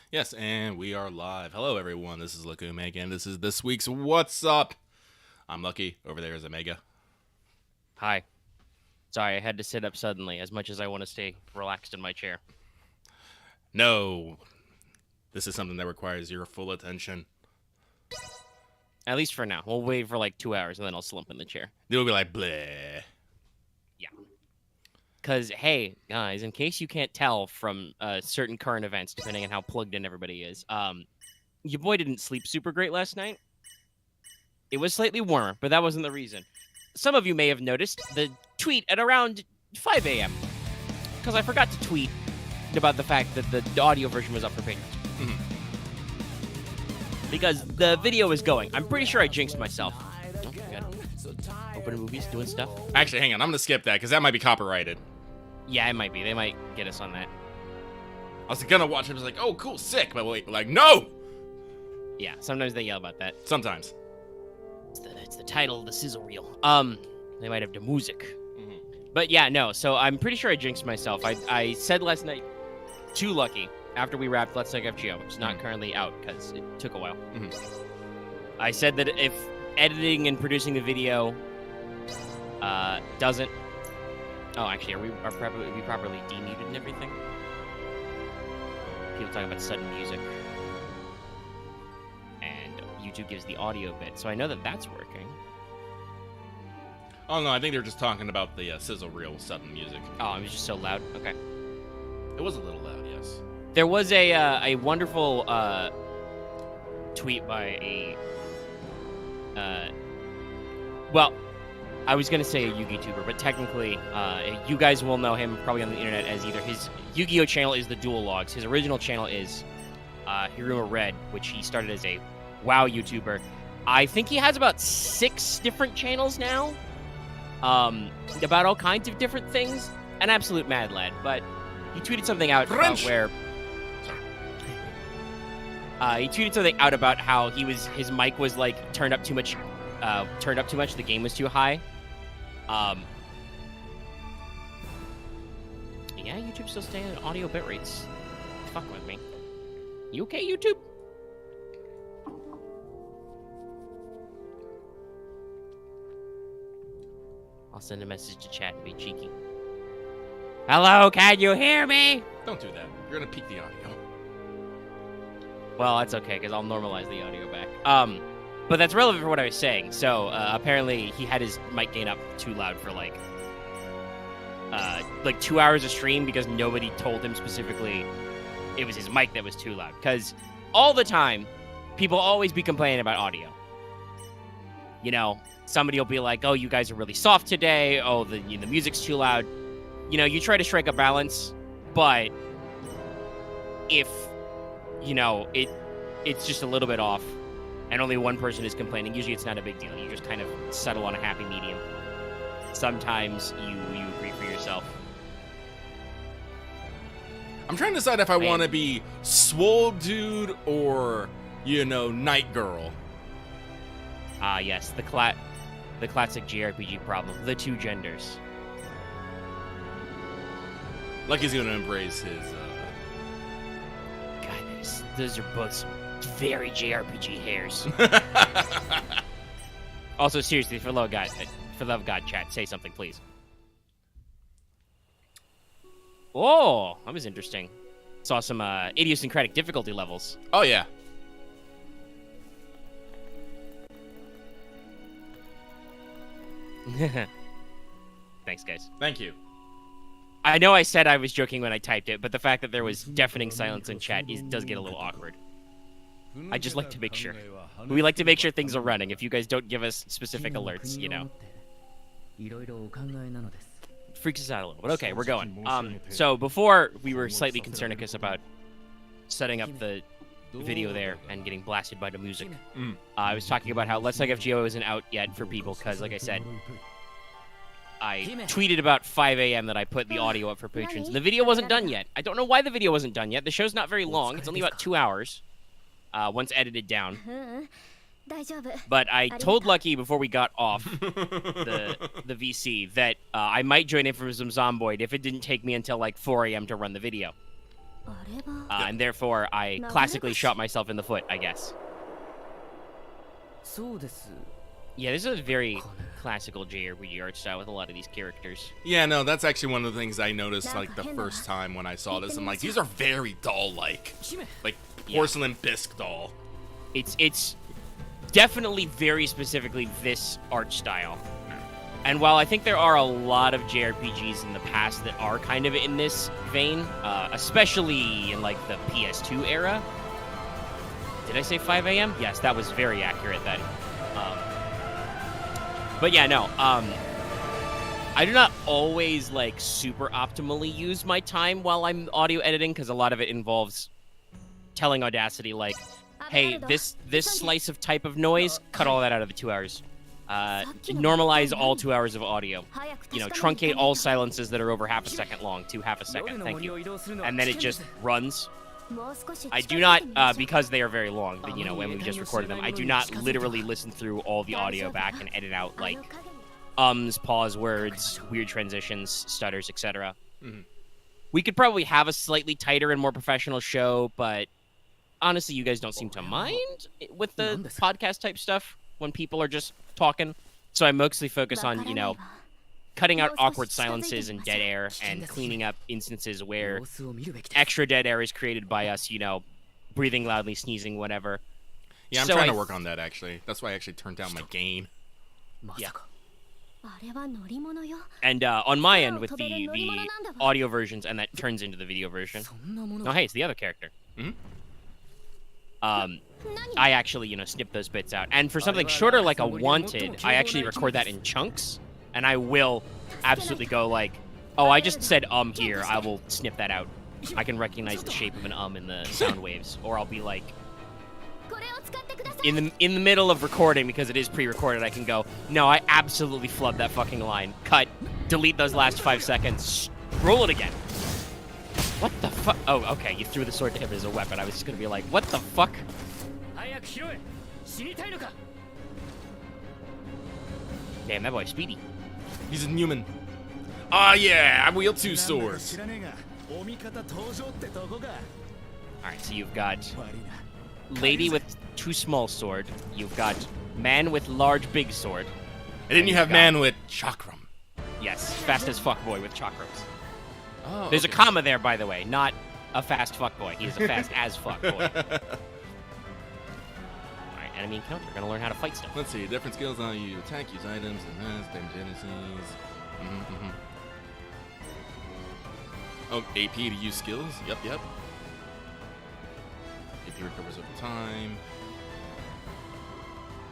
Yes, and we are live. Hello, everyone. This is Lakume, and this is this week's What's Up. I'm Lucky. Over there is Omega. Hi. Sorry, I had to sit up suddenly, as much as I want to stay relaxed in my chair. No, this is something that requires your full attention. At least for now. We'll wait for like 2 hours, and then I'll slump in the chair. You'll be like, bleh. Yeah. Because, hey, guys, in case you can't tell from certain current events, depending on how plugged in everybody is, your boy didn't sleep super great last night. It was slightly warmer, but that wasn't the reason. Some of you may have noticed the tweet at around 5 a.m. Because I forgot to tweet about the fact that the audio version was up for patrons. Because the video is going. I'm pretty sure I jinxed myself. Oh, God. Opening movies, doing stuff. Actually, hang on. I'm going to skip that because that might be copyrighted. Yeah, it might be. They might get us on that. I was going to watch it. I was like, oh, cool, sick. But wait, like, no! Yeah, sometimes they yell about that. Sometimes. It's the title of the sizzle reel. They might have the music. Mhm. But yeah, no. So I'm pretty sure I jinxed myself. I said last night to Lucky after we wrapped Let's Talk FGO, which is not currently out because it took a while. Mhm. I said that if editing and producing the video doesn't. Oh, actually, are we properly demuted and everything? People talking about sudden music. And YouTube gives the audio bit, so I know that that's working. Oh, no, I think they're just talking about the sizzle reel sudden music. Oh, it was just so loud. Okay. It was a little loud, yes. There was a wonderful tweet by a well, I was gonna say a Yu-Gi tuber, but technically, you guys will know him probably on the internet as either his Yu-Gi-Oh channel is the Dual Logs. His original channel is Hiruma Red, which he started as a WoW YouTuber. I think he has about 6 different channels now, about all kinds of different things. An absolute mad lad, but he tweeted something out about where. He tweeted something out about how his mic was like turned up too much. The game was too high. Yeah, YouTube's still staying at audio bit rates. Fuck with me. You okay, YouTube? I'll send a message to chat and be cheeky. Hello, can you hear me? Don't do that. You're going to peak the audio. Well, that's okay, because I'll normalize the audio back. But that's relevant for what I was saying. So, apparently, he had his mic gain up too loud for, like 2 hours of stream because nobody told him specifically it was his mic that was too loud. Because all the time, people always be complaining about audio. You know, somebody will be like, oh, you guys are really soft today. Oh, the music's too loud. You know, you try to strike a balance, but if, you know, it's just a little bit off and only one person is complaining, usually it's not a big deal. You just kind of settle on a happy medium. Sometimes you agree for yourself. I'm trying to decide if I want to be swole dude or, you know, night girl. Ah, yes, the classic JRPG problem, the two genders. Lucky's gonna embrace his, God, those are both some very JRPG hairs. Also, seriously, for love of God, chat, say something, please. Oh, that was interesting. Saw some idiosyncratic difficulty levels. Oh, yeah. Thanks, guys. Thank you. I know I said I was joking when I typed it, but the fact that there was deafening silence in chat does get a little awkward. I just like to make sure. We like to make sure things are running. If you guys don't give us specific alerts, you know. Freaks us out a little, but okay, we're going. So before we were slightly concernicus about setting up the video there and getting blasted by the music. I was talking about how Let's Talk FGO isn't out yet for people because, like I said, I tweeted about 5 a.m. that I put the audio up for patrons. The video wasn't done yet. I don't know why the video wasn't done yet. The show's not very long. It's only about 2 hours once edited down. But I told Lucky before we got off the VC that I might join in from some Zomboid if it didn't take me until like 4 a.m. to run the video. And therefore I classically shot myself in the foot, I guess. Yeah, this is a very classical JRPG art style with a lot of these characters. Yeah, no, that's actually one of the things I noticed like the first time when I saw this. I'm like, these are very doll-like, like porcelain bisque doll. It's definitely very specifically this art style. And while I think there are a lot of JRPGs in the past that are kind of in this vein, especially in like the PS2 era. Did I say 5 a.m.? Yes, that was very accurate then. But yeah, no. I do not always like super optimally use my time while I'm audio editing because a lot of it involves telling Audacity like, hey, this slice of type of noise, cut all that out of the 2 hours. Normalize all 2 hours of audio. You know, truncate all silences that are over half a second long to half a second. Thank you. And then it just runs. I do not, because they are very long, you know, when we just recorded them, I do not literally listen through all the audio back and edit out, like, ums, pause words, weird transitions, stutters, etc. Mm-hmm. We could probably have a slightly tighter and more professional show, but honestly, you guys don't seem to mind with the podcast type stuff when people are just talking. So I mostly focus on, you know, cutting out awkward silences and dead air and cleaning up instances where extra dead air is created by us, you know, breathing loudly, sneezing, whatever. Yeah, I'm trying to work on that, actually. That's why I actually turned down my gain. Yeah. And on my end, with the audio versions, and that turns into the video version. Oh, hey, it's the other character. Mm-hmm. I actually, you know, snip those bits out. And for something shorter like a Wanted, I actually record that in chunks. And I will absolutely go like, oh, I just said here. I will snip that out. I can recognize the shape of an in the sound waves. Or I'll be like, in the middle of recording, because it is pre-recorded, I can go, no, I absolutely flubbed that fucking line. Cut. Delete those last 5 seconds. Roll it again. What the fuck? Oh, okay, you threw the sword to him as a weapon. I was just gonna be like, what the fuck? Damn, that boy's speedy. He's inhuman. Ah, yeah, I wield 2 swords. Alright, so you've got lady with 2 small sword. You've got man with large big sword. And then you have man with chakram. Yes, fast as fuck boy with chakrams. Oh, There's a comma there, by the way, not a fast fuck boy. He is a fast as fuck boy. Alright, enemy encounter. We're gonna learn how to fight stuff. Let's see, different skills on you attack, use items, enhance, damage genesis. Oh, AP to use skills? Yep. AP recovers over time.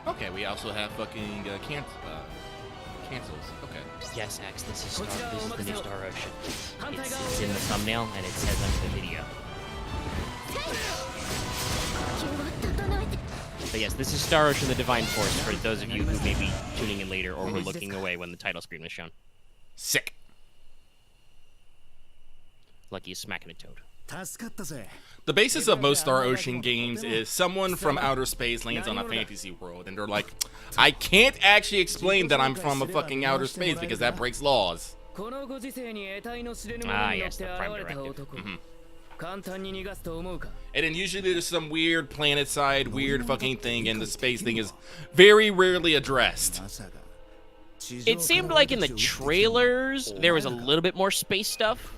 Okay, we also have fucking cancels. Okay. Yes, Axe, this is the new Star Ocean. It's in the thumbnail, and it says under the video. But yes, this is Star Ocean, the Divine Force, for those of you who may be tuning in later or were looking away when the title screen was shown. Sick. Lucky is smacking a toad. The basis of most Star Ocean games is someone from outer space lands on a fantasy world, and they're like, I can't actually explain that I'm from a fucking outer space because that breaks laws. Ah, yes, the Prime Directive. And then usually there's some weird planet side, weird fucking thing, and the space thing is very rarely addressed. It seemed like in the trailers there was a little bit more space stuff.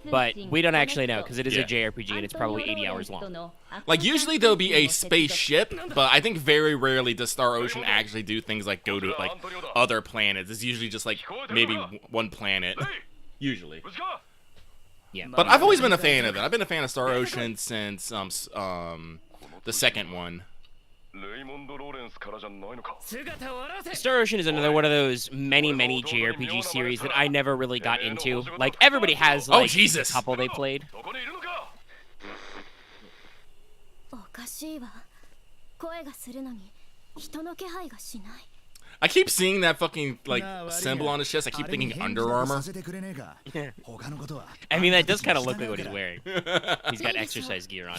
But we don't actually know, because it is a JRPG and it's probably 80 hours long. Like, usually there'll be a spaceship, but I think very rarely does Star Ocean actually do things like go to, like, other planets. It's usually just, like, maybe one planet. Usually. Yeah. But I've always been a fan of it. I've been a fan of Star Ocean since, the second one. Star Ocean is another one of those many JRPG series that I never really got into. Like, everybody has, like, a couple they played. I keep seeing that fucking, like, symbol on his chest. I keep thinking Under Armour. I mean, that does kind of look like what he's wearing. He's got exercise gear on.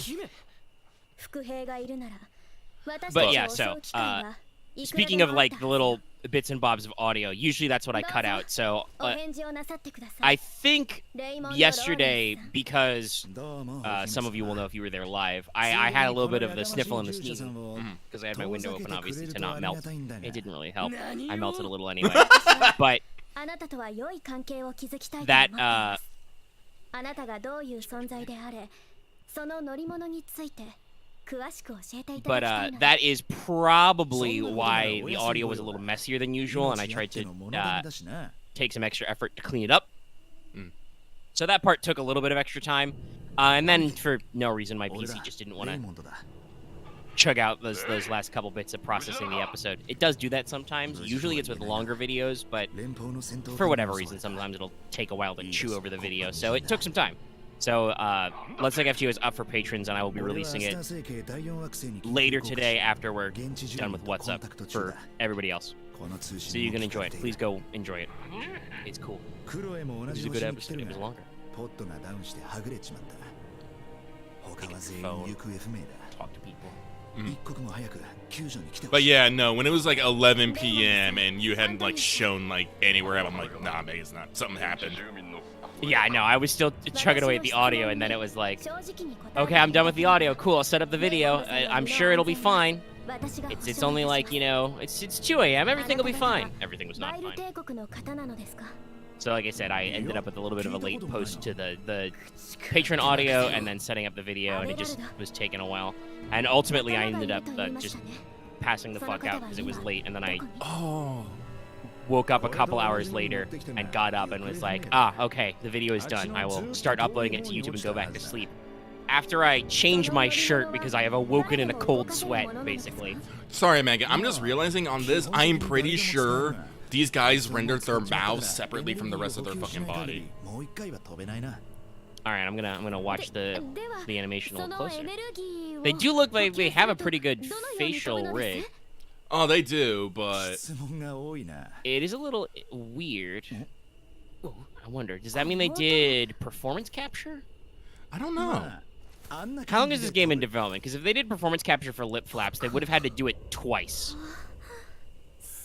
But yeah, so, speaking of, like, the little bits and bobs of audio. Usually that's what I cut out. So I think yesterday, because some of you will know if you were there live, I had a little bit of the sniffle and the sneezing because I had my window open, obviously, to not melt. It didn't really help. I melted a little anyway. But that that is probably why the audio was a little messier than usual, and I tried to take some extra effort to clean it up. So that part took a little bit of extra time, and then for no reason, my PC just didn't want to chug out those last couple bits of processing the episode. It does do that sometimes. Usually it's with longer videos, but for whatever reason, sometimes it'll take a while to chew over the video. So it took some time. So Let's Talk FGO is up for patrons, and I will be releasing it later today after we're done with What's Up for everybody else. So you can enjoy it. Please go enjoy it. It's cool. This is a good episode. It was longer. Pick up the phone. Talk to people. But yeah, no, when it was like 11 p.m. and you hadn't like shown like anywhere, I'm like, nah, maybe it's not. Something happened. Yeah, I know. I was still chugging away at the audio, and then it was like, okay, I'm done with the audio. Cool, I'll set up the video. I'm sure it'll be fine. It's only like, you know, it's 2 a.m. Everything will be fine. Everything was not fine. So like I said, I ended up with a little bit of a late post to the patron audio and then setting up the video, and it just was taking a while. And ultimately, I ended up just passing the fuck out because it was late, and then I woke up a couple hours later and got up and was like, okay, the video is done. I will start uploading it to YouTube and go back to sleep. After I changed my shirt because I have awoken in a cold sweat, basically. Sorry, Megan. I'm just realizing on this, I'm pretty sure these guys rendered their mouths separately from the rest of their fucking body. All right, I'm gonna watch the animation a little closer. They do look like they have a pretty good facial rig. Oh, they do, but it is a little weird. I wonder, does that mean they did performance capture? I don't know. How long is this game in development? Because if they did performance capture for lip flaps, they would have had to do it twice.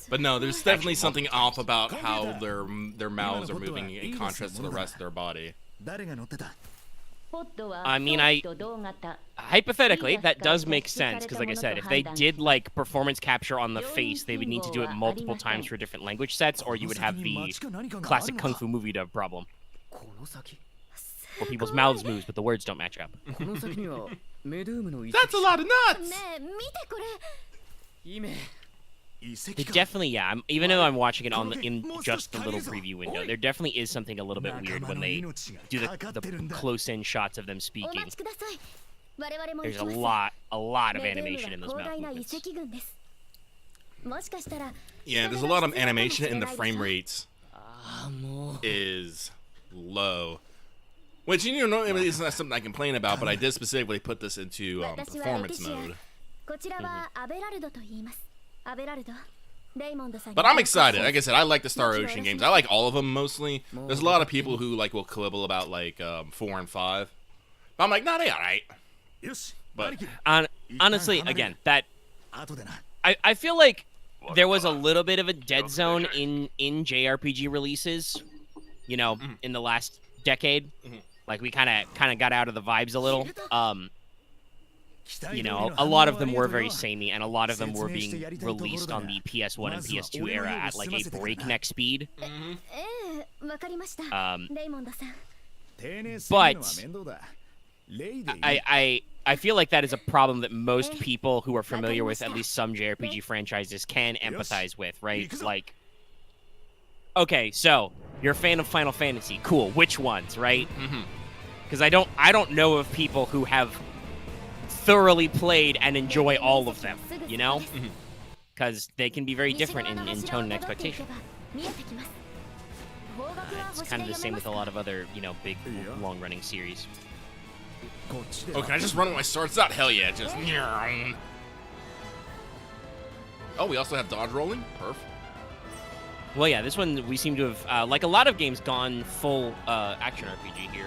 But no, there's definitely something off about how their mouths are moving in contrast to the rest of their body. I mean, hypothetically, that does make sense, because like I said, if they did like performance capture on the face, they would need to do it multiple times for different language sets, or you would have the classic Kung Fu movie dub problem. Where people's mouths move, but the words don't match up. That's a lot of nuts! They definitely, yeah. Even though I'm watching it in just the little preview window, there definitely is something a little bit weird when they do the close-in shots of them speaking. There's a lot of animation in those mouth movements. Yeah, there's a lot of animation, and the frame rates is low. Which, you know, it's not something I complain about, but I did specifically put this into performance mode. But I'm excited. Like I said, I like the Star Ocean games. I like all of them mostly. There's a lot of people who like will quibble about like 4 and 5. But I'm like, nah, they alright. But honestly, again, that I feel like there was a little bit of a dead zone in JRPG releases, you know, in the last decade. Like we kind of got out of the vibes a little. You know, a lot of them were very samey, and a lot of them were being released on the PS1 and PS2 era at like a breakneck speed. But I feel like that is a problem that most people who are familiar with at least some JRPG franchises can empathize with, right? Like, okay, so you're a fan of Final Fantasy, cool. Which ones, right? Because I don't know of people who have thoroughly played and enjoy all of them, you know? Because they can be very different in tone and expectation. It's kind of the same with a lot of other, you know, big, long-running series. Oh, can I just run when I starts out? Hell yeah, just... Oh, we also have dodge rolling? Perf. Well, yeah, this one we seem to have, like a lot of games, gone full action RPG here.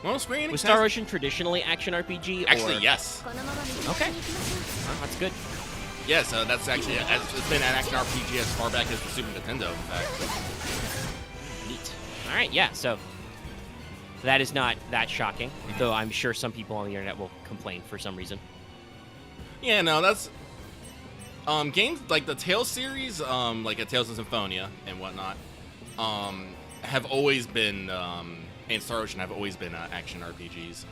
Well, Square Enix was Star Ocean traditionally action RPG? Actually, yes. Okay. Well, that's good. Yes, that's actually it's been an action RPG as far back as the Super Nintendo, in fact. Neat. All right, yeah. So that is not that shocking, though I'm sure some people on the internet will complain for some reason. Yeah, no, that's games like the Tales series, like a Tales of Symphonia and whatnot, have always been, and Star Ocean have always been action RPGs.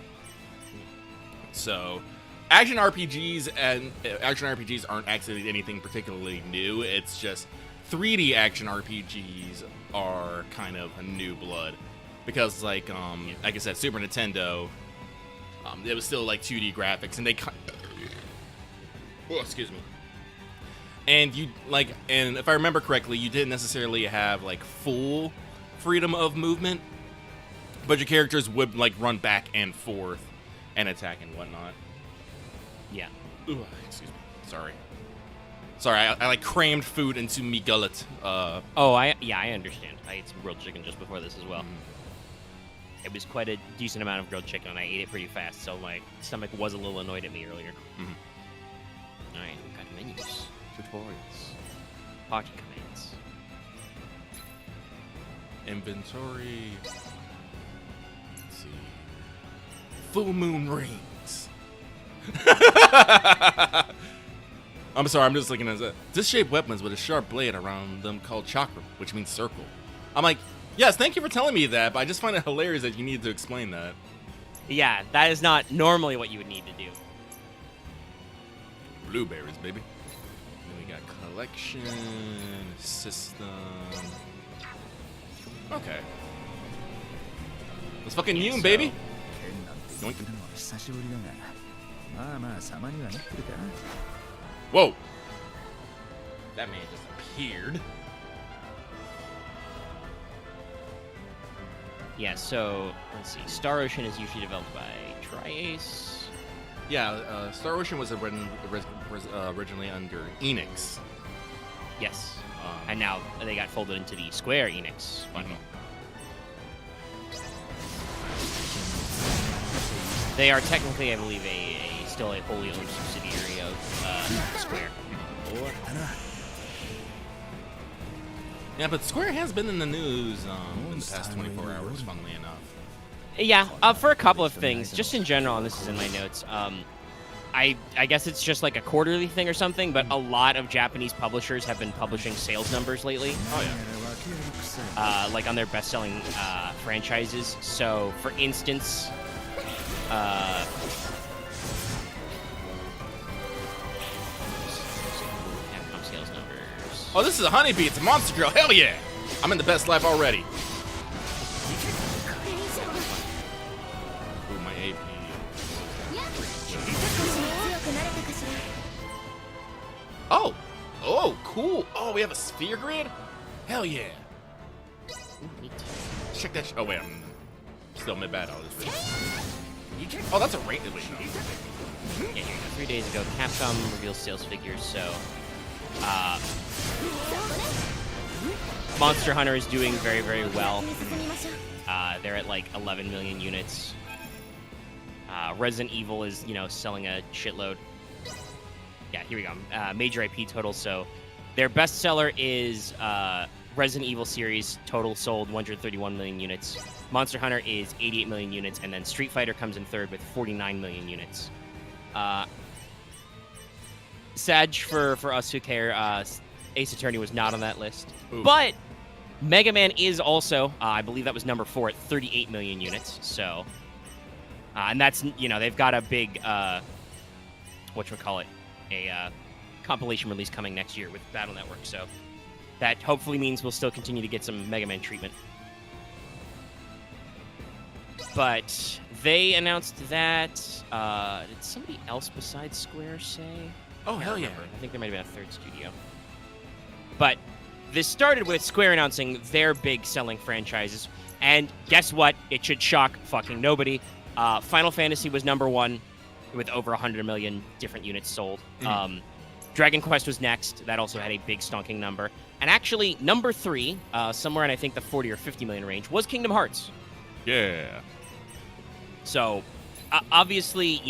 So, action RPGs aren't actually anything particularly new. It's just 3D action RPGs are kind of a new blood because, like I said, Super Nintendo, it was still like 2D graphics, and excuse me. And and if I remember correctly, you didn't necessarily have like full freedom of movement, but your characters would like run back and forth and attack and whatnot. Yeah. Ooh, excuse me. Sorry, I like crammed food into me gullet. I understand. I ate some grilled chicken just before this as well. It was quite a decent amount of grilled chicken, and I ate it pretty fast, so my stomach was a little annoyed at me earlier. All right, we've got menus, tutorials, party commands, inventory. Let's see. Full moon rings. I'm sorry, I'm just looking at that. Disc-shaped weapons with a sharp blade around them called chakra, which means circle. I'm like, yes, thank you for telling me that, but I just find it hilarious that you need to explain that. Yeah, that is not normally what you would need to do. Blueberries, baby. Then we got collection, system. Okay. Let's fucking Yoon, baby. Yoink. Whoa. That man just appeared. Yeah, so let's see. Star Ocean is usually developed by Tri-Ace. Yeah, Star Ocean was originally under Enix. Yes. And now they got folded into the Square Enix bundle. They are technically, I believe, still a wholly owned subsidiary of Square. Yeah, but Square has been in the news in the past 24 hours, funnily enough. Yeah, for a couple of things. Just in general, and this is in my notes, I guess it's just like a quarterly thing or something, but a lot of Japanese publishers have been publishing sales numbers lately. Oh, yeah. Like on their best-selling franchises. So, for instance, Capcom sales numbers. Oh, this is a honeybee. It's a monster girl. Hell yeah. I'm in the best life already. Ooh, my AP. Oh, cool. Oh, we have a sphere grid? Hell yeah. Check that. Oh, wait. I'm still mid-battle. Oh, that's a rate. Wait, no. Yeah, here you go. 3 days ago, Capcom reveals sales figures, so Monster Hunter is doing very, very well. They're at like 11 million units. Resident Evil is, selling a shitload. Yeah, here we go. Major IP total. So their bestseller is Resident Evil series, total sold 131 million units. Monster Hunter is 88 million units, and then Street Fighter comes in third with 49 million units. Sad for us who care, Ace Attorney was not on that list. Ooh. But Mega Man is also, I believe that was number 4 at 38 million units. So, and that's, they've got a big, a compilation release coming next year with Battle Network. So that hopefully means we'll still continue to get some Mega Man treatment. But they announced that, did somebody else besides Square say? Oh, hell yeah. I think there might have been a third studio. But this started with Square announcing their big selling franchises. And guess what? It should shock fucking nobody. Final Fantasy was number 1 with over 100 million different units sold. Dragon Quest was next. That also had a big stonking number. And actually, number 3, somewhere in I think the 40 or 50 million range, was Kingdom Hearts. Yeah. So, obviously,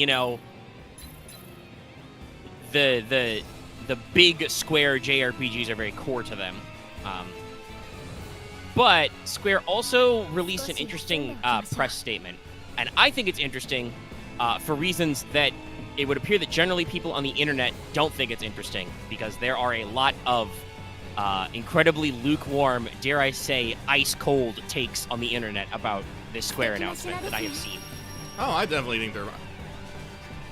the the big Square JRPGs are very core to them. But Square also released an interesting press statement, and I think it's interesting for reasons that it would appear that generally people on the internet don't think it's interesting, because there are a lot of incredibly lukewarm, dare I say, ice-cold takes on the internet about this Square announcement that I have seen. Oh, I definitely think they're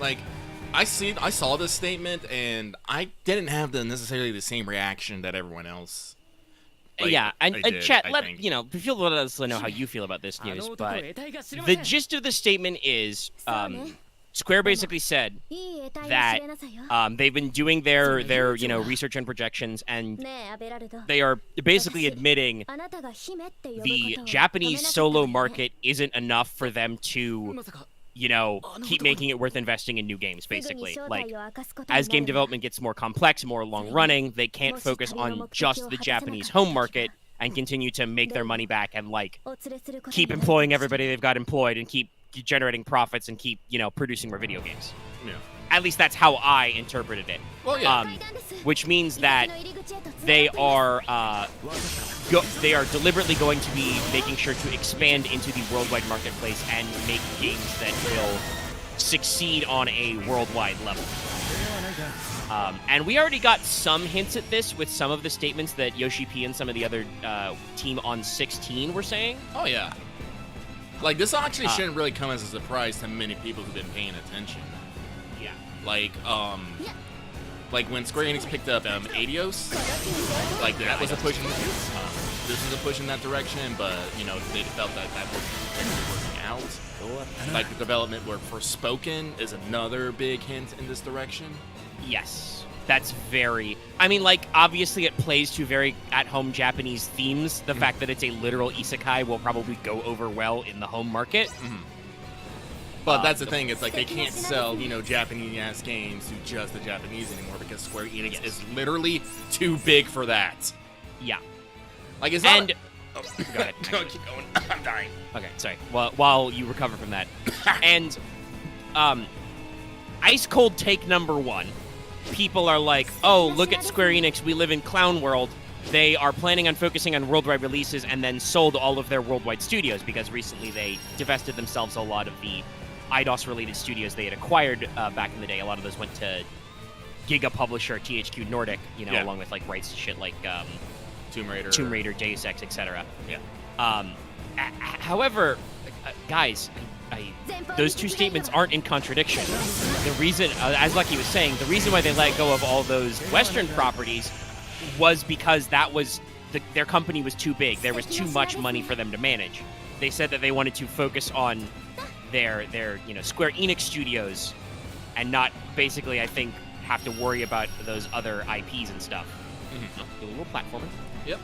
like, I saw this statement and I didn't have necessarily the same reaction that everyone else. Like, yeah, and did, chat, let us know how you feel about this news. But the gist of the statement is, Square basically said that they've been doing their research and projections, and they are basically admitting the Japanese solo market isn't enough for them to keep making it worth investing in new games, basically. Like, as game development gets more complex, more long-running, they can't focus on just the Japanese home market and continue to make their money back and, like, keep employing everybody they've got employed and keep generating profits and keep, producing more video games. Yeah. At least that's how I interpreted it. Well, yeah. Which means that they are deliberately going to be making sure to expand into the worldwide marketplace and make games that will succeed on a worldwide level. And we already got some hints at this with some of the statements that Yoshi P and some of the other team on 16 were saying. Oh, yeah. Like, this actually shouldn't really come as a surprise to many people who've been paying attention. Yeah. Like when Square Enix picked up Eidos, like that was a push. This is a push in that direction, but they felt that wasn't working out. Like the development work for Spoken is another big hint in this direction. Yes, that's very. I mean, like, obviously it plays to very at-home Japanese themes. The fact that it's a literal isekai will probably go over well in the home market. Mm-hmm. But that's the thing, it's like they can't sell, Japanese-ass games to just the Japanese anymore because Square Enix is literally too big for that. Yeah. Like, it's not... Oh, go ahead. Keep going. I'm dying. Okay, sorry. While you recover from that. And, ice cold take number one. People are like, oh, look at Square Enix, we live in Clown World. They are planning on focusing on worldwide releases and then sold all of their worldwide studios because recently they divested themselves a lot of the IDOS-related studios they had acquired back in the day. A lot of those went to Giga Publisher, THQ Nordic, along with, like, rights to shit like Tomb Raider, Deus Ex, etc. Yeah. However, guys, those two statements aren't in contradiction. The reason, as Lucky was saying, the reason why they let go of all those Western properties was because their company was too big. There was too much money for them to manage. They said that they wanted to focus on their Square Enix studios and not basically, I think, have to worry about those other IPs and stuff. Mm-hmm. A little platformer. Yep.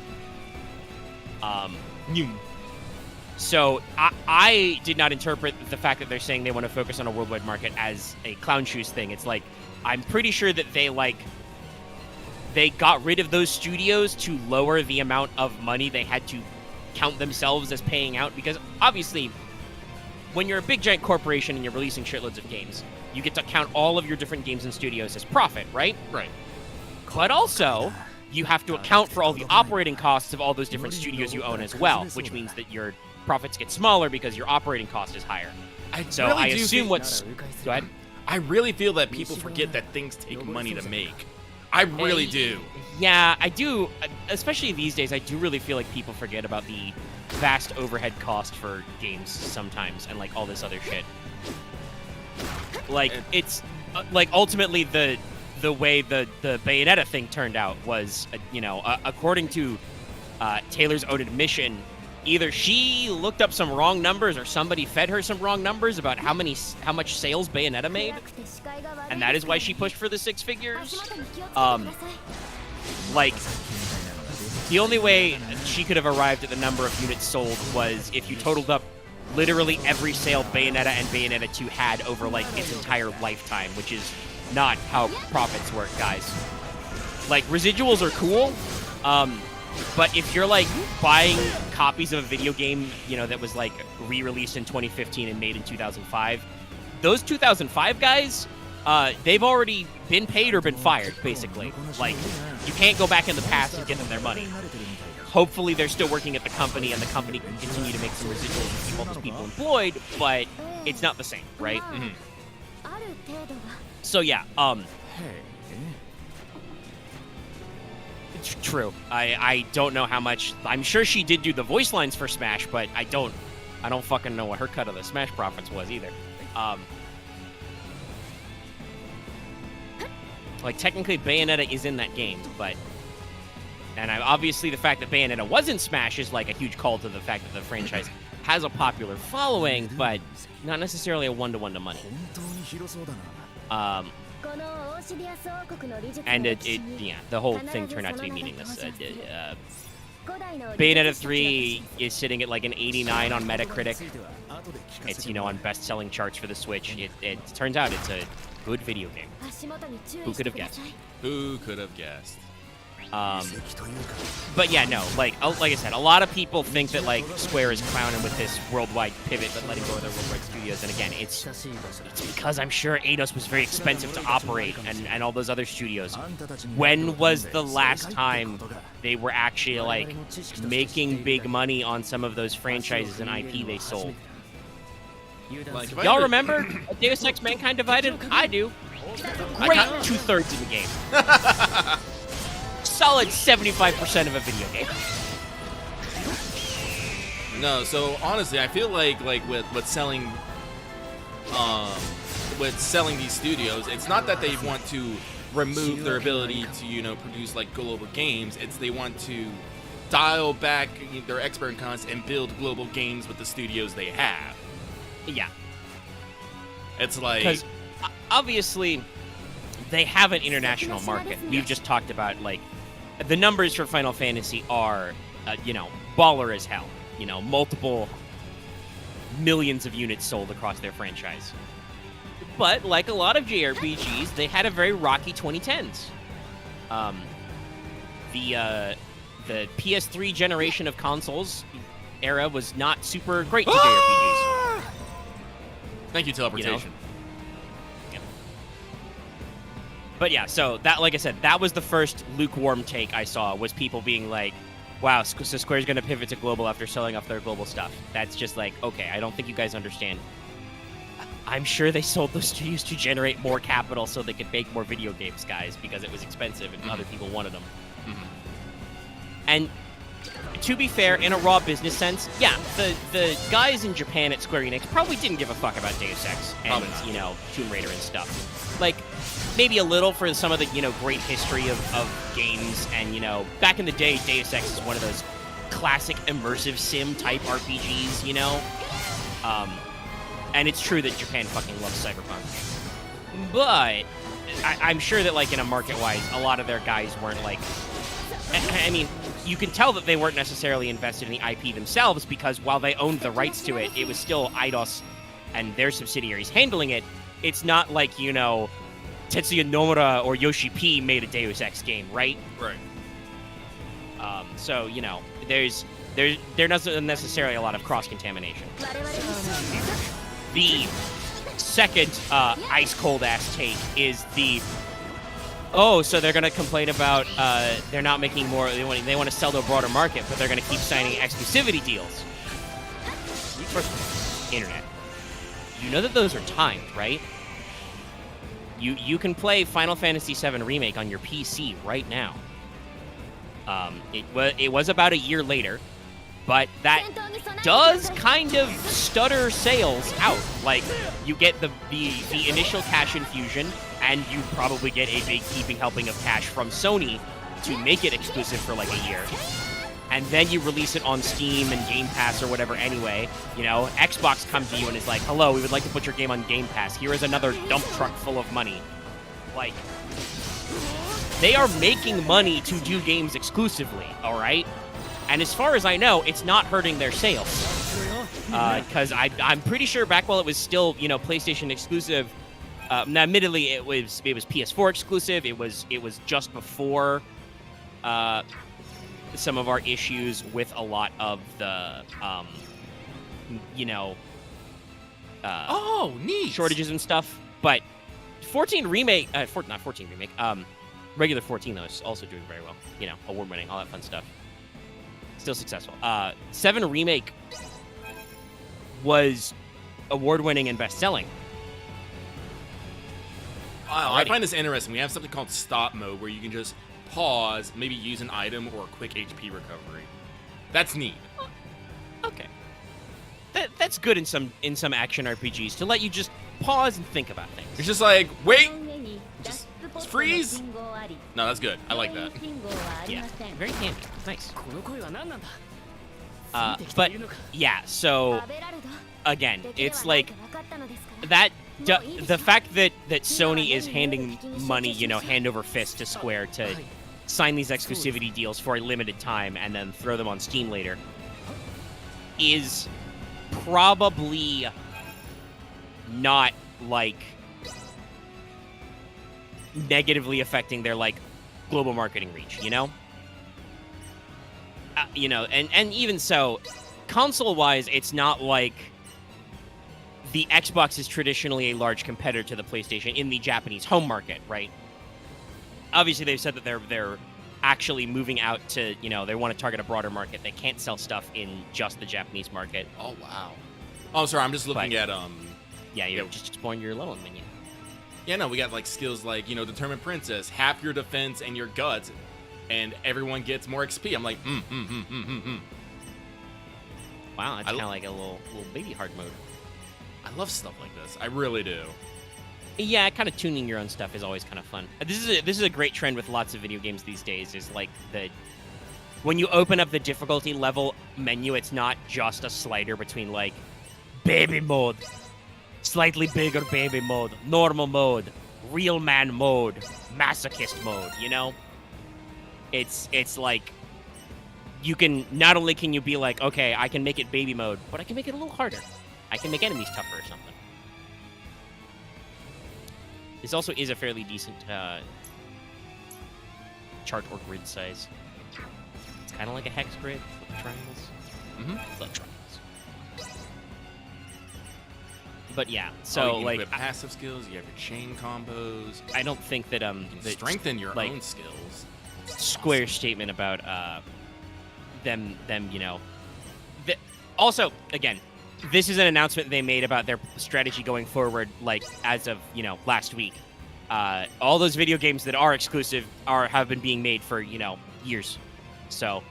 So I did not interpret the fact that they're saying they want to focus on a worldwide market as a clown shoes thing. It's like, I'm pretty sure that they got rid of those studios to lower the amount of money they had to count themselves as paying out, because obviously when you're a big giant corporation and you're releasing shitloads of games, you get to count all of your different games and studios as profit, right? Right. But also, you have to account for all the operating costs of all those different studios you own as well, which means that your profits get smaller because your operating cost is higher. Go ahead. I really feel that people forget that things take money to make. I really do. Yeah, I do. Especially these days, I do really feel like people forget about the vast overhead cost for games sometimes and, like, all this other shit. Like, it's, like, ultimately the way the Bayonetta thing turned out was, according to Taylor's own admission, either she looked up some wrong numbers or somebody fed her some wrong numbers about how much sales Bayonetta made, and that is why she pushed for the 6 figures. Like, the only way she could have arrived at the number of units sold was if you totaled up literally every sale Bayonetta and Bayonetta 2 had over, like, its entire lifetime, which is not how profits work, guys. Like, residuals are cool, but if you're, like, buying copies of a video game, that was, like, re-released in 2015 and made in 2005, those 2005 guys they've already been paid or been fired, basically. Like, you can't go back in the past and get them their money. Hopefully they're still working at the company, and the company can continue to make some residuals and keep all those people employed, but it's not the same, right? Mm-hmm. So yeah, it's true. I don't know how much. I'm sure she did do the voice lines for Smash, but I don't fucking know what her cut of the Smash profits was either. Like, technically Bayonetta is in that game, but obviously the fact that Bayonetta was in Smash is like a huge call to the fact that the franchise has a popular following, but not necessarily a one-to-one to money. And yeah, the whole thing turned out to be meaningless. Bayonetta 3 is sitting at like an 89 on Metacritic. It's, on best-selling charts for the Switch. It turns out it's a good video game. Who could have guessed? Who could have guessed? But yeah, no, like I said, a lot of people think that like Square is clowning with this worldwide pivot, but letting go of their worldwide studios. And again, it's because I'm sure Eidos was very expensive to operate, and all those other studios. When was the last time they were actually like making big money on some of those franchises and IP they sold? Like, Y'all remember Deus Ex: Mankind Divided? I do. Great 2/3 of the game. Solid 75% of a video game. No, so honestly, I feel like with selling these studios, it's not that they want to remove their ability to produce like global games. It's they want to dial back their expert costs and build global games with the studios they have. Yeah. It's like, because obviously they have an international market. We've just talked about like the numbers for Final Fantasy are baller as hell. Multiple millions of units sold across their franchise. But like a lot of JRPGs, they had a very rocky 2010s. The PS3 generation of consoles era was not super great to JRPGs. Thank you, teleportation. Yeah. But yeah, so that, like I said, that was the first lukewarm take I saw, was people being like, wow, so Square's going to pivot to global after selling off their global stuff. That's just like, okay, I don't think you guys understand. I'm sure they sold those studios to generate more capital so they could make more video games, guys, because it was expensive and other people wanted them. And to be fair, in a raw business sense, yeah, the guys in Japan at Square Enix probably didn't give a fuck about Deus Ex and, Tomb Raider and stuff. Like, maybe a little for some of the, great history of games. And, back in the day, Deus Ex is one of those classic immersive sim type RPGs, and it's true that Japan fucking loves Cyberpunk. But I'm sure that, like, in a market-wise, a lot of their guys weren't, like... I mean, you can tell that they weren't necessarily invested in the IP themselves, because while they owned the rights to it, it was still Eidos and their subsidiaries handling it. It's not like, Tetsuya Nomura or Yoshi P made a Deus Ex game, right? Right. So, there's not necessarily a lot of cross-contamination. The second ice-cold ass take is the... Oh, so they're going to complain about they're not making more... They want to sell to a broader market, but they're going to keep signing exclusivity deals. First, internet. You know that those are timed, right? You can play Final Fantasy VII Remake on your PC right now. It was about a year later, but that does kind of stutter sales out. Like, you get the initial cash infusion, and you probably get a big heaping helping of cash from Sony to make it exclusive for like a year. And then you release it on Steam and Game Pass or whatever anyway. Xbox comes to you and is like, hello, we would like to put your game on Game Pass. Here is another dump truck full of money. Like, they are making money to do games exclusively, all right? And as far as I know, it's not hurting their sales. Because I'm pretty sure back while it was still, PlayStation exclusive, now admittedly it was PS4 exclusive. It was just before some of our issues with a lot of the, oh, neat. shortages and stuff. But 14 remake, not 14 remake. Regular 14 though is also doing very well. You know, award winning, all that fun stuff. Still successful. 7 remake was award winning and best selling. Wow, I find this interesting. We have something called stop mode where you can just pause, maybe use an item or a quick HP recovery. That's neat. Okay. That's good in some action RPGs to let you just pause and think about things. It's just like, wait, just freeze. No, that's good. I like that. Yeah, very handy. Nice. But yeah, so again, it's like that. The fact that Sony is handing money, you know, hand over fist to Square to sign these exclusivity deals for a limited time and then throw them on Steam later is probably not like negatively affecting their like global marketing reach, you know? You know, and even so, console-wise, it's not like the Xbox is traditionally a large competitor to the PlayStation in the Japanese home market, right? Obviously, they've said that they're actually moving out to, you know, they want to target a broader market. They can't sell stuff in just the Japanese market. Oh, wow. Oh, sorry, I'm just looking at, Yeah, you're just exploring your level menu. Yeah, no, we got, like, skills like, you know, Determined Princess, half your defense and your guts, and everyone gets more XP. I'm like, Wow, that's kind of like a little baby hard mode. I love stuff like this. I really do. Yeah, kind of tuning your own stuff is always kind of fun. This is a great trend with lots of video games these days. Is like when you open up the difficulty level menu, it's not just a slider between like baby mode, slightly bigger baby mode, normal mode, real man mode, masochist mode. You know, it's like you can not only can you be like, okay, I can make it baby mode, but I can make it a little harder. I can make enemies tougher or something. This also is a fairly decent chart or grid size. It's kind of like a hex grid with the triangles. The triangles. But yeah, so you like equip passive skills, you have your chain combos. I don't think that you can strengthen your own skills. Square's statement about them you know. Also, again, this is an announcement they made about their strategy going forward, like, as of, you know, last week. All those video games that are exclusive have been being made for, you know, years. So,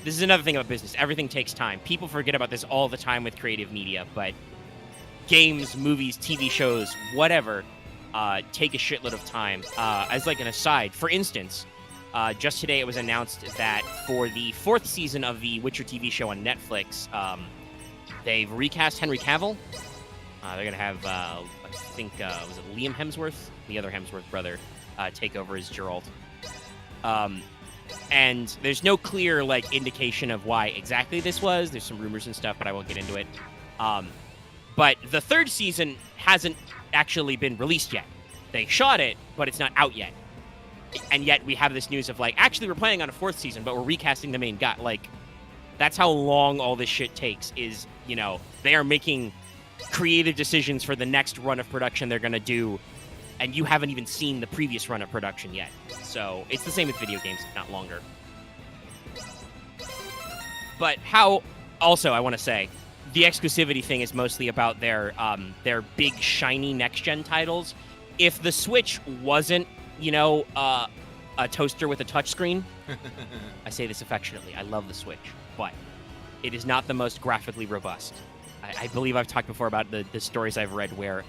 this is another thing about business. Everything takes time. People forget about this all the time with creative media, but games, movies, TV shows, whatever, take a shitload of time. As, like, an aside, for instance, just today it was announced that for the 4th season of the Witcher TV show on Netflix, they've recast Henry Cavill. They're going to have, I think, was it Liam Hemsworth? The other Hemsworth brother, take over as Geralt. And there's no clear, like, indication of why exactly this was. There's some rumors and stuff, but I won't get into it. But the 3rd season hasn't actually been released yet. They shot it, but it's not out yet. And yet we have this news of, like, actually we're planning on a 4th season, but we're recasting the main guy. Like, that's how long all this shit takes is, you know, they are making creative decisions for the next run of production they're going to do, and you haven't even seen the previous run of production yet. So it's the same with video games, if not longer. But how, also, I want to say, the exclusivity thing is mostly about their big, shiny next-gen titles. If the Switch wasn't, you know, a toaster with a touchscreen, I say this affectionately, I love the Switch, but it is not the most graphically robust. I believe I've talked before about the stories I've read where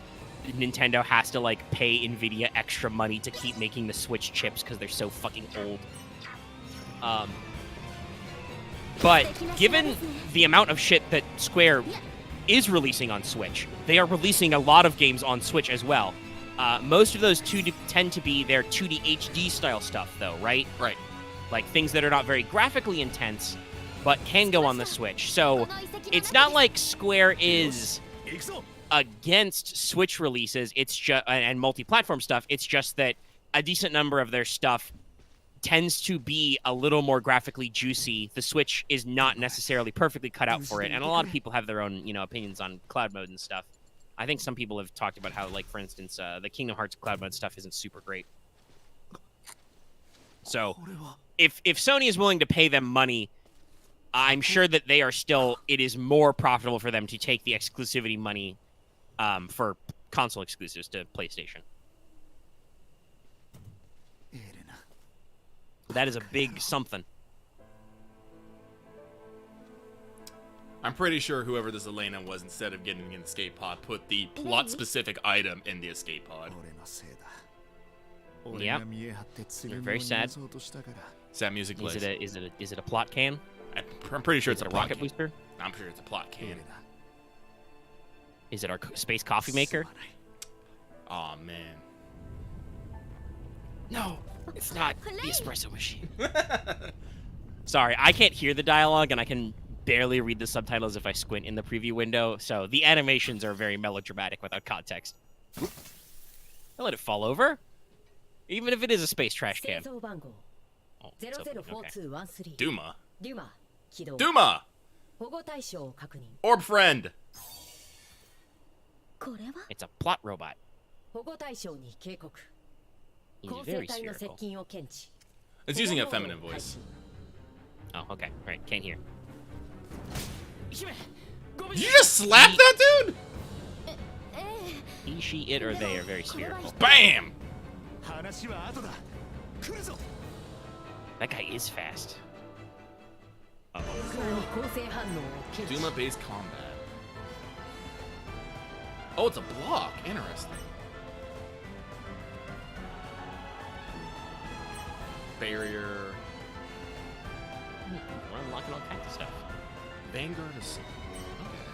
Nintendo has to, like, pay NVIDIA extra money to keep making the Switch chips because they're so fucking old. But given the amount of shit that Square is releasing on Switch, they are releasing a lot of games on Switch as well. Most of those tend to be their 2D HD style stuff, though, right? Right. Like things that are not very graphically intense, but can go on the Switch. So it's not like Square is against Switch releases. It's just and multi-platform stuff. It's just that a decent number of their stuff tends to be a little more graphically juicy. The Switch is not necessarily perfectly cut out for it, and a lot of people have their own, you know, opinions on cloud mode and stuff. I think some people have talked about how, like, for instance, the Kingdom Hearts Cloud Mode stuff isn't super great. So, if Sony is willing to pay them money, I'm sure that they are still. It is more profitable for them to take the exclusivity money for console exclusives to PlayStation. That is a big something. I'm pretty sure whoever this Elena was, instead of getting an escape pod, put the plot-specific item in the escape pod. Yeah. You're very sad. Sad music plays. Is it a plot can? I'm pretty sure it's a plot rocket can. booster. I'm sure it's a plot can. Is it our space coffee maker? Aw, man. No, it's not the espresso machine. Sorry, I can't hear the dialogue, and I can barely read the subtitles if I squint in the preview window, so the animations are very melodramatic without context. I'll let it fall over. Even if it is a space trash can. Oh, it's open. Okay. Duma. Duma! Orb friend! It's a plot robot. He's very spherical. It's using a feminine voice. Oh, okay. Alright, can't hear. Did you just slap that dude? He, she, it, or they are very spherical. BAM! That guy is fast. Duma-based combat. Oh, it's a block. Interesting. Barrier. We're unlocking all kinds of stuff. Vanguard Assault. Okay.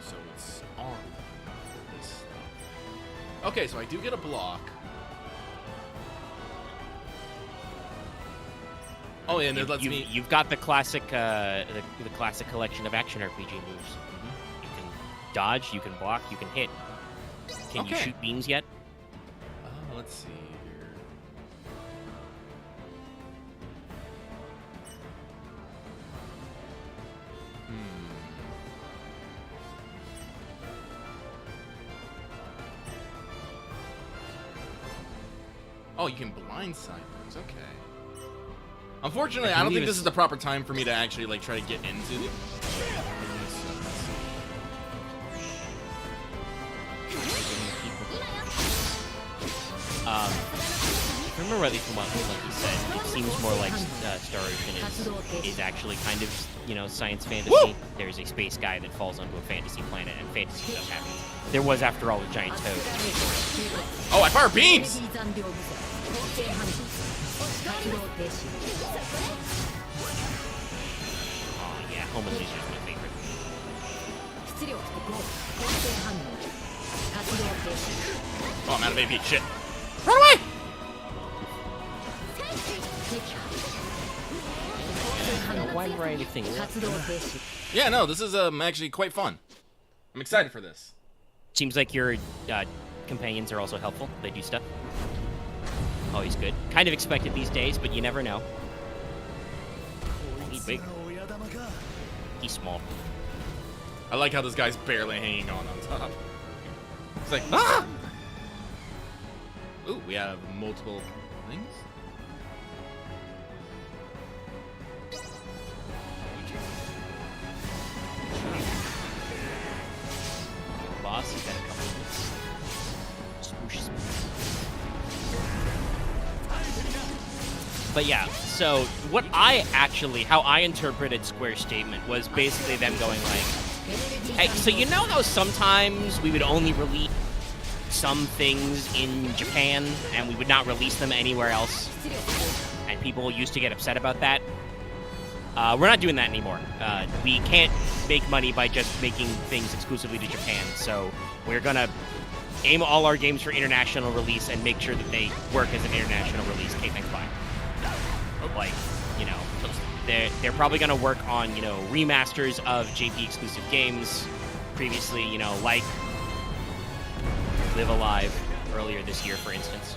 So it's armed for this stuff. Okay, so I do get a block. Oh, yeah, and it lets me. You've got the classic, the classic collection of action RPG moves. Mm-hmm. You can dodge, you can block, you can hit. Can you shoot beams yet? Let's see here. Oh, you can blindside things. Okay. Unfortunately, I don't think this is the proper time for me to actually like try to get into it. If I remember rightly from what he said, it seems more like Star Ocean is actually kind of, you know, science fantasy. Woo! There's a space guy that falls onto a fantasy planet, and fantasy stuff happens. There was, after all, a giant toad. Oh, I fire beams! Oh yeah, Home Unleashed is my favorite. Oh, I'm out of AP. Shit. Run away! Why write anything? Yeah, no, this is actually quite fun. I'm excited for this. Seems like your companions are also helpful. They do stuff. Always good. Kind of expected these days, but you never know. He's big. He's small. I like how this guy's barely hanging on top. It's like, ah! Ooh, we have multiple things. Boss, he's got a couple of swooshes. But yeah, so how I interpreted Square's statement was basically them going like, hey, so you know how sometimes we would only release some things in Japan and we would not release them anywhere else? And people used to get upset about that. We're not doing that anymore. We can't make money by just making things exclusively to Japan, so we're gonna aim all our games for international release and make sure that they work as an international release. Okay, thanks, bye. Like, you know, they're probably gonna work on, you know, remasters of JP exclusive games previously, you know, like Live Alive earlier this year, for instance,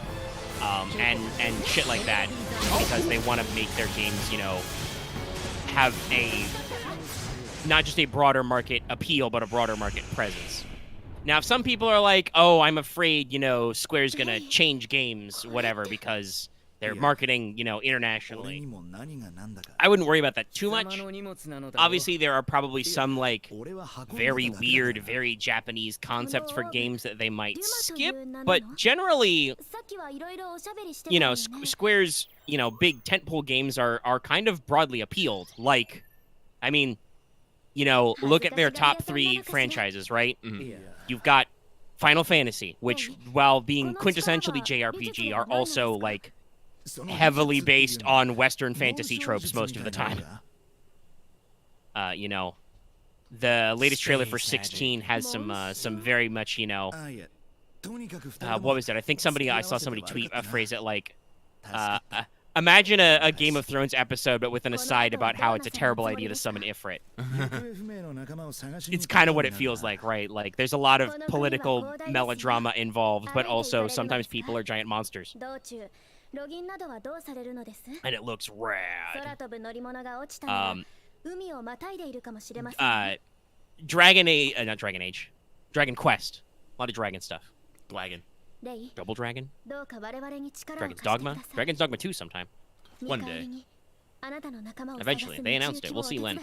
and shit like that, because they want to make their games, you know, have a not just a broader market appeal, but a broader market presence. Now, if some people are like, oh, I'm afraid, Square's going to change games, whatever, because they're marketing, internationally, I wouldn't worry about that too much. Obviously, there are probably some, like, very weird, very Japanese concepts for games that they might skip, but generally, Square's, big tentpole games are kind of broadly appealed. Like, I mean, look at their top 3 franchises, right? Mm-hmm. You've got Final Fantasy, which, while being quintessentially JRPG, are also, like, heavily based on Western fantasy tropes most of the time. The latest trailer for 16 has some very much, what was it? I think I saw somebody tweet a phrase that, like, imagine a Game of Thrones episode, but with an aside about how it's a terrible idea to summon Ifrit. It's kind of what it feels like, right? Like, there's a lot of political melodrama involved, but also sometimes people are giant monsters. And it looks rad. Dragon Quest. A lot of dragon stuff. Dragon. Double Dragon? Dragon's Dogma? Dragon's Dogma 2 sometime. One day. Eventually. They announced it. We'll see when.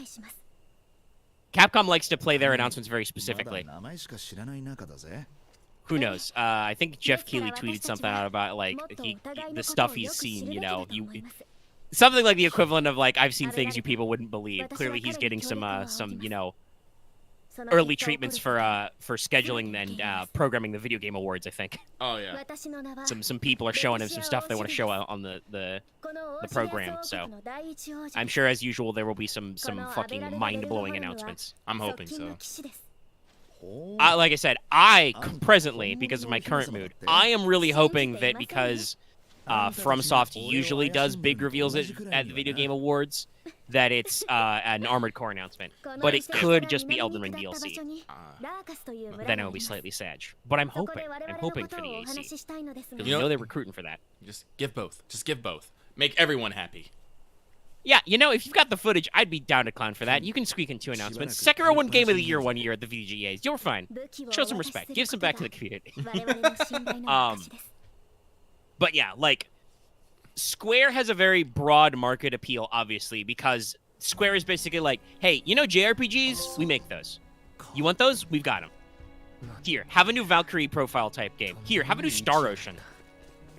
Capcom likes to play their announcements very specifically. Who knows? I think Jeff Keighley tweeted something out about, like, the stuff he's seen, something like the equivalent of, like, I've seen things you people wouldn't believe. Clearly he's getting some early treatments for scheduling and programming the Video Game Awards, I think. Oh, yeah. Some people are showing him some stuff they want to show on the program, so I'm sure, as usual, there will be some fucking mind-blowing announcements. I'm hoping so. Like I said, presently, because of my current mood, I am really hoping that because FromSoft usually does big reveals at the Video Game Awards, that it's an Armored Core announcement. But it could just be Elden Ring DLC. Then I will be slightly sad. But I'm hoping for the AC. Because they're recruiting for that. Just give both. Just give both. Make everyone happy. Yeah, if you've got the footage, I'd be down to clown for that. You can squeak in 2 announcements. Sekiro won Game of the Year one year at the VGAs. You're fine. Show some respect. Give some back to the community. But yeah, like, Square has a very broad market appeal, obviously, because Square is basically like, hey, JRPGs? We make those. You want those? We've got them. Here, have a new Valkyrie profile type game. Here, have a new Star Ocean.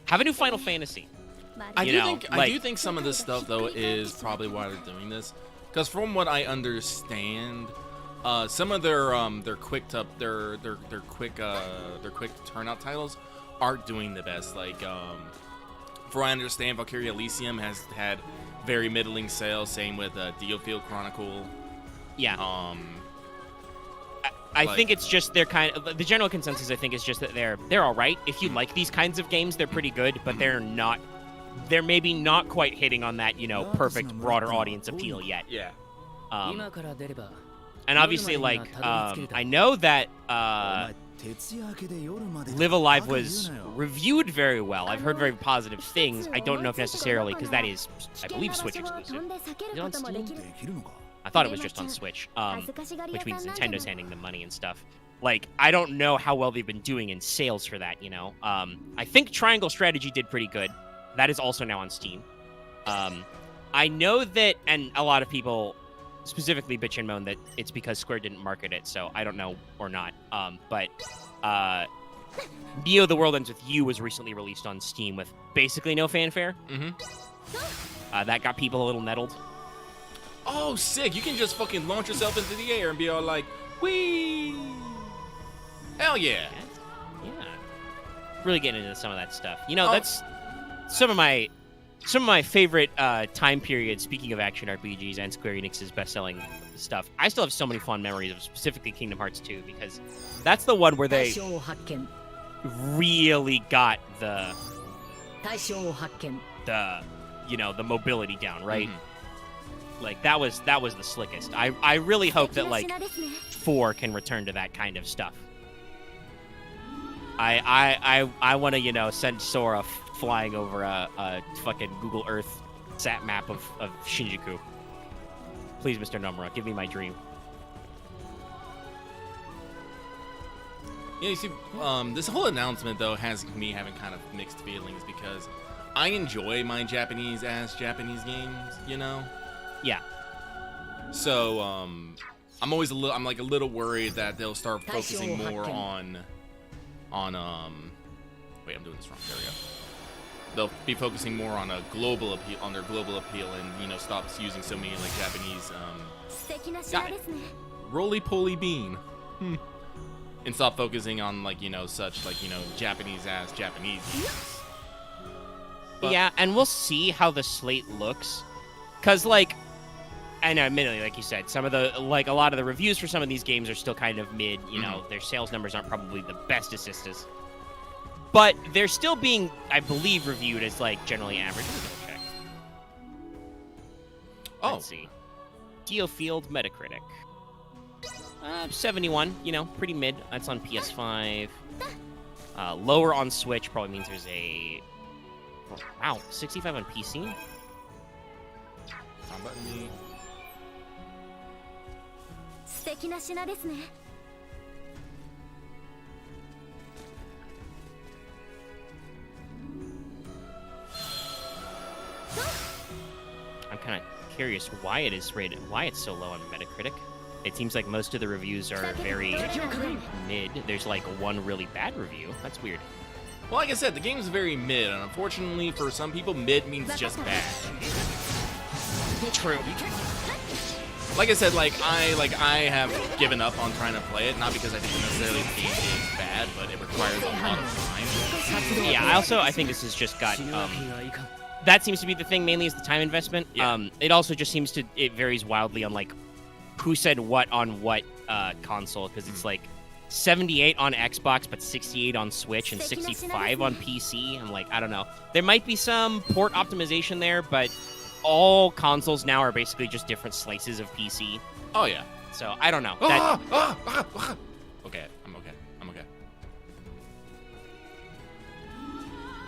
Have a new Final Fantasy. I do think some of this stuff, though, is probably why they're doing this, because from what I understand, some of their quick turnout titles aren't doing the best. Like, from what I understand, Valkyria Elysium has had very middling sales. Same with Diofield Chronicle. Yeah. I think it's just the general consensus. I think is just that they're all right. If you like these kinds of games, they're pretty good, but they're not. They're maybe not quite hitting on that, perfect broader audience appeal yet. Yeah. And obviously, like, I know that Live Alive was reviewed very well. I've heard very positive things. I don't know if necessarily, because that is, I believe, Switch exclusive. Is it on Steam? I thought it was just on Switch, which means Nintendo's handing them money and stuff. Like, I don't know how well they've been doing in sales for that, I think Triangle Strategy did pretty good. That is also now on Steam. I know that, and a lot of people specifically bitch and moan that it's because Square didn't market it, so I don't know or not. But Neo: The World Ends With You was recently released on Steam with basically no fanfare. Mm-hmm. That got people a little nettled. Oh, sick! You can just fucking launch yourself into the air and be all like, "Whee! Hell yeah!" Yeah. Really getting into some of that stuff. That's some of my favorite time periods, speaking of action RPGs and Square Enix's best-selling stuff. I still have so many fond memories of specifically Kingdom Hearts 2, because that's the one where they really got the mobility down, right? Mm-hmm. Like, that was the slickest. I really hope that, like, 4 can return to that kind of stuff. I want to, send Sora flying over a fucking Google Earth sat map of Shinjuku. Please, Mr. Nomura, give me my dream. Yeah, you see, this whole announcement though has me having kind of mixed feelings because I enjoy my Japanese Japanese games, you know. Yeah. So I'm always I'm like a little worried that they'll start focusing more on wait, I'm doing this wrong. There we go. They'll be focusing more on a global appeal, on their global appeal, and stop using so many like Japanese roly-poly bean. And stop focusing on like such like Japanese Japanese games. But, yeah, and we'll see how the slate looks, cause like, and admittedly, like you said, some of the a lot of the reviews for some of these games are still kind of mid. You know, their sales numbers aren't probably the best assistants, but they're still being, I believe, reviewed as like generally average. Let me check. Oh, let's see. Geofield Metacritic. 71, pretty mid. That's on PS5. Lower on Switch probably means there's a... Wow, 65 on PC? How about me? I'm kind of curious why it is rated, why it's so low on Metacritic. It seems like most of the reviews are very mid. There's like one really bad review. That's weird. Well, like I said, the game is very mid, and unfortunately for some people, mid means just bad. True. Like I said, I have given up on trying to play it, not because I think necessarily the game is bad, but it requires a lot of time. Yeah, I think this has just got that seems to be the thing mainly is the time investment. Yeah. It also just seems to it varies wildly on like who said what on what console, because it's like 78 on Xbox, but 68 on Switch and 65 on PC. I'm like, I don't know. There might be some port optimization there, but all consoles now are basically just different slices of PC. Oh yeah. So I don't know. Okay, I'm okay.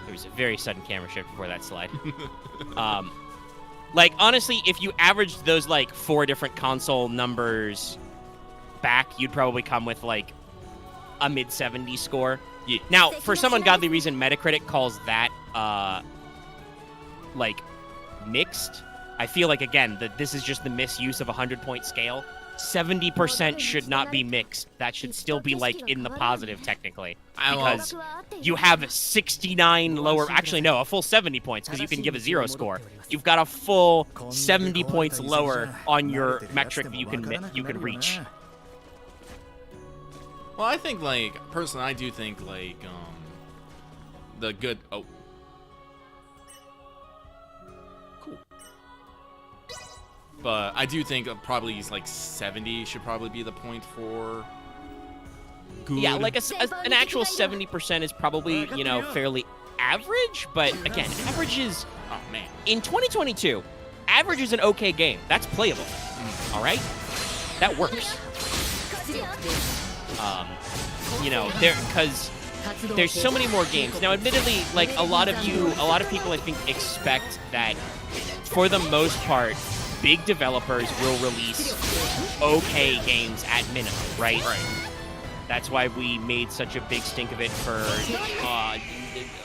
There was a very sudden camera shift before that slide. Like, honestly, if you averaged those, like, 4 different console numbers back, you'd probably come with, like, a mid-70 score. Yeah. Now, for some ungodly reason, Metacritic calls that, like, mixed. I feel like, again, that this is just the misuse of a 100-point scale. 70% should not be mixed. That should still be, like, in the positive, technically. Because you have 69 lower... Actually, no, a full 70 points, because you can give a 0 score. You've got a full 70 points lower on your metric that you can reach. Well, I think, like, personally, I do think, like, the good... Oh. Cool. But I do think probably, like, 70 should probably be the point for good. Yeah, like, an actual 70% is probably, fairly average, but, again, average is... Oh, man. In 2022, average is an okay game. That's playable. All right? That works. Because there's so many more games. Now, admittedly, like, a lot of people, I think, expect that, for the most part, big developers will release okay games at minimum, right? Right. That's why we made such a big stink of it for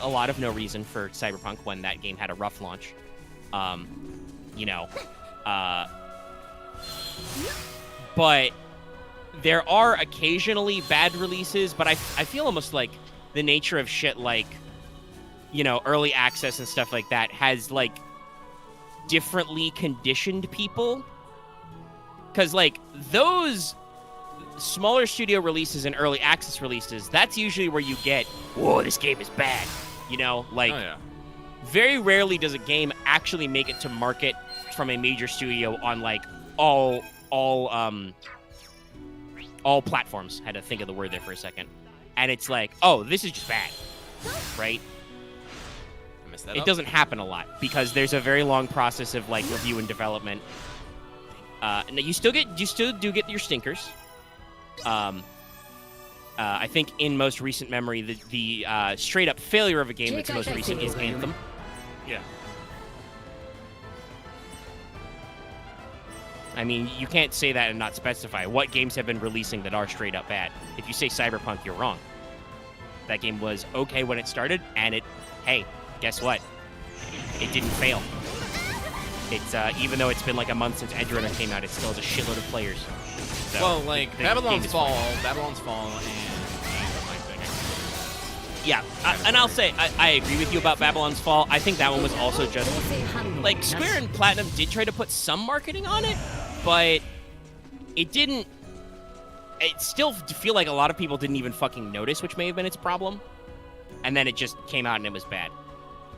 a lot of no reason for Cyberpunk when that game had a rough launch. But there are occasionally bad releases, but I feel almost like the nature of shit like, early access and stuff like that has, like, differently conditioned people. Because, like, those smaller studio releases and early access releases, that's usually where you get, whoa, this game is bad. Like, Oh, yeah. very rarely does a game actually make it to market from a major studio on, like, all platforms. Had to think of the word there for a second. And it's like, oh, this is just bad, right? I messed that It up. doesn't happen a lot because there's a very long process of, like, review and development. And you still do get your stinkers. I think in most recent memory, the straight up failure of a game that's most recent is Anthem. Yeah. I mean, you can't say that and not specify what games have been releasing that are straight up bad. If you say Cyberpunk, you're wrong. That game was okay when it started, and hey, guess what? It didn't fail. It's even though it's been like a month since Edge Runner came out, it still has a shitload of players. So well, like the Babylon's game is Fall, fun. and my thing. Yeah, and I'll say I agree with you about Babylon's Fall. I think that one was also just like Square and Platinum did try to put some marketing on it, but it didn't. It still feel like a lot of people didn't even fucking notice, which may have been its problem. And then it just came out and it was bad.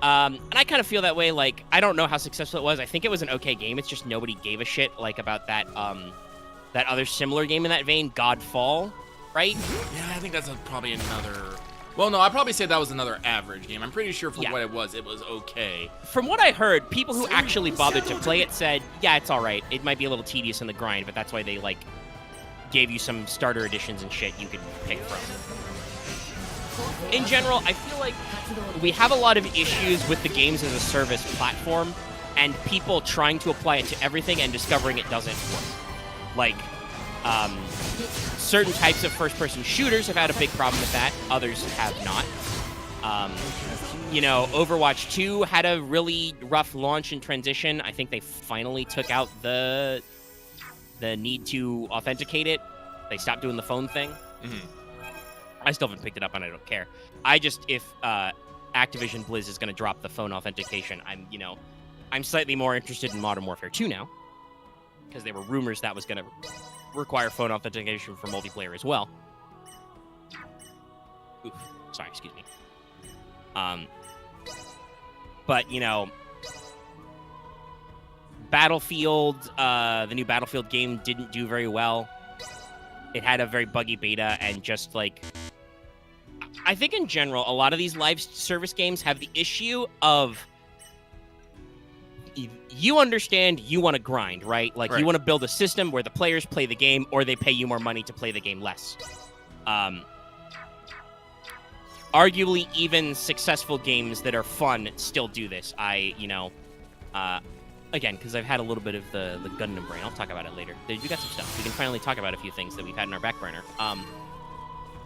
And I kind of feel that way. Like, I don't know how successful it was. I think it was an okay game. It's just nobody gave a shit like about that that other similar game in that vein, Godfall, right? Yeah, I think that's probably another. Well, no, I'd probably say that was another average game. I'm pretty sure for what it was okay. From what I heard, people who actually bothered to play it said, yeah, it's all right. It might be a little tedious in the grind, but that's why they like gave you some starter editions and shit you could pick from. In general, I feel like we have a lot of issues with the games as a service platform and people trying to apply it to everything and discovering it doesn't work. Like, certain types of first-person shooters have had a big problem with that. Others have not. You know, Overwatch 2 had a really rough launch and transition. I think they finally took out the need to authenticate it. They stopped doing the phone thing. Mm-hmm. I still haven't picked it up and I don't care. I just, if Activision Blizz is going to drop the phone authentication, I'm slightly more interested in Modern Warfare 2 now. Because there were rumors that was going to require phone authentication for multiplayer as well. Oof. Sorry, excuse me. But, you know, Battlefield, the new Battlefield game didn't do very well. It had a very buggy beta and just like... I think in general, a lot of these live service games have the issue of... You understand you want to grind, right? Like, you want to build a system where the players play the game or they pay you more money to play the game less. Arguably, even successful games that are fun still do this. Again, because I've had a little bit of the Gundam brain. I'll talk about it later. You got some stuff. We can finally talk about a few things that we've had in our back burner.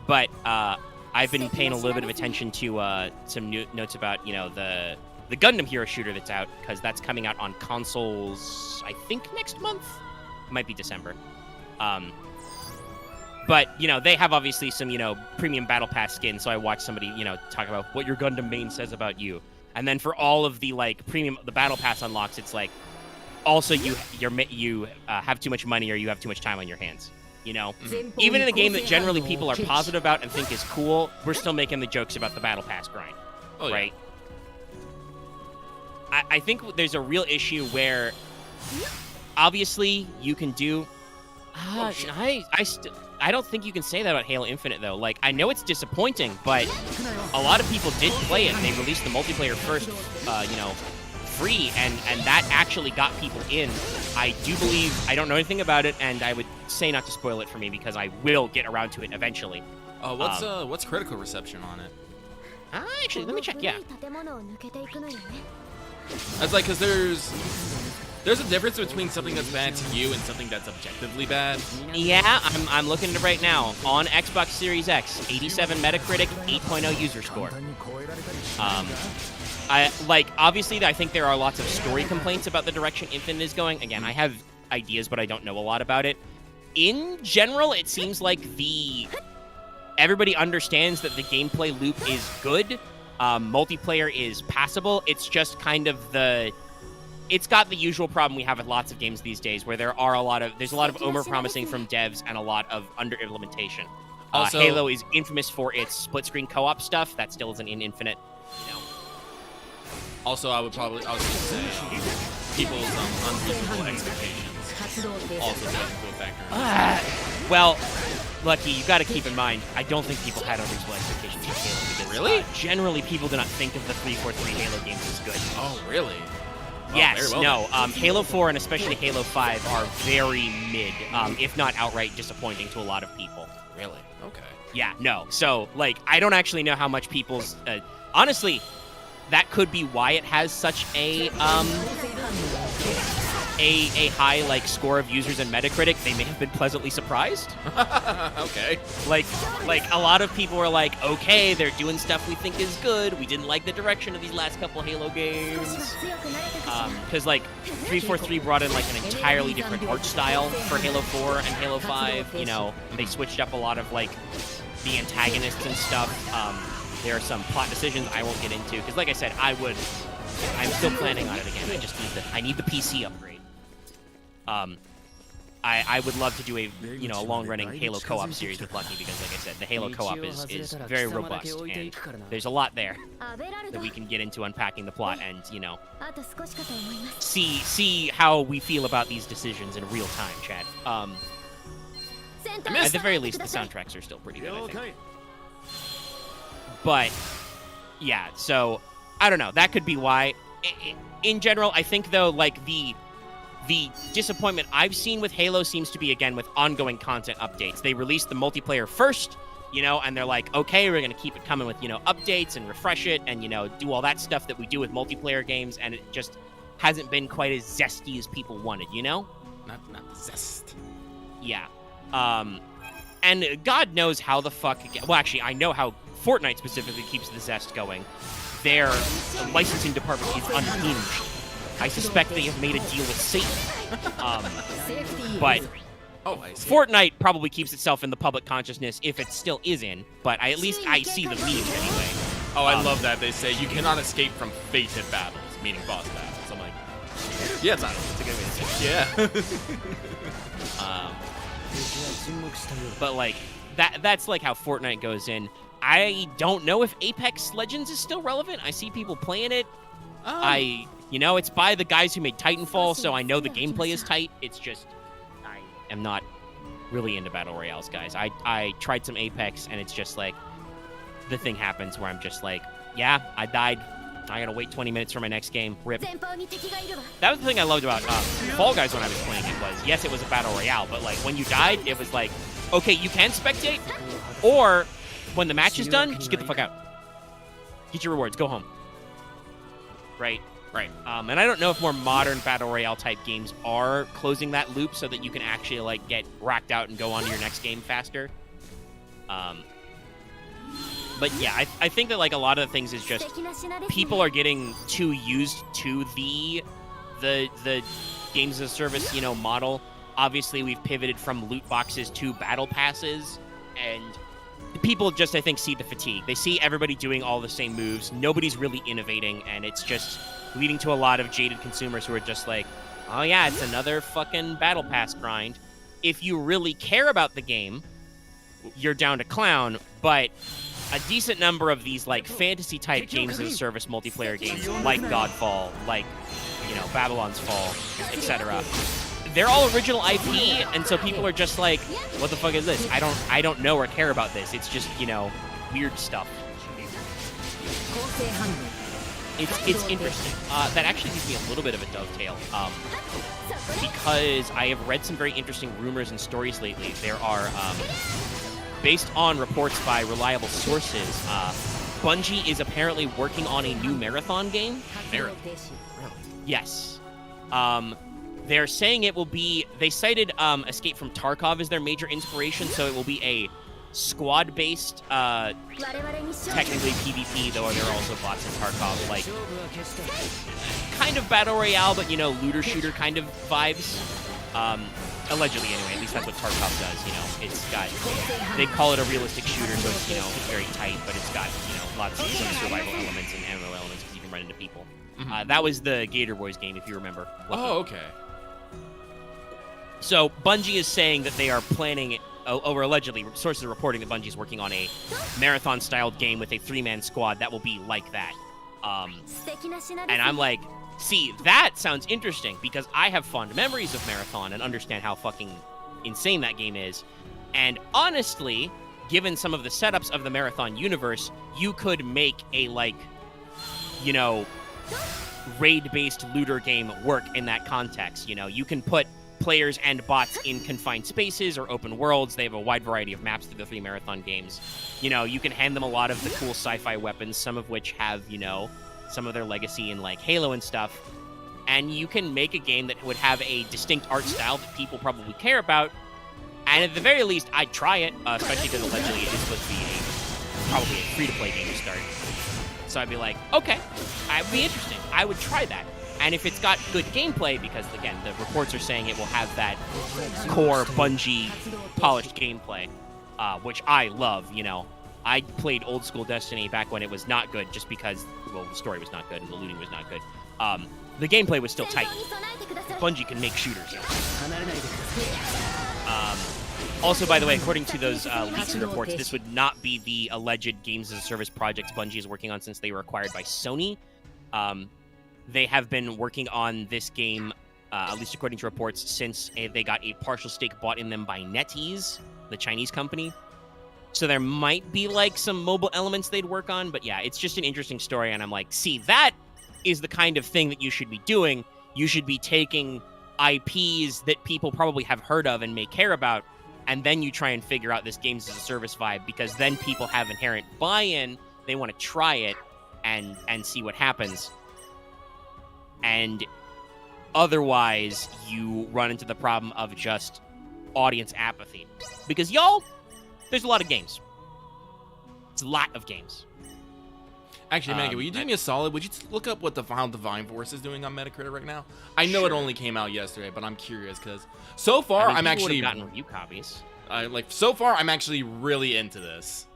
But I've been paying a little bit of attention to some notes about, you know, the Gundam Hero shooter that's out, because that's coming out on consoles, I think, next month? It might be December. But, you know, they have obviously some, you know, premium Battle Pass skins, so I watched somebody, you know, talk about what your Gundam main says about you. And then for all of the, like, premium, the Battle Pass unlocks, it's like, also you have too much money or you have too much time on your hands, you know? Mm-hmm. Even in a game that generally people are positive about and think is cool, we're still making the jokes about the Battle Pass grind, right? I think there's a real issue where, obviously, you can do... I don't think you can say that about Halo Infinite, though. Like, I know it's disappointing, but a lot of people did play it, and they released the multiplayer first, you know, free, and that actually got people in. I do believe... I don't know anything about it, and I would say not to spoil it for me, because I will get around to it eventually. What's critical reception on it? Actually, let me check, yeah. That's like, because there's a difference between something that's bad to you and something that's objectively bad. Yeah, I'm looking at it right now. On Xbox Series X, 87 Metacritic, 8.0 user score. Obviously, I think there are lots of story complaints about the direction Infinite is going. Again, I have ideas, but I don't know a lot about it. In general, it seems like everybody understands that the gameplay loop is good. Multiplayer is passable. It's just kind of it's got the usual problem we have with lots of games these days, where there's a lot of overpromising from devs and a lot of under-implementation. Also, Halo is infamous for its split-screen co-op stuff. That still isn't in Infinite, you know. Also, I was going to say people's unreasonable expectations also take into a factor. Well, Lucky, you got to keep in mind, I don't think people had unreasonable expectations for Halo. Because, really? Generally, people do not think of the 343 Halo games as good. Oh, really? Yes, no. Halo 4 and especially Halo 5 are very mid, if not outright disappointing to a lot of people. Really? Okay. Yeah, no. So, like, I don't actually know how much people's... honestly, that could be why it has such a a high like score of users in Metacritic, they may have been pleasantly surprised. Okay. Like a lot of people were like, okay, they're doing stuff we think is good. We didn't like the direction of these last couple Halo games. Because like 343 brought in like an entirely different art style for Halo 4 and Halo 5. You know, they switched up a lot of like the antagonists and stuff. There are some plot decisions I won't get into because, like I said, I'm still planning on it again. I need the PC upgrade. I would love to do a long-running Halo co-op series with Lucky because, like I said, the Halo co-op is very robust and there's a lot there that we can get into unpacking the plot and see how we feel about these decisions in real time, Chad. At the very least, the soundtracks are still pretty good, I think. But yeah, so I don't know. That could be why. In general, I think though, like the disappointment I've seen with Halo seems to be, again, with ongoing content updates. They released the multiplayer first, and they're like, okay, we're going to keep it coming with, updates and refresh it and, do all that stuff that we do with multiplayer games, and it just hasn't been quite as zesty as people wanted, Not zest. Yeah. And God knows how the fuck... Well, actually, I know how Fortnite specifically keeps the zest going. Their licensing department is unhinged. I suspect they have made a deal with Satan. But Fortnite probably keeps itself in the public consciousness if it still is in, but at least I see the memes anyway. Oh, I love that. They say you cannot escape from fated battles, meaning boss battles. I'm like, yeah, it's a good way to say it. Yeah. But like, that's like how Fortnite goes in. I don't know if Apex Legends is still relevant. I see people playing it. It's by the guys who made Titanfall, so I know the gameplay is tight. It's just, I am not really into Battle Royales, guys. I tried some Apex, and it's just like, the thing happens where I'm just like, yeah, I died. I gotta wait 20 minutes for my next game. Rip. That was the thing I loved about Fall Guys when I was playing it was, yes, it was a Battle Royale, but like, when you died, it was like, okay, you can spectate, or when the match is done, just get the fuck out. Get your rewards, go home. Right. And I don't know if more modern Battle Royale type games are closing that loop so that you can actually like get racked out and go on to your next game faster. But yeah, I think that like a lot of the things is just people are getting too used to the games as a service, model. Obviously, we've pivoted from loot boxes to battle passes, and people just, I think, see the fatigue. They see everybody doing all the same moves. Nobody's really innovating, and it's just leading to a lot of jaded consumers who are just like, oh yeah, it's another fucking battle pass grind. If you really care about the game, you're down to clown, but a decent number of these like fantasy type games as a service multiplayer games, like Godfall, like, Babylon's Fall, etc., they're all original IP, and so people are just like, what the fuck is this? I don't know or care about this. It's just, weird stuff. It's interesting. That actually gives me a little bit of a dovetail, because I have read some very interesting rumors and stories lately. There are, based on reports by reliable sources, Bungie is apparently working on a new Marathon game. Marathon? Really? Yes. They're saying it will be... They cited Escape from Tarkov as their major inspiration, so it will be a squad-based, technically PvP, though there are also bots in Tarkov, like, kind of Battle Royale, but, looter-shooter kind of vibes. Allegedly, anyway. At least that's what Tarkov does, It's got... They call it a realistic shooter, so it's, it's very tight, but it's got, lots of some survival elements and ammo elements because you can run into people. Mm-hmm. That was the Gator Boys game, if you remember. Lucky. Oh, okay. So Bungie is saying that they are planning, or allegedly, sources are reporting that Bungie is working on a Marathon-styled game with a 3-man squad that will be like that. And I'm like, see, that sounds interesting, because I have fond memories of Marathon and understand how fucking insane that game is. And honestly, given some of the setups of the Marathon universe, you could make a, like, raid-based looter game work in that context. You can put players and bots in confined spaces or open worlds. They have a wide variety of maps through the 3 Marathon games. You can hand them a lot of the cool sci-fi weapons, some of which have, some of their legacy in, like, Halo and stuff. and you can make a game that would have a distinct art style that people probably care about. And at the very least, I'd try it, especially because allegedly it is supposed to be probably a free-to-play game to start. So I'd be like, okay, I'd be interesting. I would try that. And if it's got good gameplay, because again, the reports are saying it will have that core Bungie polished gameplay, which I love, you know. I played old school Destiny back when it was not good just because, well, the story was not good and the looting was not good. The gameplay was still tight. Bungie can make shooters. Also, by the way, according to those leaks and reports, this would not be the alleged games as a service projects Bungie is working on since they were acquired by Sony. They have been working on this game, at least according to reports, since they got a partial stake bought in them by NetEase, the Chinese company. So there might be like some mobile elements they'd work on, but yeah, it's just an interesting story, and I'm like, see, that is the kind of thing that you should be doing. You should be taking IPs that people probably have heard of and may care about, and then you try and figure out this games as a service vibe, because then people have inherent buy-in, they want to try it and see what happens. And otherwise, you run into the problem of just audience apathy. Because y'all, there's a lot of games. It's a lot of games. Actually, Megan, will you do me a solid? Would you look up what how Divine Force is doing on Metacritic right now? I know it only came out yesterday, but I'm curious because so far I'm actually gotten review copies. So far I'm actually really into this.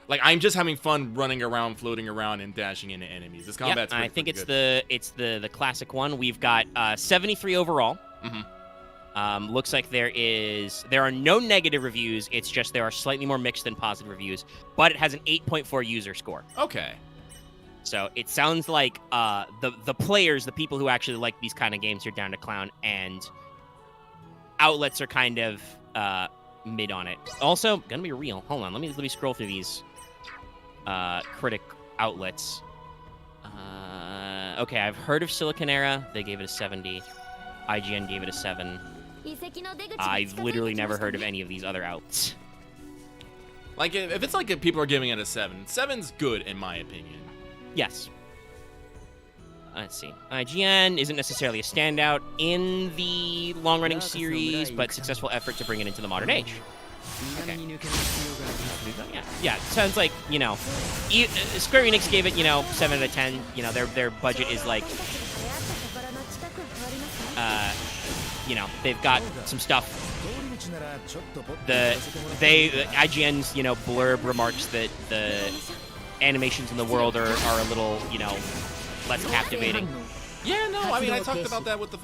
Like, I'm just having fun running around, floating around, and dashing into enemies. This combat's I think it's good. the classic one. We've got 73 overall. Mm-hmm. Looks like there are no negative reviews. It's just there are slightly more mixed than positive reviews. But it has an 8.4 user score. Okay. So it sounds like the players, the people who actually like these kind of games, are down to clown, and outlets are kind of mid on it. Also, gonna be real. Hold on, let me scroll through these critic outlets. Okay, I've heard of Siliconera. They gave it a 70. IGN gave it a 7. I've literally never heard of any of these other outlets. Like, if it's like people are giving it a 7, 7's good in my opinion. Yes. Let's see. IGN isn't necessarily a standout in the long-running series, but successful effort to bring it into the modern age. Okay. Yeah, it sounds like, you know, Square Enix gave it, 7 out of 10. You know, their budget is like, they've got some stuff. IGN's, blurb remarks that the animations in the world are a little, less captivating. Yeah, no, I mean, I talked about that with the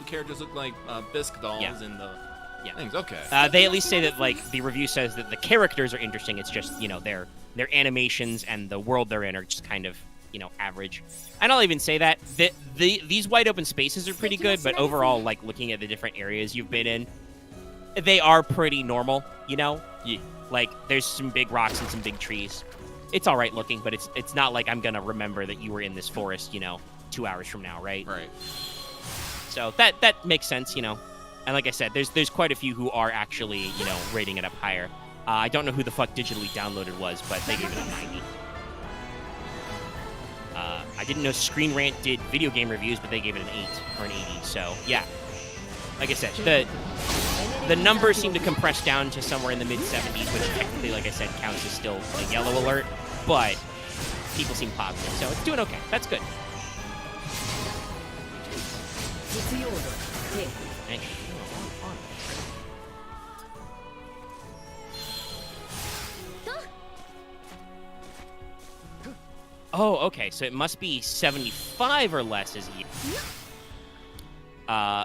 characters look like bisque dolls and the things. Okay. They at least say that, the review says that the characters are interesting. It's just, their animations and the world they're in are just kind of, average. And I'll even say that these wide open spaces are pretty good, but overall, looking at the different areas you've been in, they are pretty normal, Yeah. There's some big rocks and some big trees. It's all right looking, but it's not like I'm going to remember that you were in this forest, 2 hours from now, right? Right. So that makes sense, And like I said, there's quite a few who are actually, rating it up higher. I don't know who the fuck digitally downloaded was, but they gave it a 90. I didn't know Screen Rant did video game reviews, but they gave it an 8 or an 80. So, yeah. Like I said, the numbers seem to compress down to somewhere in the mid-70s, which technically, like I said, counts as still a yellow alert, but people seem positive, so it's doing okay. That's good. Hey. Oh, okay, so it must be 75 or less is a year.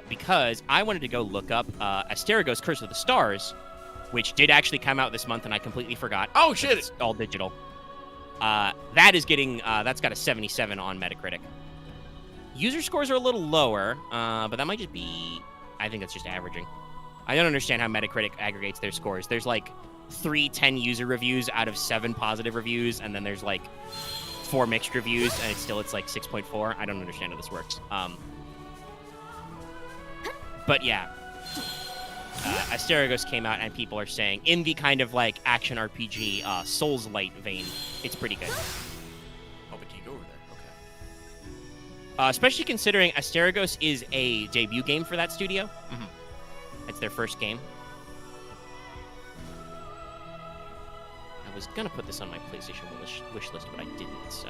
Because I wanted to go look up Asterigos Curse of the Stars, which did actually come out this month, and I completely forgot. Oh, shit! It's all digital. That's got a 77 on Metacritic. User scores are a little lower, but that might just be... I think that's just averaging. I don't understand how Metacritic aggregates their scores. There's 3 10 user reviews out of 7 positive reviews, and then there's 4 mixed reviews, and it's 6.4. I don't understand how this works. But yeah, Asterigos came out, and people are saying, in the kind of action RPG Souls-light vein, it's pretty good. Oh, we can't go over there. Okay. Especially considering Asterigos is a debut game for that studio. Mhm. It's their first game. I was gonna put this on my PlayStation wish list, but I didn't, so...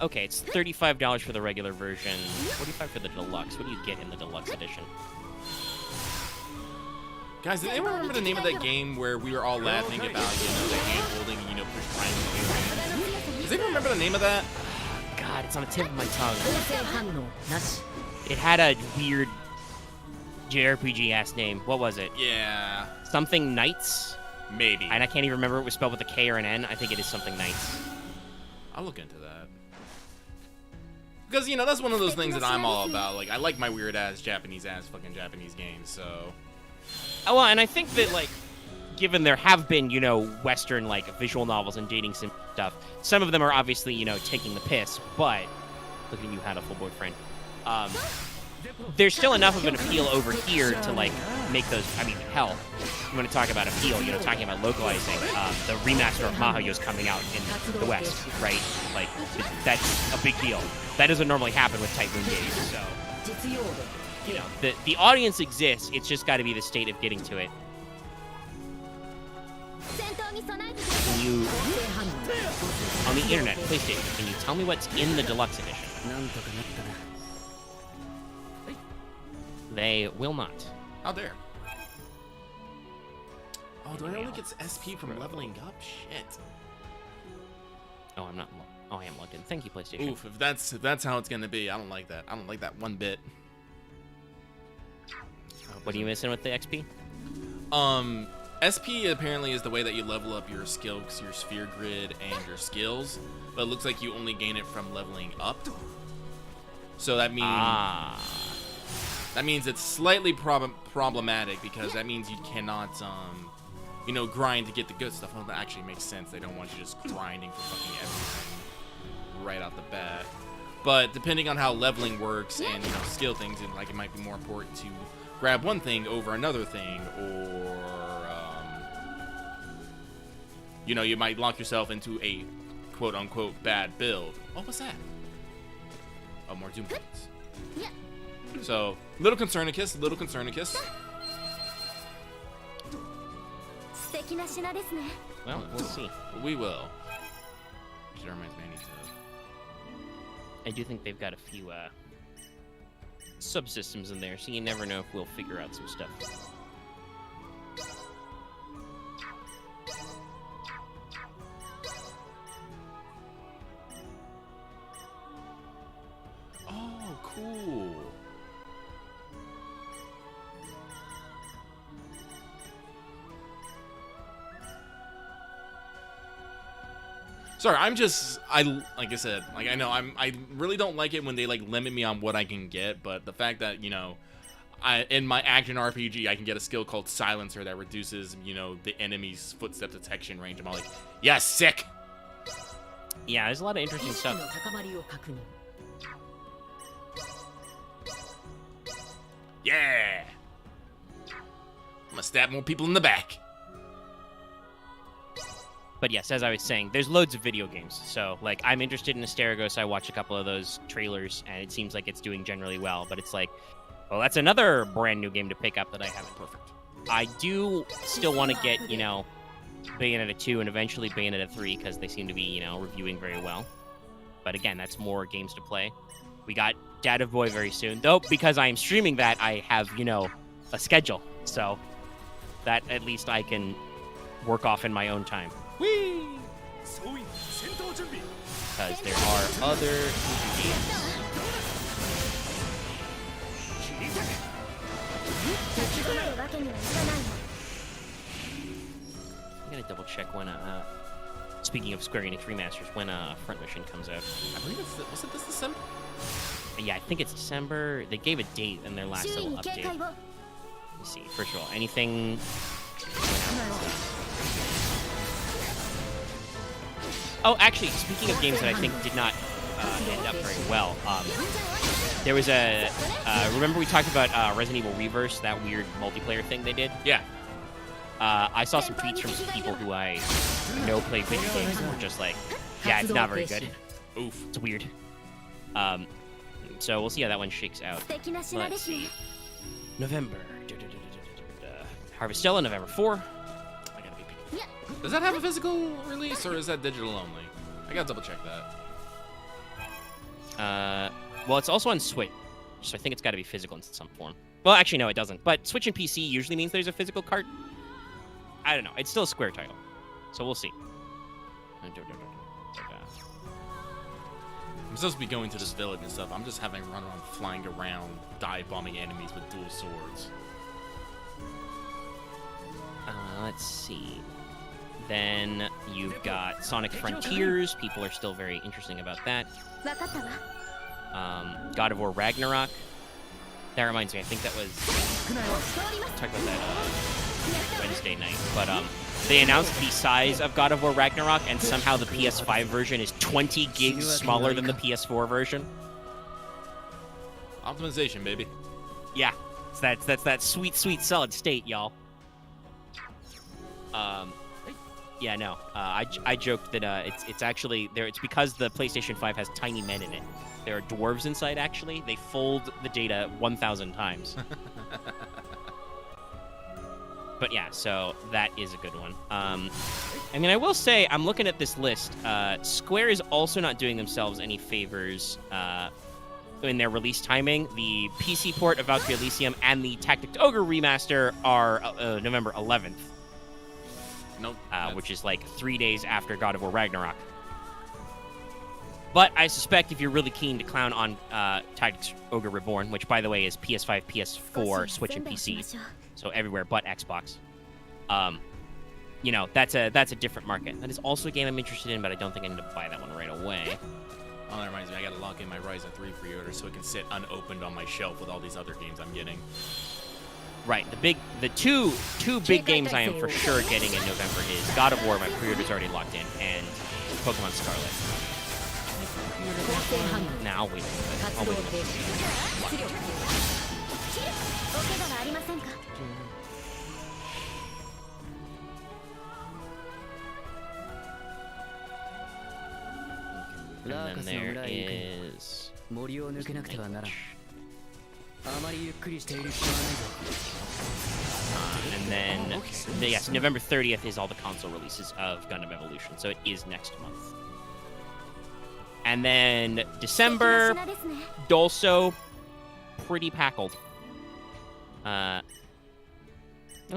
okay, it's $35 for the regular version, $45 for the deluxe. What do you get in the deluxe edition? Guys, did anyone remember the name of that game where we were all laughing about, the hand holding, push triangle? Does anyone remember the name of that? God, it's on the tip of my tongue. It had a weird JRPG-ass name. What was it? Yeah. Something Knights? Maybe. And I can't even remember if it was spelled with a K or an N. I think it is something Knights. I'll look into that. Because, that's one of those things that I'm all about. Like, I like my weird-ass, Japanese-ass fucking Japanese games, so... Oh, well, and I think that, like, given there have been, Western, like, visual novels and dating sim stuff, some of them are obviously, taking the piss, but... Look at you had a full boyfriend. There's still enough of an appeal over here to, like, make those... I mean, hell, you want to talk about appeal, talking about localizing, the remaster of Mahoyo's coming out in the West, right? Like, that's a big deal. That doesn't normally happen with Type Moon games, so... The audience exists, it's just got to be the state of getting to it. Can you... On the internet, PlayStation, can you tell me what's in the deluxe edition? They will not. How dare. Oh, do I only get SP from leveling up? Shit. Oh, I'm not... Oh, I am logged in. Thank you, PlayStation. Oof, if that's how it's gonna be, I don't like that. I don't like that one bit. What are you missing with the XP? SP apparently is the way that you level up your skills, your sphere grid, and your skills. But it looks like you only gain it from leveling up. So that means that means it's slightly problematic because that means you cannot grind to get the good stuff. Well, that actually makes sense. They don't want you just grinding for fucking everything right off the bat. But depending on how leveling works and skill things, and it might be more important to grab one thing over another thing, or you might lock yourself into a quote-unquote bad build. Oh, what's that? Oh, more Doom points. So, little Concernicus. Well, we'll see. We will. Which reminds me, I need to... I do think they've got a few subsystems in there, so you never know if we'll figure out some stuff. Oh, cool. Sorry, like I said, I know I really don't like it when they limit me on what I can get, but the fact that, in my action RPG, I can get a skill called Silencer that reduces, the enemy's footstep detection range. I'm all like, yes, sick. Yeah, there's a lot of interesting stuff. Yeah. I'm gonna stab more people in the back. But yes, as I was saying, there's loads of video games. So, I'm interested in Asterigos. I watched a couple of those trailers, and it seems like it's doing generally well. But it's like, well, that's another brand new game to pick up that I haven't. Perfect. I do still want to get, Bayonetta 2 and eventually Bayonetta 3, because they seem to be, reviewing very well. But again, that's more games to play. We got Dad of Boy very soon. Though, because I am streaming that, I have, a schedule. So, that at least I can work off in my own time. Whee! Because there are other games. I'm gonna double check when speaking of Square Enix remasters, when Front Mission comes out. I believe was it this December? Yeah, I think it's December. They gave a date in their last little update. Let me see. First of all, anything. Oh, actually, speaking of games that I think did not end up very well, there was a... remember we talked about Resident Evil Reverse, that weird multiplayer thing they did? Yeah. I saw some tweets from some people who I know play video games and were just like, yeah, it's not very good. Oof. It's weird. So we'll see how that one shakes out. Let's see. November. Harvestella, November 4. I gotta be picky. Does that have a physical release or is that digital only? I gotta double check that. Well, it's also on Switch, so I think it's got to be physical in some form. Well, actually, no, it doesn't. But Switch and PC usually means there's a physical cart. I don't know. It's still a Square title, so we'll see. I'm supposed to be going to this village and stuff. I'm just having run around flying around, dive bombing enemies with dual swords. Let's see. Then you've got Sonic Frontiers. People are still very interesting about that. God of War Ragnarok. That reminds me, I think that was... talk about that Wednesday night. But they announced the size of God of War Ragnarok, and somehow the PS5 version is 20 gigs smaller than the PS4 version. Optimization, baby. Yeah, that's that sweet, sweet solid state, y'all. Yeah, no. I joked that it's actually there. It's because the PlayStation 5 has tiny men in it. There are dwarves inside. Actually, they fold the data 1,000 times. But yeah, so that is a good one. I mean, I will say, I'm looking at this list. Square is also not doing themselves any favors in their release timing. The PC port of Valkyrie Elysium and the Tactics Ogre remaster are November 11th. Nope. Which is like 3 days after God of War Ragnarok. But I suspect if you're really keen to clown on Tactics Ogre Reborn, which by the way is PS5, PS4, Switch, and PC, so everywhere but Xbox, you know, that's a different market. That is also a game I'm interested in, but I don't think I need to buy that one right away. Oh, that reminds me, I gotta lock in my Ryzen 3 pre-order so it can sit unopened on my shelf with all these other games I'm getting. Right, the two big games I am for sure getting in November is God of War, my pre-order's already locked in, and Pokemon Scarlet. Nah, I'll wait a little bit. I'll wait a little bit. And then there is... and then, yes, November 30th is all the console releases of Gundam Evolution, so it is next month. And then December, Dolso, pretty packled. Oh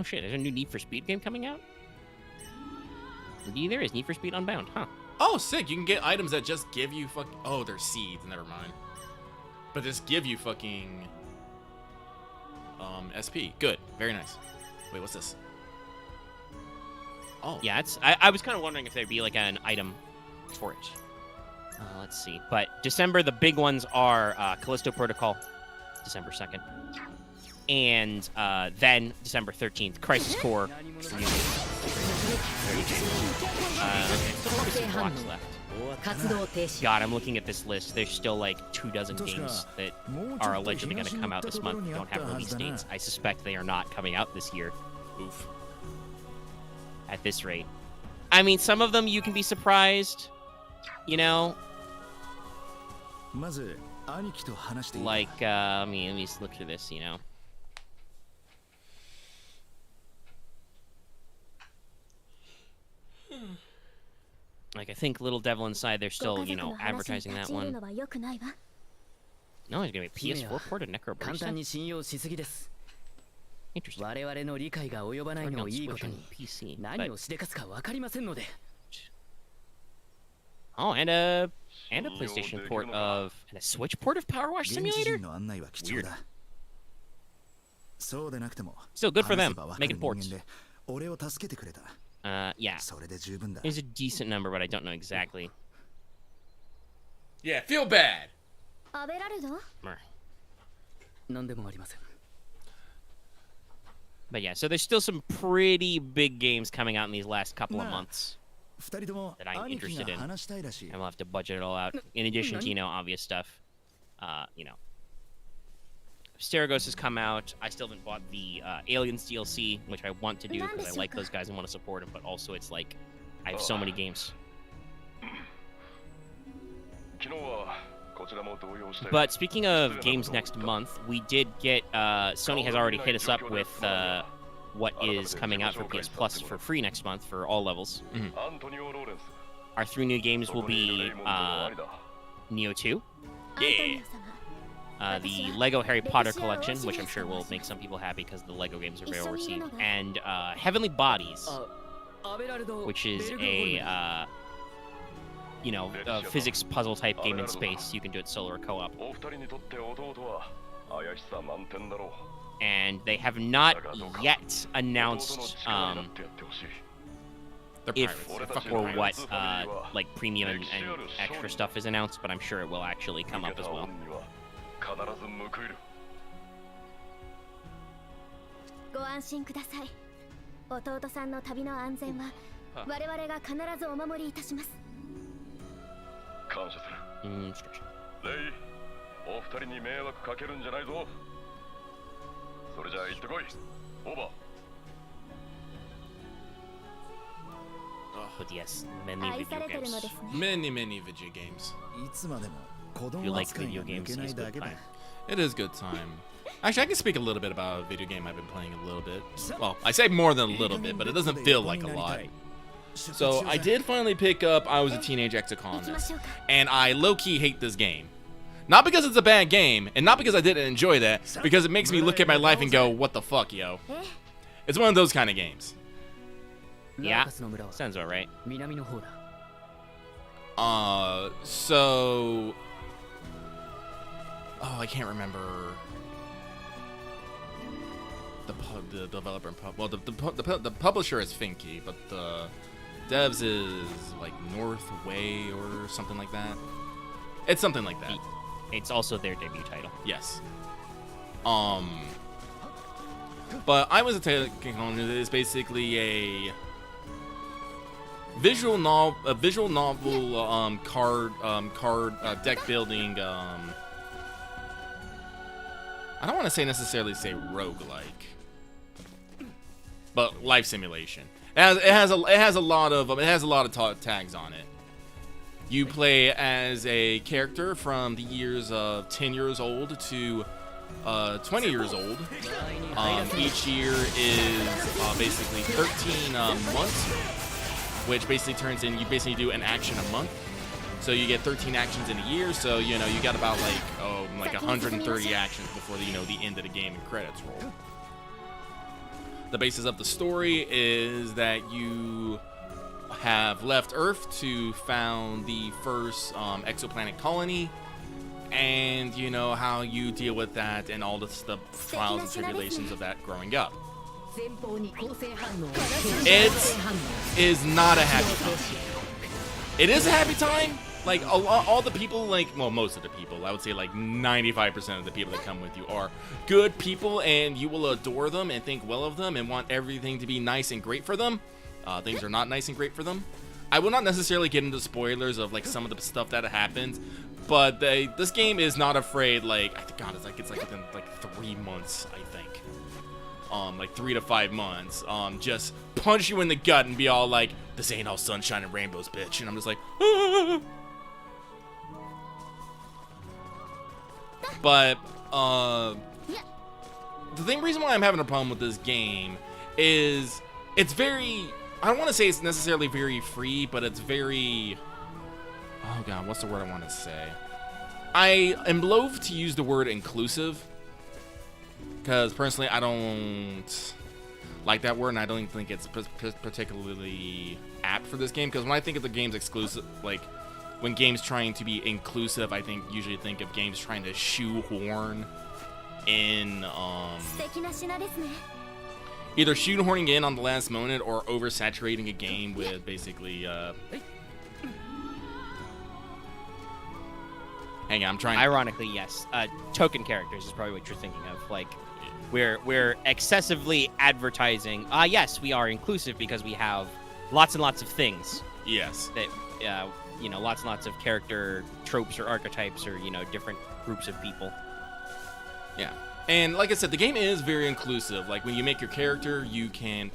shit, there's a new Need for Speed game coming out? Indeed there is, Need for Speed Unbound, huh? Oh, sick, you can get items that just give you fucking... Oh, they're seeds, never mind. But just give you fucking... SP. Good. Very nice. Wait, what's this? Oh. Yeah, it's. I was kind of wondering if there'd be like an item for it. Let's see. But December, the big ones are Callisto Protocol, December 2nd. And then December 13th, Crisis Core. Okay, so probably some blocks left. God, I'm looking at this list. There's still like 24 games that are allegedly going to come out this month. Don't have release dates. I suspect they are not coming out this year. Oof. At this rate. I mean, some of them you can be surprised. You know? Like, let me just look through this, you know? Like, I think Little Devil Inside, they're still, you know, advertising that one. No, it's gonna be PS4 port of Necrobarista. Interesting. Working on Switch and PC, but... Oh, and a PlayStation port of... And a Switch port of Power Wash Simulator? Weird. Still good for them, making ports. Yeah. There's a decent number, but I don't know exactly. Yeah, feel bad. But yeah, so there's still some pretty big games coming out in these last couple of months that I'm interested in. And we'll have to budget it all out. In addition to, you know, obvious stuff. You know. Steragos has come out. I still haven't bought the Aliens DLC, which I want to do because I like those guys and want to support them, but also it's like, I have so many games. But speaking of games next month, we did get Sony has already hit us up with what is coming out for PS Plus for free next month for all levels. Our 3 new games will be Neo 2, the Lego Harry Potter collection, which I'm sure will make some people happy because the Lego games are very well received, and Heavenly Bodies, which is a physics puzzle type game in space. You can do it solo or co-op. And they have not yet announced if or what like premium and extra stuff is announced, but I'm sure it will actually come up as well. ご安心ください。弟さんの旅の安全は我々が必ずお守りいたします。感謝する。レイ、お二人に迷惑かけるんじゃないぞ。それじゃあ行ってこい。オーバー。 But yes, many video games. Many video games. If you like video games, it's good time. It is good time. Actually, I can speak a little bit about a video game I've been playing a little bit. Well, I say more than a little bit, but it doesn't feel like a lot. So I did finally pick up I Was a Teenage Exocolonist, and I low-key hate this game. Not because it's a bad game, and not because I didn't enjoy that, because it makes me look at my life and go, what the fuck, yo? It's one of those kind of games. Yeah, sounds alright. So... Oh, I can't remember... The developer... Well, the publisher is Finky, but the devs is, like, Northway or something like that. It's something like that. It's also their debut title. Yes. But I Was a Teenage Exocolonist is basically a visual novel card deck building I don't want to say necessarily say roguelike, but life simulation. It has a lot of tags on it. You play as a character from the years of 10 years old to 20 years old. Each year is basically 13 months, which basically turns in, you basically do an action a month. So you get 13 actions in a year, so you got about like 130 actions before the end of the game and credits roll. The basis of the story is that you have left Earth to found the first exoplanet colony, and how you deal with that and all the trials and tribulations of that growing up. It is not a happy time. It is a happy time. Like, all the people, well, most of the people, I would say like 95% of the people that come with you are good people, and you will adore them and think well of them and want everything to be nice and great for them. Things are not nice and great for them. I will not necessarily get into spoilers of like some of the stuff that happens, but this game is not afraid. Like, God, it's like within like 3 months, I think. Like 3 to 5 months. Just punch you in the gut and be all like, "This ain't all sunshine and rainbows, bitch," and I'm just like, ah. But the reason why I'm having a problem with this game is it's very, I don't want to say it's necessarily very free, but it's very, oh god, what's the word I want to say? I am loath to use the word inclusive, because personally I don't like that word, and I don't think it's particularly apt for this game, because when I think of the game's exclusive, like when games trying to be inclusive, I usually think of games trying to shoehorn in either shoehorning in on the last moment or oversaturating a game with basically hang on, I'm trying. Ironically, yes. Token characters is probably what you're thinking of. Like, we're excessively advertising. Yes, we are inclusive because we have lots and lots of things. Yes. That lots and lots of character tropes or archetypes or different groups of people. Yeah. And like I said, the game is very inclusive. Like, when you make your character, you can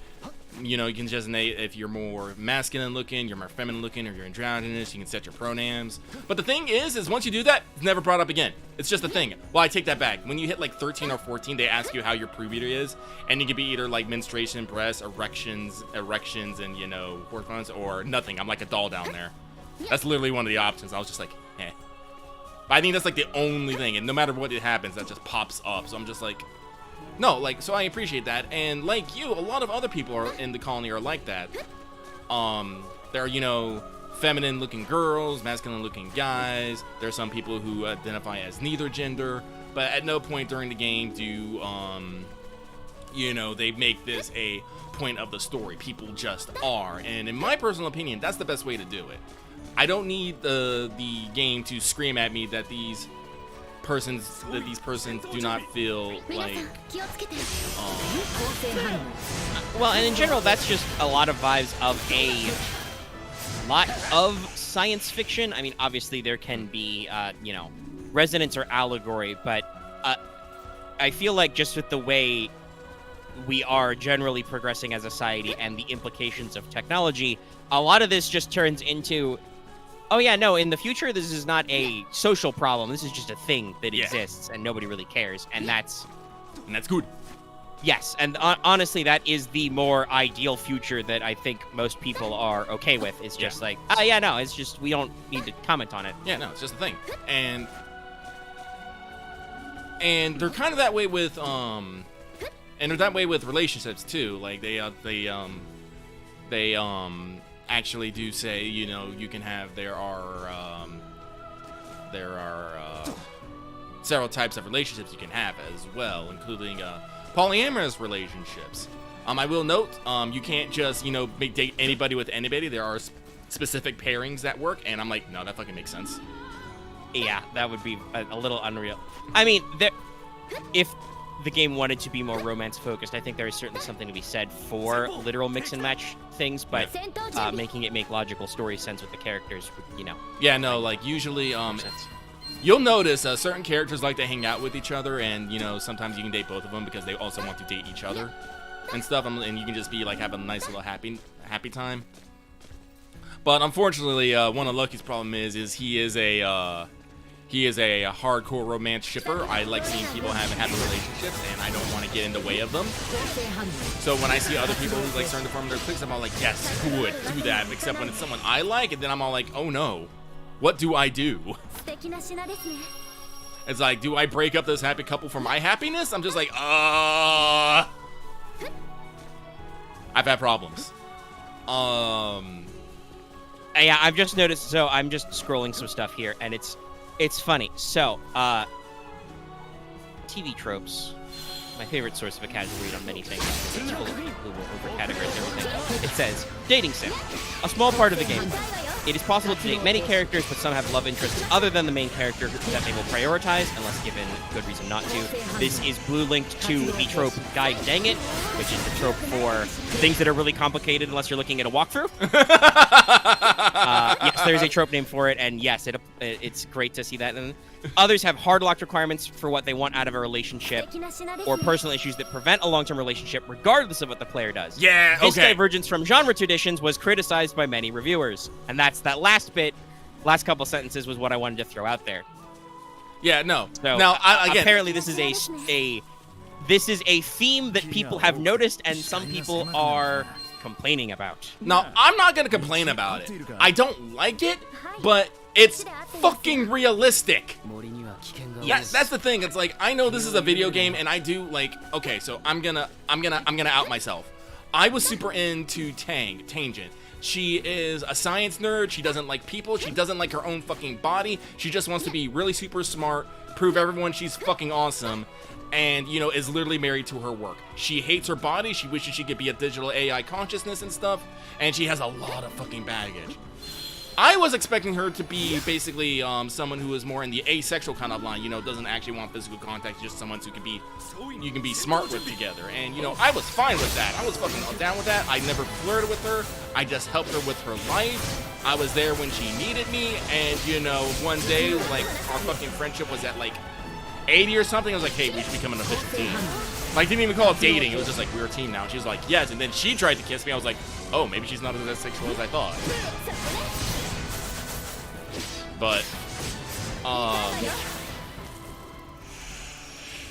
you know, you can designate if you're more masculine looking, you're more feminine looking, or you're androgynous. You can set your pronouns. But the thing is once you do that, it's never brought up again. It's just a thing. Well, I take that back. When you hit like 13 or 14, they ask you how your puberty is, and you can be either like menstruation, breasts, erections, and, you know, hormones, or nothing. I'm like a doll down there. That's literally one of the options. I was just like, eh. But I think that's like the only thing, and no matter what it happens, that just pops up. So I'm just like, no, like, so I appreciate that. And like you, a lot of other people are in the colony are like that. There are, you know, feminine looking girls, masculine looking guys. There are some people who identify as neither gender, but at no point during the game do you know, they make this a point of the story. People just are. And in my personal opinion, that's the best way to do it. I don't need the game to scream at me that these persons do not feel like well, and in general, that's just a lot of vibes of a lot of science fiction. I mean, obviously there can be you know, resonance or allegory, but I feel like just with the way we are generally progressing as a society and the implications of technology, a lot of this just turns into, oh yeah, no, in the future, this is not a social problem. This is just a thing that exists and nobody really cares. And that's good. Yes, and honestly, that is the more ideal future that I think most people are okay with. It's just like, oh yeah, no, it's just, we don't need to comment on it. Yeah, no, it's just a thing. And they're kind of that way with, and they're that way with relationships too. Like they actually do say, you know, you can have, there are several types of relationships you can have as well, including polyamorous relationships. I will note, you can't just, you know, date anybody with anybody. There are specific pairings that work, and I'm like, no, that fucking makes sense. Yeah, that would be a little unreal. I mean, if the game wanted to be more romance focused, I think there is certainly something to be said for literal mix and match things, but making it make logical story sense with the characters, you know. Yeah, no, like usually, you'll notice certain characters like to hang out with each other, and you know, sometimes you can date both of them because they also want to date each other and stuff, and you can just be like have a nice little happy time. But unfortunately, one of Lucky's problem is he is a hardcore romance shipper. I like seeing people have happy relationships, and I don't want to get in the way of them. So when I see other people who like starting to form their cliques, I'm all like, yes, good, do that. Except when it's someone I like, and then I'm all like, oh no, what do I do? It's like, do I break up this happy couple for my happiness? I'm just like, I've had problems. Yeah, I've just noticed. So I'm just scrolling some stuff here, and it's funny. So, TV tropes. My favorite source of a casual read on many things. It's full of people who will over-categorize everything. It says, dating sim. A small part of the game. It is possible to date many characters, but some have love interests other than the main character that they will prioritize, unless given good reason not to. This is blue linked to the trope God Dang It, which is the trope for things that are really complicated unless you're looking at a walkthrough. Yes, there's a trope name for it, and yes, it's great to see that. And others have hard locked requirements for what they want out of a relationship, or personal issues that prevent a long-term relationship regardless of what the player does. Yeah, okay. This divergence from genre traditions was criticized by many reviewers. And that's that last couple sentences was what I wanted to throw out there. Yeah, no. So, now, again, apparently this is a theme that people have noticed and some people are complaining about. Now, I'm not going to complain about it. I don't like it, but it's fucking realistic. Yes, that's the thing. It's like, I know this is a video game, and I do like, okay, so I'm gonna out myself. I was super into Tangent. She is a science nerd. She doesn't like people. She doesn't like her own fucking body. She just wants to be really super smart, prove everyone she's fucking awesome, and, you know, is literally married to her work. She hates her body. She wishes she could be a digital AI consciousness and stuff, and she has a lot of fucking baggage. I was expecting her to be basically someone who is more in the asexual kind of line, you know, doesn't actually want physical contact, just someone who you can be smart with together. And, you know, I was fine with that. I was fucking down with that. I never flirted with her. I just helped her with her life. I was there when she needed me. And, you know, one day, like, our fucking friendship was at, like, 80 or something. I was like, hey, we should become an official team. Like, didn't even call it dating. It was just like, we're a team now. And she was like, yes. And then she tried to kiss me. I was like, oh, maybe she's not as sexual as I thought. But,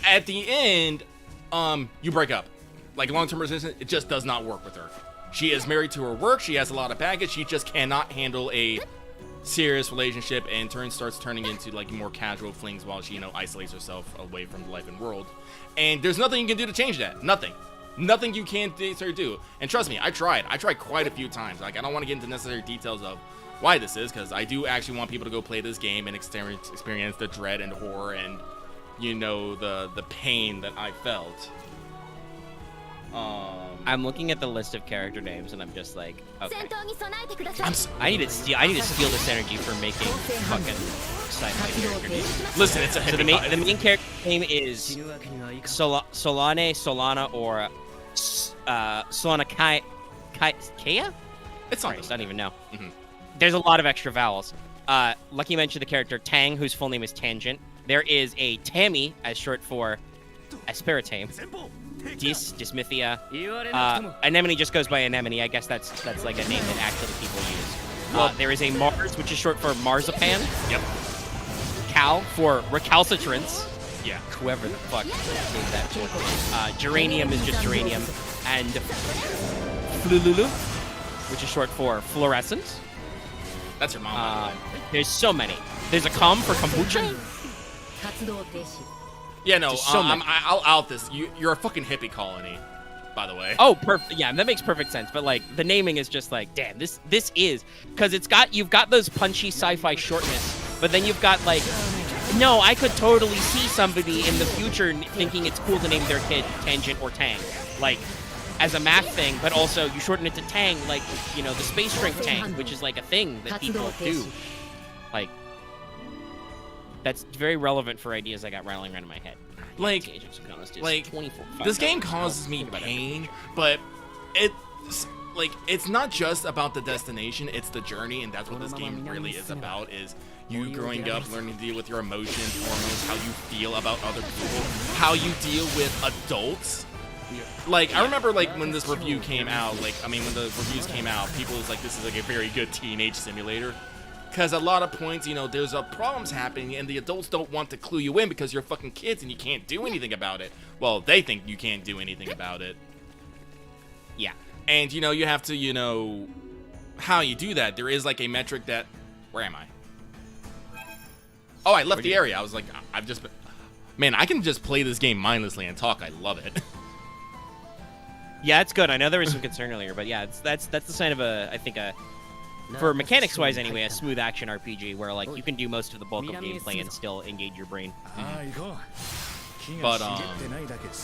at the end, you break up. Like, long-term resistance, it just does not work with her. She is married to her work. She has a lot of baggage. She just cannot handle a serious relationship, and starts turning into like more casual flings while she, isolates herself away from the life and world. And there's nothing you can do to change that. Nothing you can do. And trust me, I tried quite a few times. Like, I don't want to get into necessary details of why this is, because I do actually want people to go play this game and experience the dread and horror and the pain that I felt. I'm looking at the list of character names and I'm just like, okay. I need to steal this energy for making fucking sci-fi character names. Listen, it's a so the main character name is Solana, or Solana Kaya? It's something. I don't even know. There's a lot of extra vowels. Lucky mentioned the character Tang, whose full name is Tangent. There is a Tammy, as short for Aspartame. Dysmythia. Anemone just goes by Anemone. I guess that's like a name that actually people use. There is a Mars, which is short for Marzipan. Yep. Cal for recalcitrance. Yeah. Whoever the fuck named that for. Geranium is just geranium. And Flululu, which is short for fluorescent. That's your mom. There's so many. There's a com for kombucha. Yeah, no, I'll out this. You're a fucking hippie colony, by the way. Oh, perfect. Yeah, that makes perfect sense. But like, the naming is just like, damn, this is, because you've got those punchy sci-fi shortness, but then you've got like, no, I could totally see somebody in the future thinking it's cool to name their kid Tangent or Tang, like as a math thing, but also you shorten it to Tang, like the space strength Tang, which is like a thing that people do, like. That's very relevant for ideas I got rattling around in my head. Like this game causes me pain, but it's not just about the destination, it's the journey, and that's what this game really is about, is you growing up, learning to deal with your emotions, hormones, how you feel about other people, how you deal with adults. Like, I remember, like, when this review came out, when the reviews came out, people was like, this is, like, a very good teenage simulator. Because a lot of points, there's problems happening, and the adults don't want to clue you in because you're fucking kids and you can't do anything about it. Well, they think you can't do anything about it. Yeah. And, you have to, how you do that. There is, like, a metric that... Where am I? Oh, I left the area. I was like, I've just been... Man, I can just play this game mindlessly and talk. I love it. Yeah, it's good. I know there was some concern earlier, but yeah, that's the sign of I think for mechanics-wise anyway, a smooth action RPG where like you can do most of the bulk of gameplay and still engage your brain. But let's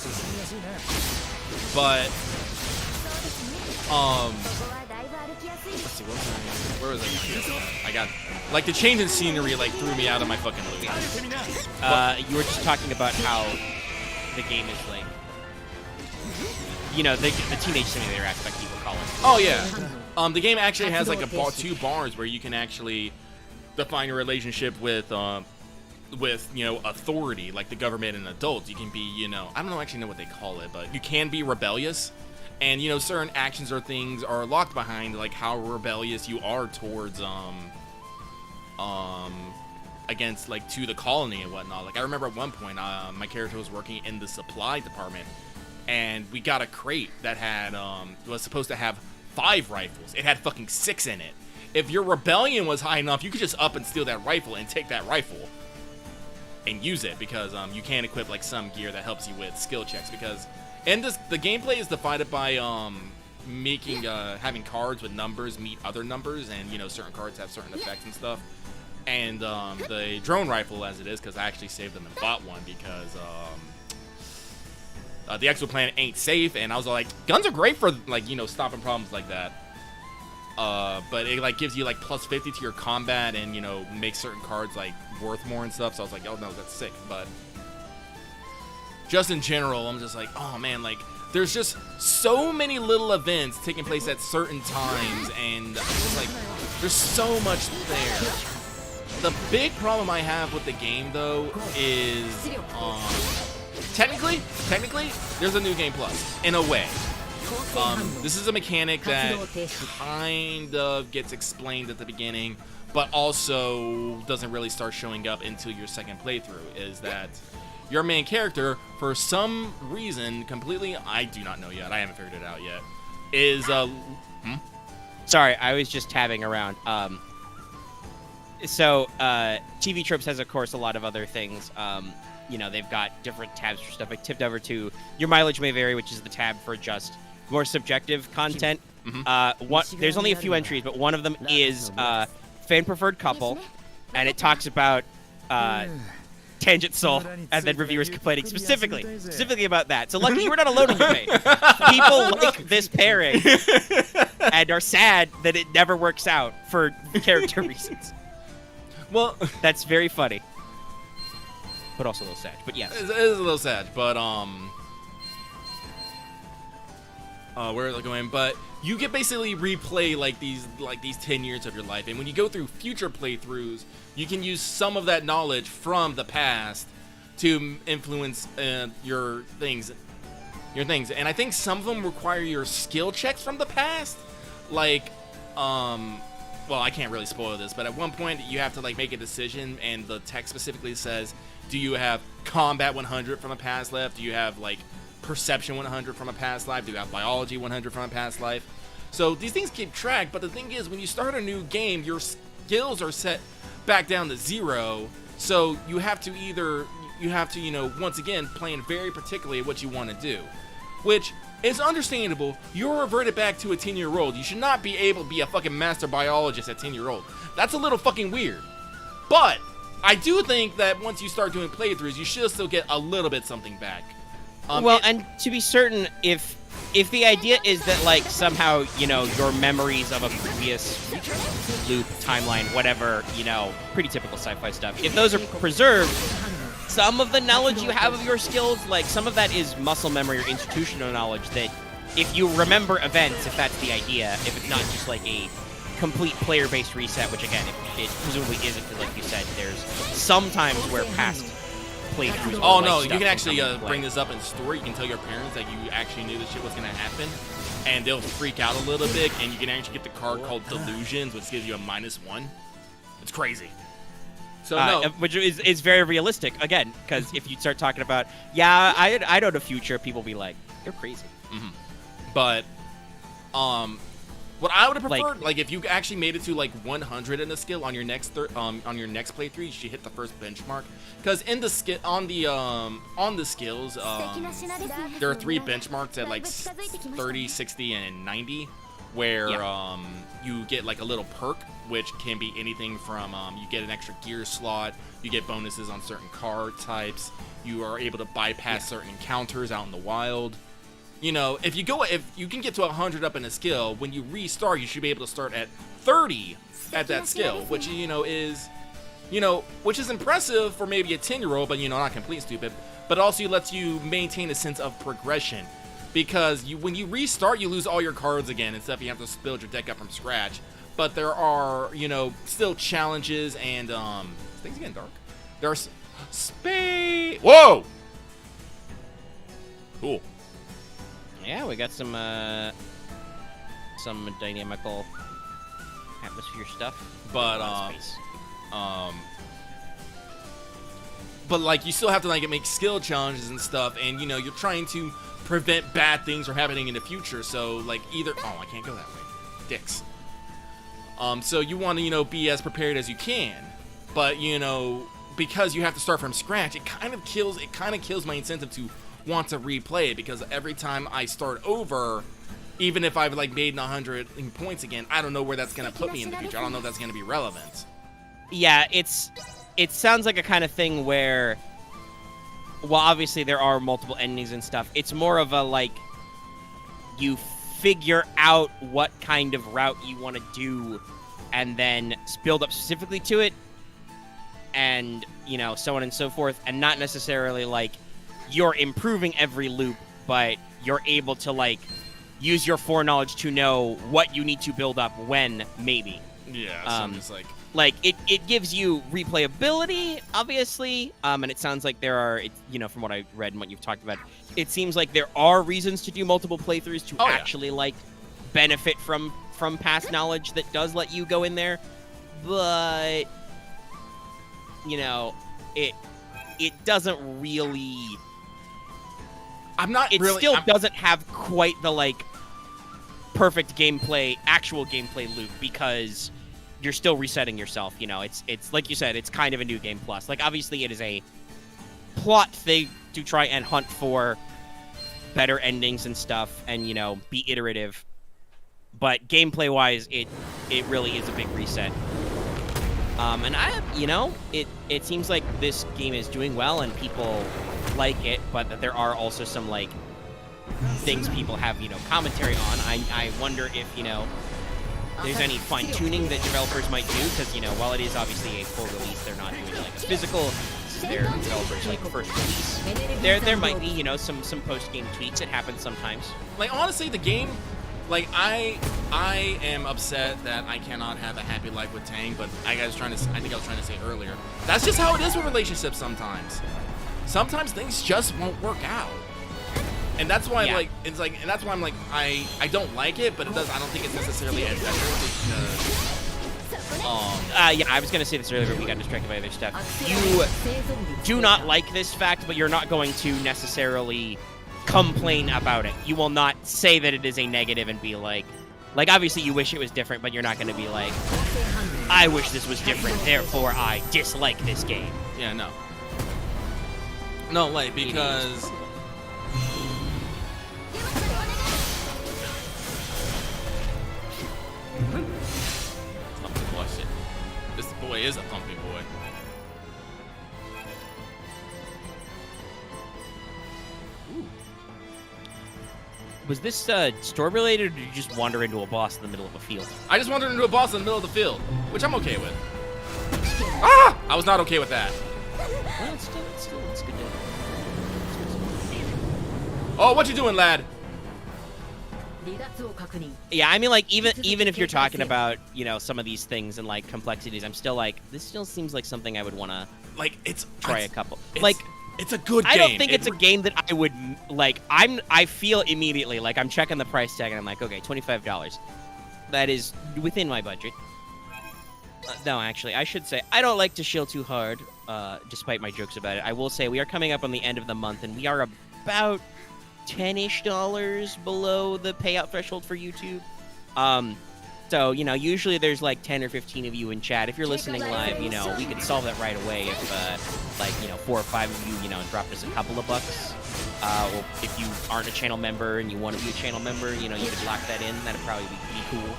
see, where was I got like the change in scenery like threw me out of my fucking loop. You were just talking about how the game is like, the teenage simulator aspect people call it. Oh yeah. The game actually has like two bars where you can actually define your relationship with authority, like the government and adults. You can be, I don't actually know what they call it, but you can be rebellious, and certain actions or things are locked behind like how rebellious you are towards against like to the colony and whatnot. Like I remember at one point, my character was working in the supply department, and we got a crate that had was supposed to have 5 rifles. It had fucking 6 in it. If your rebellion was high enough, you could just up and steal that rifle and take that rifle and use it, because you can equip like some gear that helps you with skill checks, because the gameplay is divided by having cards with numbers meet other numbers, and certain cards have certain effects and stuff. And the drone rifle, as it is, because I actually saved them and bought one because the exoplanet ain't safe, and I was like, guns are great for like stopping problems like that. But it like gives you like plus 50 to your combat, and makes certain cards like worth more and stuff. So I was like, oh no, that's sick. But just in general, I'm just like, oh man, like there's just so many little events taking place at certain times, and I'm just like, there's so much there. The big problem I have with the game though is technically, there's a New Game Plus in a way. This is a mechanic that kind of gets explained at the beginning, but also doesn't really start showing up until your second playthrough. Is that your main character, for some reason, completely, I do not know yet, I haven't figured it out yet, is Sorry, I was just tabbing around. So TV Tropes has, of course, a lot of other things. You know, they've got different tabs for stuff. I tipped over to Your Mileage May Vary, which is the tab for just more subjective content. There's only a few entries, but one of them is Fan Preferred Couple, and it talks about Tangent Soul, and then reviewers complaining specifically about that. So lucky you were not alone in debate. People like this pairing and are sad that it never works out for character reasons. Well, that's very funny, but also a little sad. But yes, it is a little sad. But where is it going? But you can basically replay like these 10 years of your life, and when you go through future playthroughs, you can use some of that knowledge from the past to influence your things. And I think some of them require your skill checks from the past, like well, I can't really spoil this, but at one point you have to like make a decision, and the text specifically says, do you have combat 100 from a past life? Do you have like perception 100 from a past life? Do you have biology 100 from a past life? So these things keep track, but the thing is, when you start a new game, your skills are set back down to 0, so you have to you know, once again, plan very particularly what you want to do, which is understandable. You're reverted back to a 10-year-old. You should not be able to be a fucking master biologist at 10-year-old. That's a little fucking weird. But I do think that once you start doing playthroughs, you should still get a little bit something back. Well, and to be certain, if the idea is that like somehow, you know, your memories of a previous loop, timeline, whatever, you know, pretty typical sci-fi stuff, if those are preserved, some of the knowledge you have of your skills, like some of that is muscle memory or institutional knowledge that if you remember events, if that's the idea, if it's not just like a complete player-based reset, which again, it presumably isn't, because like you said, there's some times where past playthroughs. Oh no, you can actually bring this up in story. You can tell your parents that you actually knew this shit was gonna happen, and they'll freak out a little bit, and you can actually get the card called Delusions, which gives you a -1. It's crazy. So no. Which is very realistic, again, because if you start talking about, yeah, I know the future, people will be like, you're crazy. But, what I would have preferred, like if you actually made it to like 100 in the skill on your next playthrough, you should hit the first benchmark, because in the on the skills, there are 3 benchmarks at like 30, 60, and 90, where you get like a little perk, which can be anything from you get an extra gear slot, you get bonuses on certain card types, you are able to bypass certain encounters out in the wild. You know, if you can get to 100 up in a skill, when you restart, you should be able to start at 30 at that skill, which which is impressive for maybe a 10-year-old, but not complete stupid. But also lets you maintain a sense of progression, because when you restart, you lose all your cards again and stuff. You have to build your deck up from scratch. But there are still challenges and things getting dark. There's space. Whoa. Cool. Yeah, we got some dynamical atmosphere stuff. But but like you still have to like make skill challenges and stuff, and you're trying to prevent bad things from happening in the future. So like I can't go that way. Dicks. So you want to be as prepared as you can, but because you have to start from scratch, it kind of kills my incentive to want to replay it, because every time I start over, even if I've like made 100 points again, I don't know where that's gonna put me in the future. I don't know if that's gonna be relevant. Yeah, it sounds like a kind of thing where, well, obviously there are multiple endings and stuff. It's more of a like you figure out what kind of route you want to do, and then build up specifically to it, and so on and so forth, and not necessarily like you're improving every loop, but you're able to like use your foreknowledge to know what you need to build up when, maybe. Yeah, so I'm just like, like it gives you replayability, obviously, and it sounds like there are, from what I read and what you've talked about, it seems like there are reasons to do multiple playthroughs to actually like benefit from past knowledge that does let you go in there, but it doesn't really. It doesn't have quite the like perfect actual gameplay loop, because you're still resetting yourself. It's like you said, it's kind of a new game plus. Like, obviously it is a plot thing to try and hunt for better endings and stuff, and be iterative. But gameplay wise, it really is a big reset. And it seems like this game is doing well and people like it, but that there are also some like things people have commentary on. I wonder if there's any fine-tuning that developers might do, because while it is obviously a full release, they're not doing like a physical. This is their developers like first release. There might be some post-game tweaks. It happens sometimes. Like, honestly, the game, like, I am upset that I cannot have a happy life with Tang, but I think I was trying to say earlier, that's just how it is with relationships sometimes. Sometimes things just won't work out. And that's why and that's why I'm like, I don't like it, but I don't think it's necessarily as yeah, I was gonna say this earlier, but we got distracted by other stuff. You do not like this fact, but you're not going to necessarily complain about it. You will not say that it is a negative and be like obviously you wish it was different, but you're not going to be like, I wish this was different, therefore I dislike this game. Yeah, no. No, like, because thumpy boy shit. This boy is a thumpy boy. Was this store related, or did you just wander into a boss in the middle of a field? I just wandered into a boss in the middle of the field, which I'm okay with. Ah! I was not okay with that. Well, it's good. Oh, what you doing, lad? Yeah, I mean, like, even if you're talking about, some of these things and, like, complexities, I'm still like, this still seems like something I would want to try a couple. It's a good game. I don't think it's a game that I would, like, I feel immediately, like, I'm checking the price tag and I'm like, okay, $25. That is within my budget. No, actually, I should say, I don't like to shill too hard, despite my jokes about it. I will say we are coming up on the end of the month, and we are about $10-ish below the payout threshold for YouTube. So, usually there's like 10 or 15 of you in chat. If you're listening live, we could solve that right away if, 4 or 5 of you, dropped us a couple of bucks. Or if you aren't a channel member and you want to be a channel member, you could lock that in. That'd probably be cool.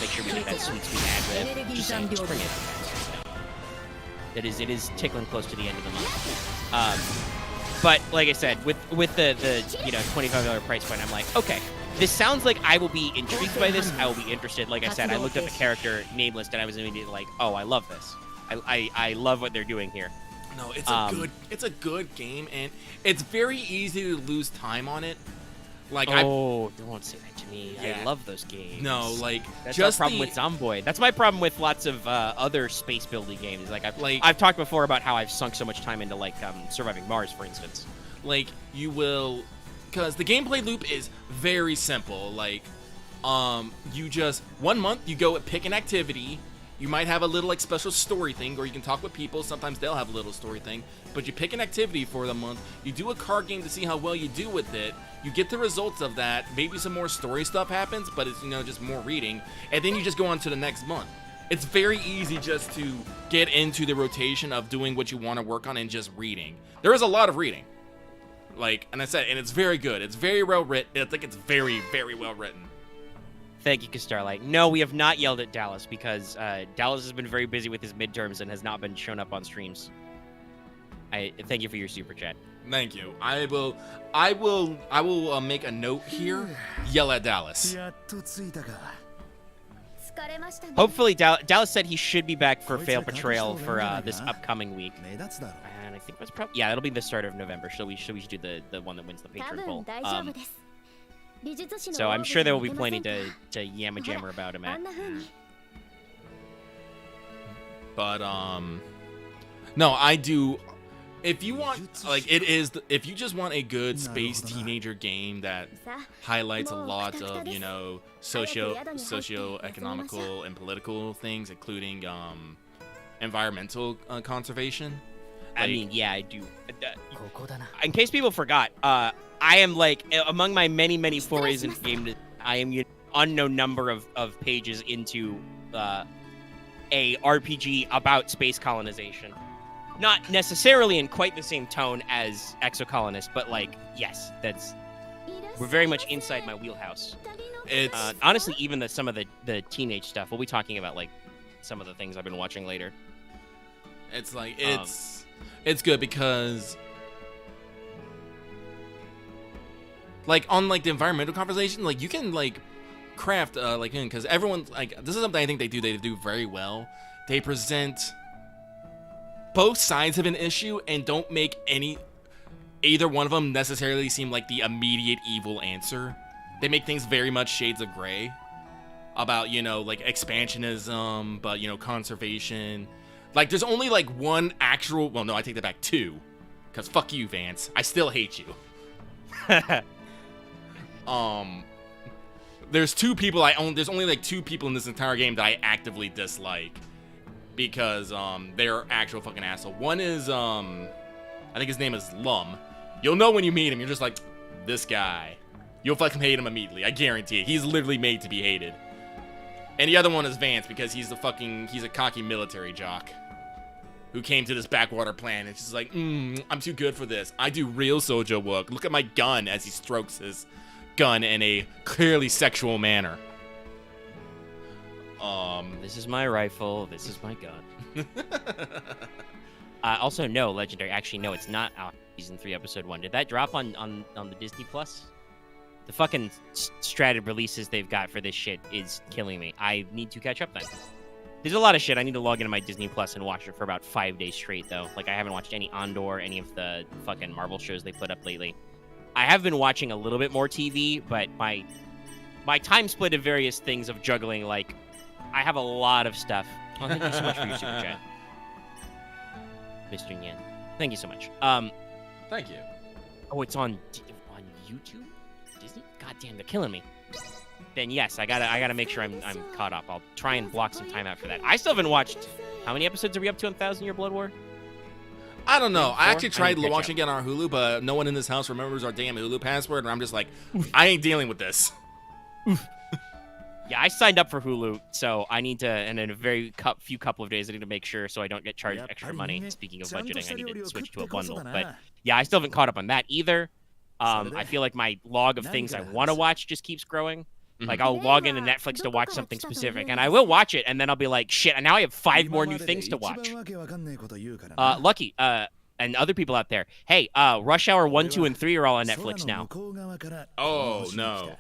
Make sure we get that sweet ad rev. Just saying, just bring it. It is tickling close to the end of the month. But like I said, with the $25 price point, I'm like, okay, this sounds like I will be intrigued by this. I will be interested. Like I said, I looked up the character name list and I was immediately like, oh, I love this. I love what they're doing here. No, it's a good game, and it's very easy to lose time on it. Like, don't say that to me. Yeah. I love those games. No, like, that's just my problem with Zomboid. That's my problem with lots of other space building games. Like, I've talked before about how I've sunk so much time into like Surviving Mars, for instance. Like, you will, because the gameplay loop is very simple. Like, you just 1 month you go pick an activity. You might have a little like special story thing, or you can talk with people. Sometimes they'll have a little story thing. But you pick an activity for the month. You do a card game to see how well you do with it. You get the results of that. Maybe some more story stuff happens, but it's just more reading. And then you just go on to the next month. It's very easy just to get into the rotation of doing what you want to work on and just reading. There is a lot of reading. Like, and I said, and it's very good. It's very well written. I think it's very, very well written. Thank you, Starlight. No, we have not yelled at Dallas because Dallas has been very busy with his midterms and has not been shown up on streams. I thank you for your super chat. Thank you. I will make a note here. Yell at Dallas. Hopefully, Dallas said he should be back for Fail Betrayal for this upcoming week. And I think that's probably it'll be the start of November. So we should do the one that wins the Patron poll. So I'm sure there will be plenty to yammer jammer about him at. But no, I do. If you want, like, if you just want a good space teenager game that highlights a lot of, you know, socio-economical and political things, including environmental conservation. I mean, yeah, I do. In case people forgot, I am like among my many forays into game. I am an unknown number of pages into a RPG about space colonization. Not necessarily in quite the same tone as Exocolonist, but like, yes, we're very much inside my wheelhouse. It's honestly, even some of the teenage stuff. We'll be talking about like some of the things I've been watching later. It's like it's good because like on like the environmental conversation, like you can like craft like because everyone like this is something I think they do very well. They present both sides of an issue and don't make either one of them necessarily seem like the immediate evil answer. They make things very much shades of gray about, you know, like expansionism, but, you know, conservation. Like there's only like one actual, well, no, I take that back, two, because fuck you, Vance, I still hate you. There's there's only like two people in this entire game that I actively dislike because they're actual fucking asshole. One is I think his name is Lum. You'll know when you meet him, you're just like, this guy. You'll fucking hate him immediately, I guarantee it. He's literally made to be hated. And the other one is Vance because he's a cocky military jock who came to this backwater planet. It's just like, I'm too good for this. I do real soldier work. Look at my gun as he strokes his gun in a clearly sexual manner. This is my rifle. This is my gun. Also, no, Legendary. Actually, no, it's not out season 3, episode 1. Did that drop on the Disney Plus? The fucking stratted releases they've got for this shit is killing me. I need to catch up then. There's a lot of shit. I need to log into my Disney Plus and watch it for about 5 days straight, though. Like, I haven't watched any Andor, any of the fucking Marvel shows they put up lately. I have been watching a little bit more TV, but my time split of various things of juggling, like, I have a lot of stuff. Oh, thank you so much for your super chat, Mr. Nyan. Thank you so much. Thank you. Oh, it's on YouTube? Disney? God damn, they're killing me. Then yes, I gotta make sure I'm caught up. I'll try and block some time out for that. I still haven't watched. How many episodes are we up to on 1,000 Year Blood War? I don't know. I actually tried watching it on our Hulu, but no one in this house remembers our damn Hulu password, and I'm just like, I ain't dealing with this. Yeah, I signed up for Hulu, so I need to, and in a very few couple of days, I need to make sure so I don't get charged extra money. Speaking of budgeting, I need to switch to a bundle. But yeah, I still haven't caught up on that either. I feel like my log of things I want to watch just keeps growing. Like, I'll log into Netflix to watch something specific, and I will watch it, and then I'll be like, shit, and now I have 5 more new things to watch. Lucky, and other people out there, hey, Rush Hour 1, 2, and 3 are all on Netflix now. Oh, no.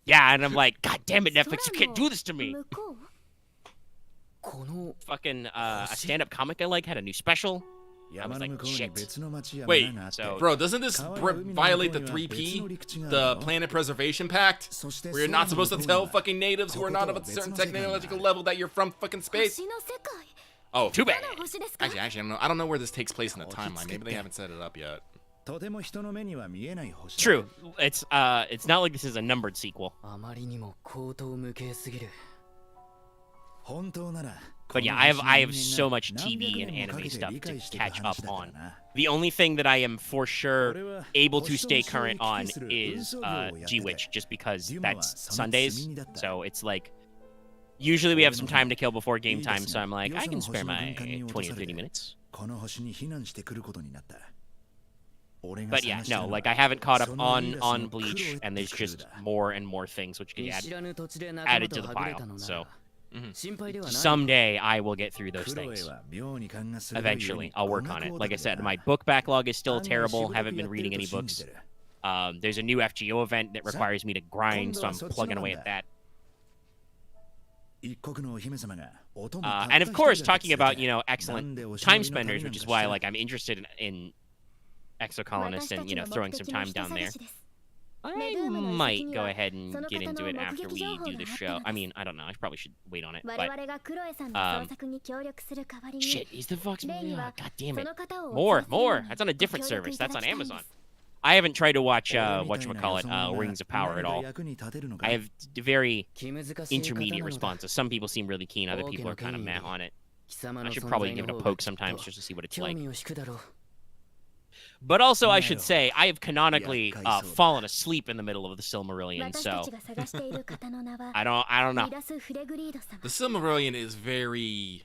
Yeah, and I'm like, God damn it, Netflix, you can't do this to me. Fucking, a stand-up comic I like had a new special. I was like, shit. Wait, bro, doesn't this violate the 3P? The Planet Preservation Pact? Where you're not supposed to tell fucking natives who are not of a certain technological level that you're from fucking space? Oh, too bad. Actually, I don't know where this takes place in the timeline. Maybe they haven't set it up yet. True. It's not like this is a numbered sequel. But yeah, I have so much TV and anime stuff to catch up on. The only thing that I am for sure able to stay current on is G-Witch, just because that's Sundays. So it's like, usually we have some time to kill before game time, so I'm like, I can spare my 20 or 30 minutes. But yeah, no, like I haven't caught up on Bleach, and there's just more and more things which get added to the pile. So someday I will get through those things. Eventually, I'll work on it. Like I said, my book backlog is still terrible. Haven't been reading any books. There's a new FGO event that requires me to grind, so I'm plugging away at that. And of course, talking about, you know, excellent time spenders, which is why like I'm interested in Exocolonist and, you know, throwing some time down there. I might go ahead and get into it after we do the show. I mean, I don't know. I probably should wait on it. But, shit, is the Vox... God damn it. More. That's on a different service. That's on Amazon. I haven't tried to watch, whatchamacallit, Rings of Power at all. I have very intermediate responses. Some people seem really keen. Other people are kind of meh on it. I should probably give it a poke sometimes just to see what it's like. But also, I should say, I have canonically fallen asleep in the middle of the Silmarillion, so I don't know. The Silmarillion is very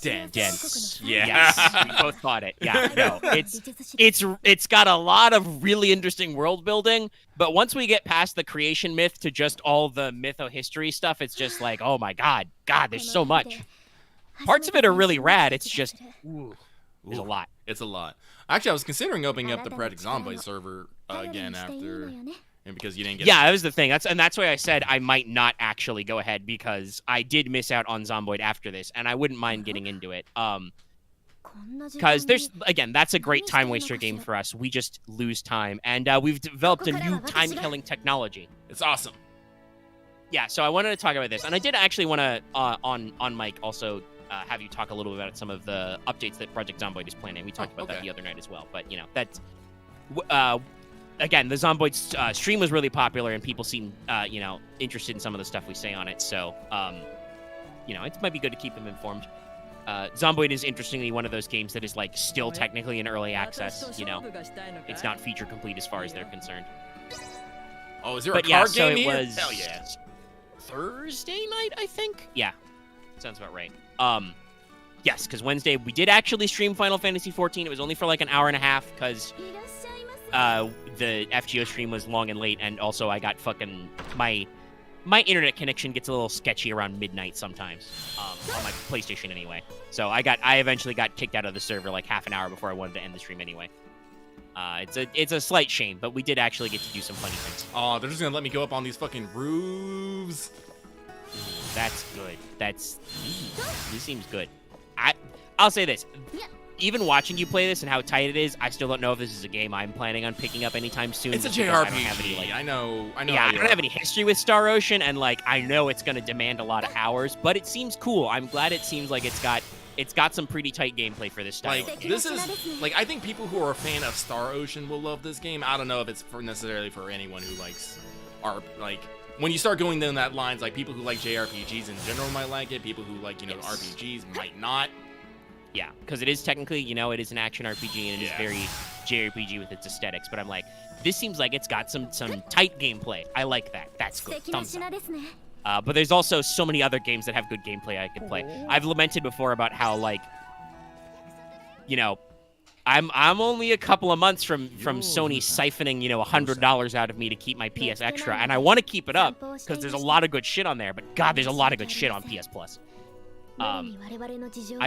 dense. Yeah. Yes, we both thought it. Yeah, no, it's got a lot of really interesting world building, but once we get past the creation myth to just all the mytho-history stuff, it's just like, oh my god, there's so much. Parts of it are really rad. It's just, there's a lot. It's a lot. Actually, I was considering opening up the Project Zomboid server again after, and because you didn't get. Yeah, that was the thing. That's why I said I might not actually go ahead, because I did miss out on Zomboid after this, and I wouldn't mind getting into it. Because that's a great time waster game for us. We just lose time, and we've developed a new time killing technology. It's awesome. Yeah, so I wanted to talk about this, and I did actually want to on mic also. Have you talk a little bit about some of the updates that Project Zomboid is planning. We talked about that the other night as well. But, you know, that's... again, the Zomboid stream was really popular, and people seem, interested in some of the stuff we say on it. So, it might be good to keep them informed. Zomboid is, interestingly, one of those games that is, like, still technically in early access. You know, it's not feature complete as far as they're concerned. Oh, is there a card game here? Was Hell yeah. Thursday night, I think? Yeah. Sounds about right. Yes, because Wednesday we did actually stream Final Fantasy XIV. It was only for like an hour and a half because the FGO stream was long and late, and also I got fucking my internet connection gets a little sketchy around midnight sometimes on my PlayStation anyway. So I eventually got kicked out of the server like half an hour before I wanted to end the stream anyway. It's a slight shame, but we did actually get to do some funny things. Oh, they're just gonna let me go up on these fucking roofs. That's good. This seems good. I'll say this. Even watching you play this and how tight it is, I still don't know if this is a game I'm planning on picking up anytime soon. It's a JRPG. I know. Yeah, I don't have any history with Star Ocean, and like I know it's going to demand a lot of hours, but it seems cool. I'm glad it seems like it's got some pretty tight gameplay for this style. Like this is like I think people who are a fan of Star Ocean will love this game. I don't know if it's necessarily for anyone who likes when you start going down that lines, like people who like JRPGs in general might like it. People who like, RPGs might not. Yeah, because it is technically, it is an action RPG and it is very JRPG with its aesthetics. But I'm like, this seems like it's got some tight gameplay. I like that. That's good. Thumbs up. But there's also so many other games that have good gameplay I could play. I've lamented before about how, like, I'm only a couple of months from Sony siphoning, $100 out of me to keep my PS Extra, and I want to keep it up because there's a lot of good shit on there. But God, there's a lot of good shit on PS Plus. I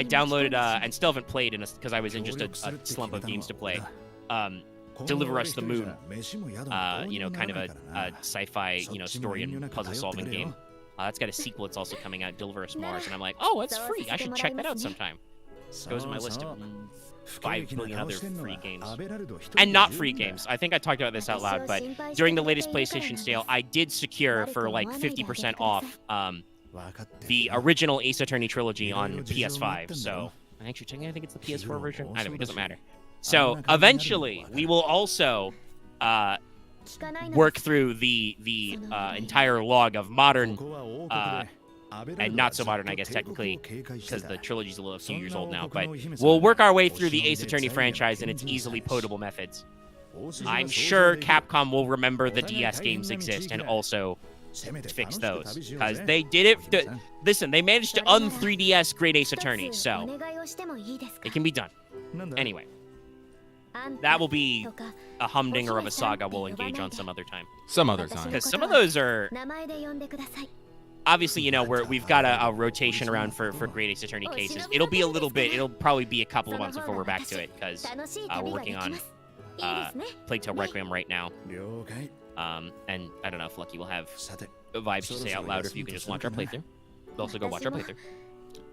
downloaded and still haven't played because I was in just a slump of games to play. Deliver Us the Moon, kind of a sci-fi, story and puzzle-solving game. That's got a sequel. It's also coming out, Deliver Us Mars, and I'm like, oh, it's free. I should check that out sometime. It goes in my list of 5 billion other free games. And not free games. I think I talked about this out loud, but during the latest PlayStation sale, I did secure for like 50% off the original Ace Attorney trilogy on PS5. So, actually, technically, I think it's the PS4 version. I don't know, it doesn't matter. So, eventually, we will also work through the entire log of modern and not so modern, I guess, technically, because the trilogy's a few years old now. But we'll work our way through the Ace Attorney franchise and its easily potable methods. I'm sure Capcom will remember the DS games exist and also fix those, because they did it. Listen, they managed to un-3DS Great Ace Attorney, so it can be done. Anyway, that will be a humdinger of a saga we'll engage on some other time. Some other time. Because some of those are... Obviously, we've got a rotation around for Great Ace Attorney cases. It'll be a little bit. It'll probably be a couple of months before we're back to it, because we're working on Plague Tale Requiem right now. And I don't know if Lucky will have vibes to say out loud, or if you can just watch our playthrough. We'll also go watch our playthrough.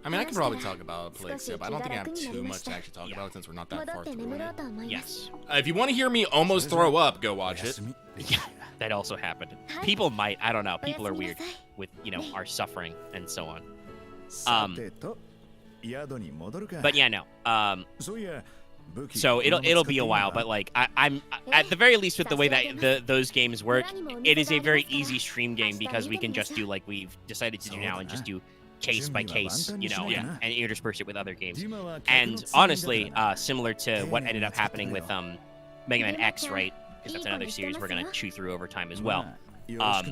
I mean, I can probably talk about Plexia, but I don't think I have too much to actually talk about since we're not that far through it. Yes. If you want to hear me almost throw up, go watch it. Yeah, that also happened. People might, I don't know, people are weird with, our suffering and so on. But yeah, no. So it'll be a while, but like I'm at the very least with the way that those games work, it is a very easy stream game because we can just do like we've decided to do now and just do case by case, and intersperse it with other games. And honestly, similar to what ended up happening with Mega Man X, right? Because that's another series we're gonna chew through over time as well. There'll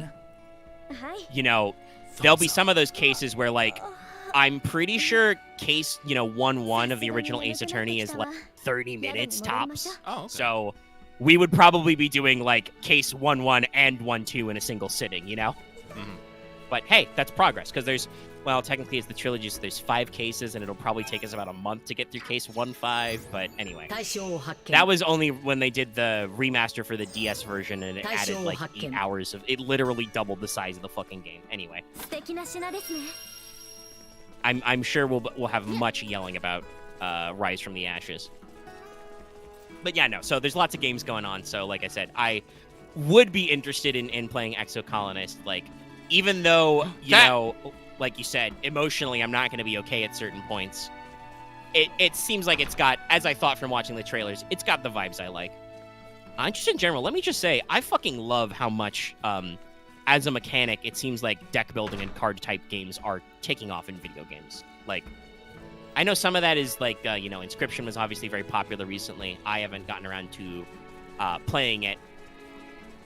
be some of those cases where like I'm pretty sure case 1-1 of the original Ace Attorney is like 30 minutes tops. Oh, okay. So we would probably be doing like case 1-1 and 1-2 in a single sitting, Mm-hmm. But hey, that's progress because technically it's the trilogy, so there's 5 cases, and it'll probably take us about a month to get through case 1-5. But anyway, that was only when they did the remaster for the DS version, and it added like 8 hours of it. Literally doubled the size of the fucking game. Anyway, I'm sure we'll have much yelling about Rise from the Ashes. But yeah, no. So there's lots of games going on. So like I said, I would be interested in playing Exocolonist. Like, even though like you said, emotionally, I'm not going to be okay at certain points. It seems like it's got, as I thought from watching the trailers, it's got the vibes I like. Just in general, let me just say, I fucking love how much, as a mechanic, it seems like deck building and card type games are taking off in video games. Like, I know some of that is like, Inscription was obviously very popular recently. I haven't gotten around to playing it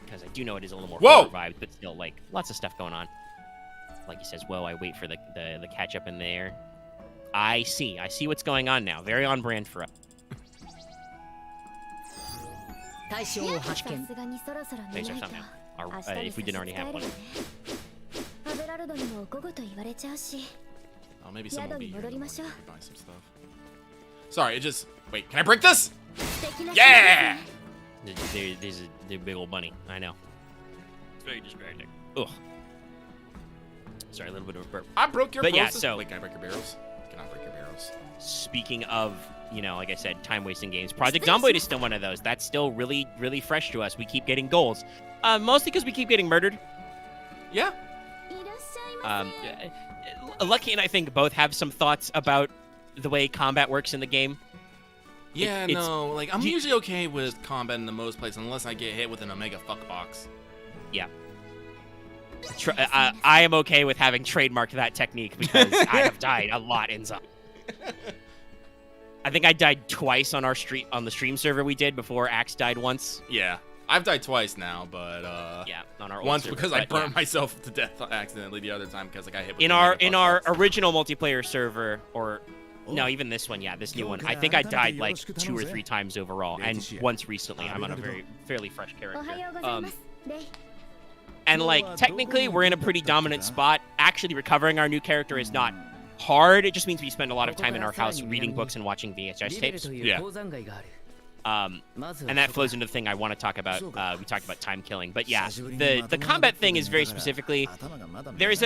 because I do know it is a little more horror vibe, but still, like, lots of stuff going on. Like he says, whoa, I wait for the catch up in there. I see what's going on now. Very on brand for us. Thanks for something now. If we didn't already have one. Oh, maybe someone will be here to buy some stuff. Sorry, wait, can I break this? Yeah! There's a big old bunny. I know. It's very distracting. Ugh. Sorry, a little bit of a burp. I broke your barrels. Yeah, so wait, can I break your barrels? Cannot break your barrels. Speaking of, like I said, time-wasting games, Project Zomboid is still one of those. That's still really, really fresh to us. We keep getting goals. Mostly because we keep getting murdered. Yeah. Lucky and I think both have some thoughts about the way combat works in the game. Yeah, like, I'm usually okay with combat in the most places unless I get hit with an Omega fuck box. Yeah. I am okay with having trademarked that technique because I have died a lot in Zombie. I think I died twice on the stream server we did before Axe died once. Yeah, I've died twice now, but yeah, on our old once server, because I burned myself to death accidentally. The other time because I got hit with in our original multiplayer server, or no, even this one, this new one. I think I died like 2 or 3 times overall, and once recently. I'm on a fairly fresh character. And, like, technically, we're in a pretty dominant spot. Actually, recovering our new character is not hard. It just means we spend a lot of time in our house reading books and watching VHS tapes. Yeah. And that flows into the thing I want to talk about. We talked about time killing. But, yeah, the combat thing is very specifically... There is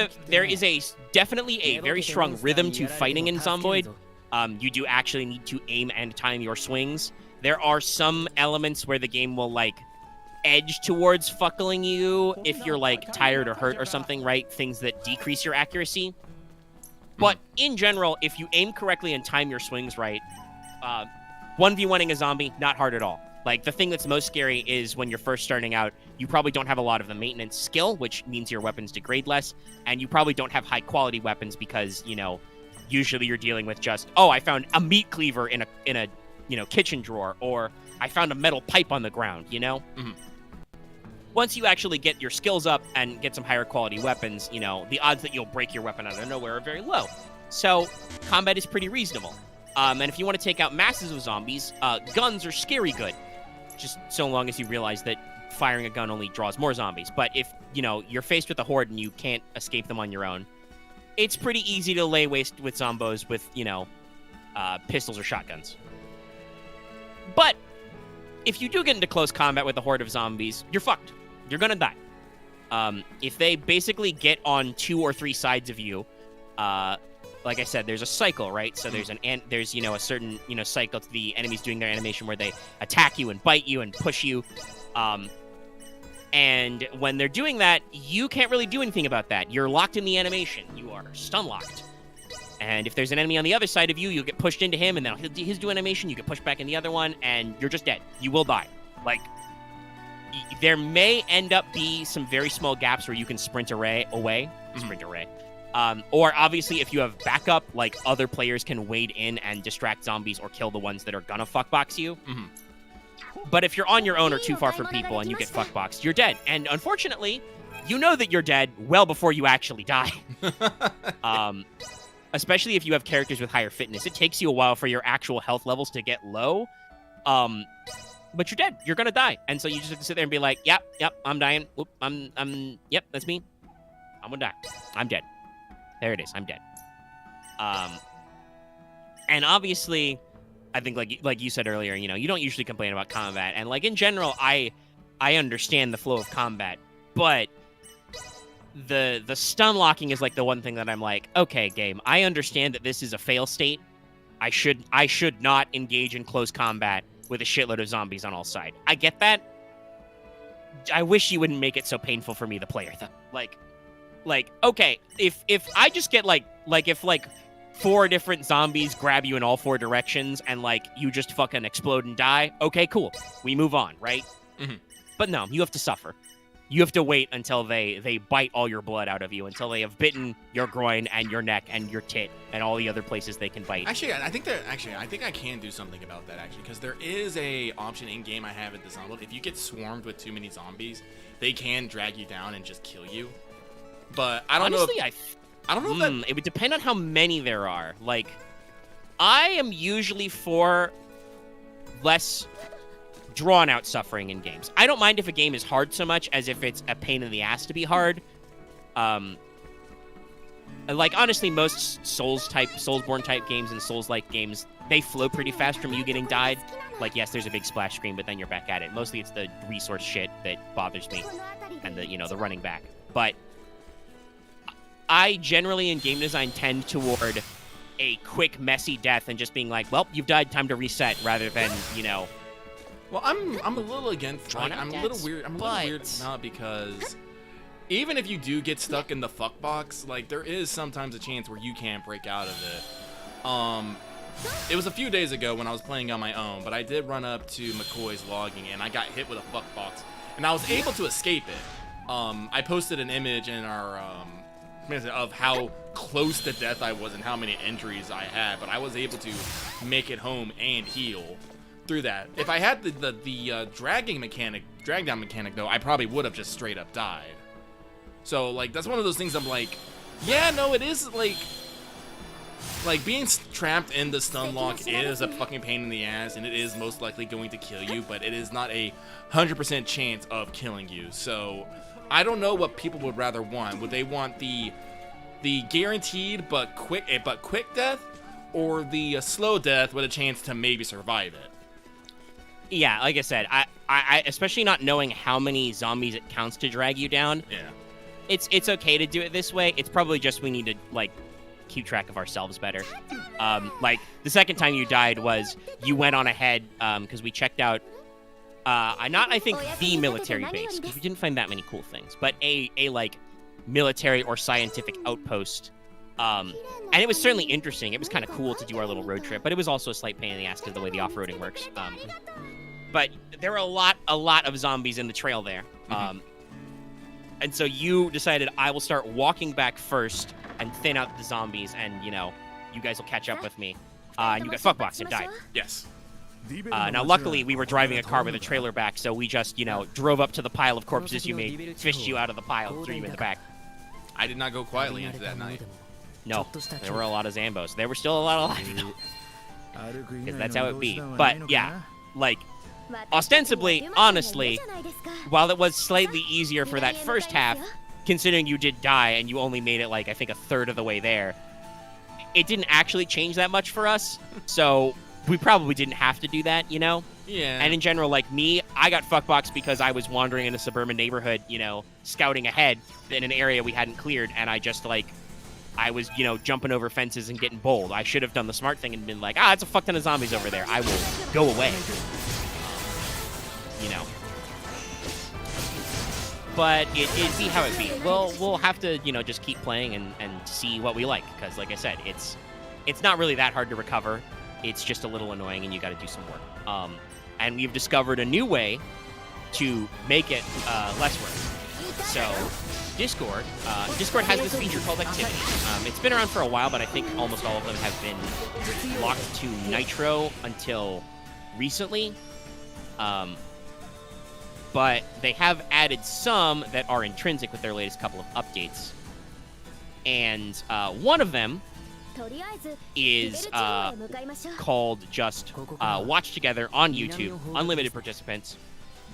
definitely a very strong rhythm to fighting in Zomboid. You do actually need to aim and time your swings. There are some elements where the game will, like... edge towards fuckling you if you're like tired or hurt or something, right? Things that decrease your accuracy. But in general, if you aim correctly and time your swings right, 1v1ing a zombie, not hard at all. Like, the thing that's most scary is when you're first starting out, you probably don't have a lot of the maintenance skill, which means your weapons degrade less, and you probably don't have high quality weapons because, usually you're dealing with just, I found a meat cleaver in a kitchen drawer, or I found a metal pipe on the ground, Mm-hmm. Once you actually get your skills up and get some higher quality weapons, the odds that you'll break your weapon out of nowhere are very low. So, combat is pretty reasonable. And if you want to take out masses of zombies, guns are scary good. Just so long as you realize that firing a gun only draws more zombies. But if, you're faced with a horde and you can't escape them on your own, it's pretty easy to lay waste with zombos with, pistols or shotguns. But if you do get into close combat with a horde of zombies, you're fucked. You're gonna die. If they basically get on 2 or 3 sides of you, like I said, there's a cycle, right? So there's there's a certain cycle to the enemies doing their animation where they attack you and bite you and push you, and when they're doing that, you can't really do anything about that. You're locked in the animation. You are stun locked. And if there's an enemy on the other side of you, you'll get pushed into him, and then he'll do animation. You get pushed back in the other one, and you're just dead. You will die. Like, there may end up be some very small gaps where you can sprint away. Or obviously, if you have backup, like other players can wade in and distract zombies or kill the ones that are gonna fuckbox you. But if you're on your own or too far from people and you get fuckboxed, you're dead. And unfortunately, you know that you're dead well before you actually die. Especially if you have characters with higher fitness. It takes you a while for your actual health levels to get low. But you're dead. You're gonna die. And so you just have to sit there and be like, yep, I'm dying. Whoop, yep, that's me. I'm gonna die. I'm dead. There it is. I'm dead. And obviously, I think like you said earlier, you don't usually complain about combat. And like in general, I understand the flow of combat, but the stun locking is like the one thing that I'm like, okay, game, I understand that this is a fail state. I should not engage in close combat with a shitload of zombies on all sides. I get that. I wish you wouldn't make it so painful for me, the player, though. Like, okay, if I just get if 4 different zombies grab you in all 4 directions and you just fucking explode and die, okay, cool. We move on, right? But no, you have to suffer. You have to wait until they bite all your blood out of you, until they have bitten your groin and your neck and your tit and all the other places they can bite. Actually, I think I can do something about that, actually, because there is a option in game I have at the download. If you get swarmed with too many zombies, they can drag you down and just kill you. But I don't know. Honestly, I don't know that it would depend on how many there are. Like, I am usually for less drawn out suffering in games. I don't mind if a game is hard so much as if it's a pain in the ass to be hard. Like, honestly, most Soulsborne type games and Souls-like games, they flow pretty fast from you getting died. Like, yes, there's a big splash screen, but then you're back at it. Mostly it's the resource shit that bothers me, and the running back. But I generally in game design tend toward a quick, messy death and just being like, well, you've died, time to reset, rather than, Well, I'm a little against. I'm a little weird now because even if you do get stuck in the fuck box, there is sometimes a chance where you can't break out of it. It was a few days ago when I was playing on my own, but I did run up to McCoy's logging and I got hit with a fuck box, and I was able to escape it. I posted an image in our of how close to death I was and how many injuries I had, but I was able to make it home and heal through that. If I had the drag down mechanic though, I probably would have just straight up died. So that's one of those things I'm like, yeah, no, it is like being trapped in the stun lock is a fucking pain in the ass, and it is most likely going to kill you, but it is not a 100% chance of killing you. So I don't know what people would rather want. Would they want the guaranteed but quick death, or the slow death with a chance to maybe survive it? Yeah, like I said, I especially not knowing how many zombies it counts to drag you down. Yeah, it's okay to do it this way. It's probably just we need to keep track of ourselves better. The second time you died was you went on ahead because we checked out I think the military base, because we didn't find that many cool things, but a military or scientific outpost. And it was certainly interesting. It was kind of cool to do our little road trip, but it was also a slight pain in the ass because of the way the off-roading works. But there were a lot of zombies in the trail there. And so you decided I will start walking back first and thin out the zombies, and you guys will catch up with me. And you got fuckboxed and died. Yes. Now, luckily, we were driving a car with a trailer back, so we just, drove up to the pile of corpses you made, fished you out of the pile, and threw you in the back. I did not go quietly into that night. No, there were a lot of Zambos. There were still a lot alive, though. Because that's how it be. But, yeah, ostensibly, honestly, while it was slightly easier for that first half, considering you did die and you only made it, I think, a third of the way there, it didn't actually change that much for us, so we probably didn't have to do that, Yeah. And in general, like me, I got fuckboxed because I was wandering in a suburban neighborhood, scouting ahead in an area we hadn't cleared, and I just, I was, you know, jumping over fences and getting bold. I should have done the smart thing and been like, ah, it's a fuck ton of zombies over there. I will go away. You know. But it be how it be. We'll have to, you know, just keep playing and see what we like. Because, like I said, it's not really that hard to recover. It's just a little annoying, and you got to do some work. And we've discovered a new way to make it less work. So Discord has this feature called Activity. It's been around for a while, but I think almost all of them have been locked to Nitro until recently. But they have added some that are intrinsic with their latest couple of updates. And one of them is called just Watch Together on YouTube, unlimited participants.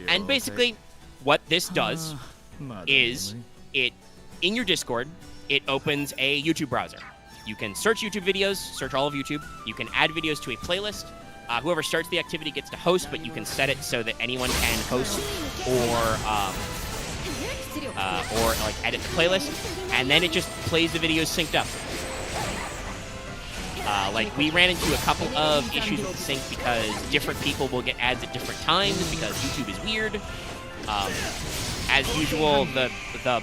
And basically, what this does is in your Discord, it opens a YouTube browser. You can search YouTube videos, search all of YouTube. You can add videos to a playlist. Whoever starts the activity gets to host, but you can set it so that anyone can host or like edit the playlist, and then it just plays the videos synced up. Like, we ran into a couple of issues with the sync because different people will get ads at different times because YouTube is weird. As usual, the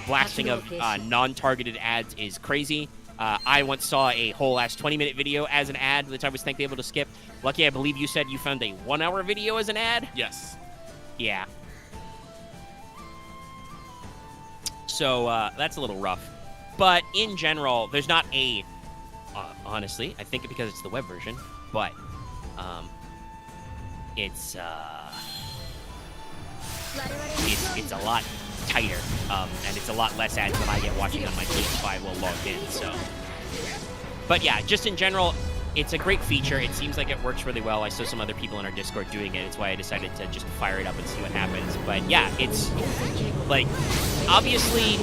blasting of non-targeted ads is crazy. I once saw a whole last 20-minute video as an ad, which I was thankfully able to skip. Lucky, I believe you said you found a 1-hour video as an ad? Yes. Yeah. So, that's a little rough. But in general, there's not a... honestly, I think because it's the web version, but it's a lot tighter, and it's a lot less ads than I get watching on my PS5 while logged in. So, but yeah, just in general, it's a great feature. It seems like it works really well. I saw some other people in our Discord doing it. It's why I decided to just fire it up and see what happens. But yeah, it's like, obviously,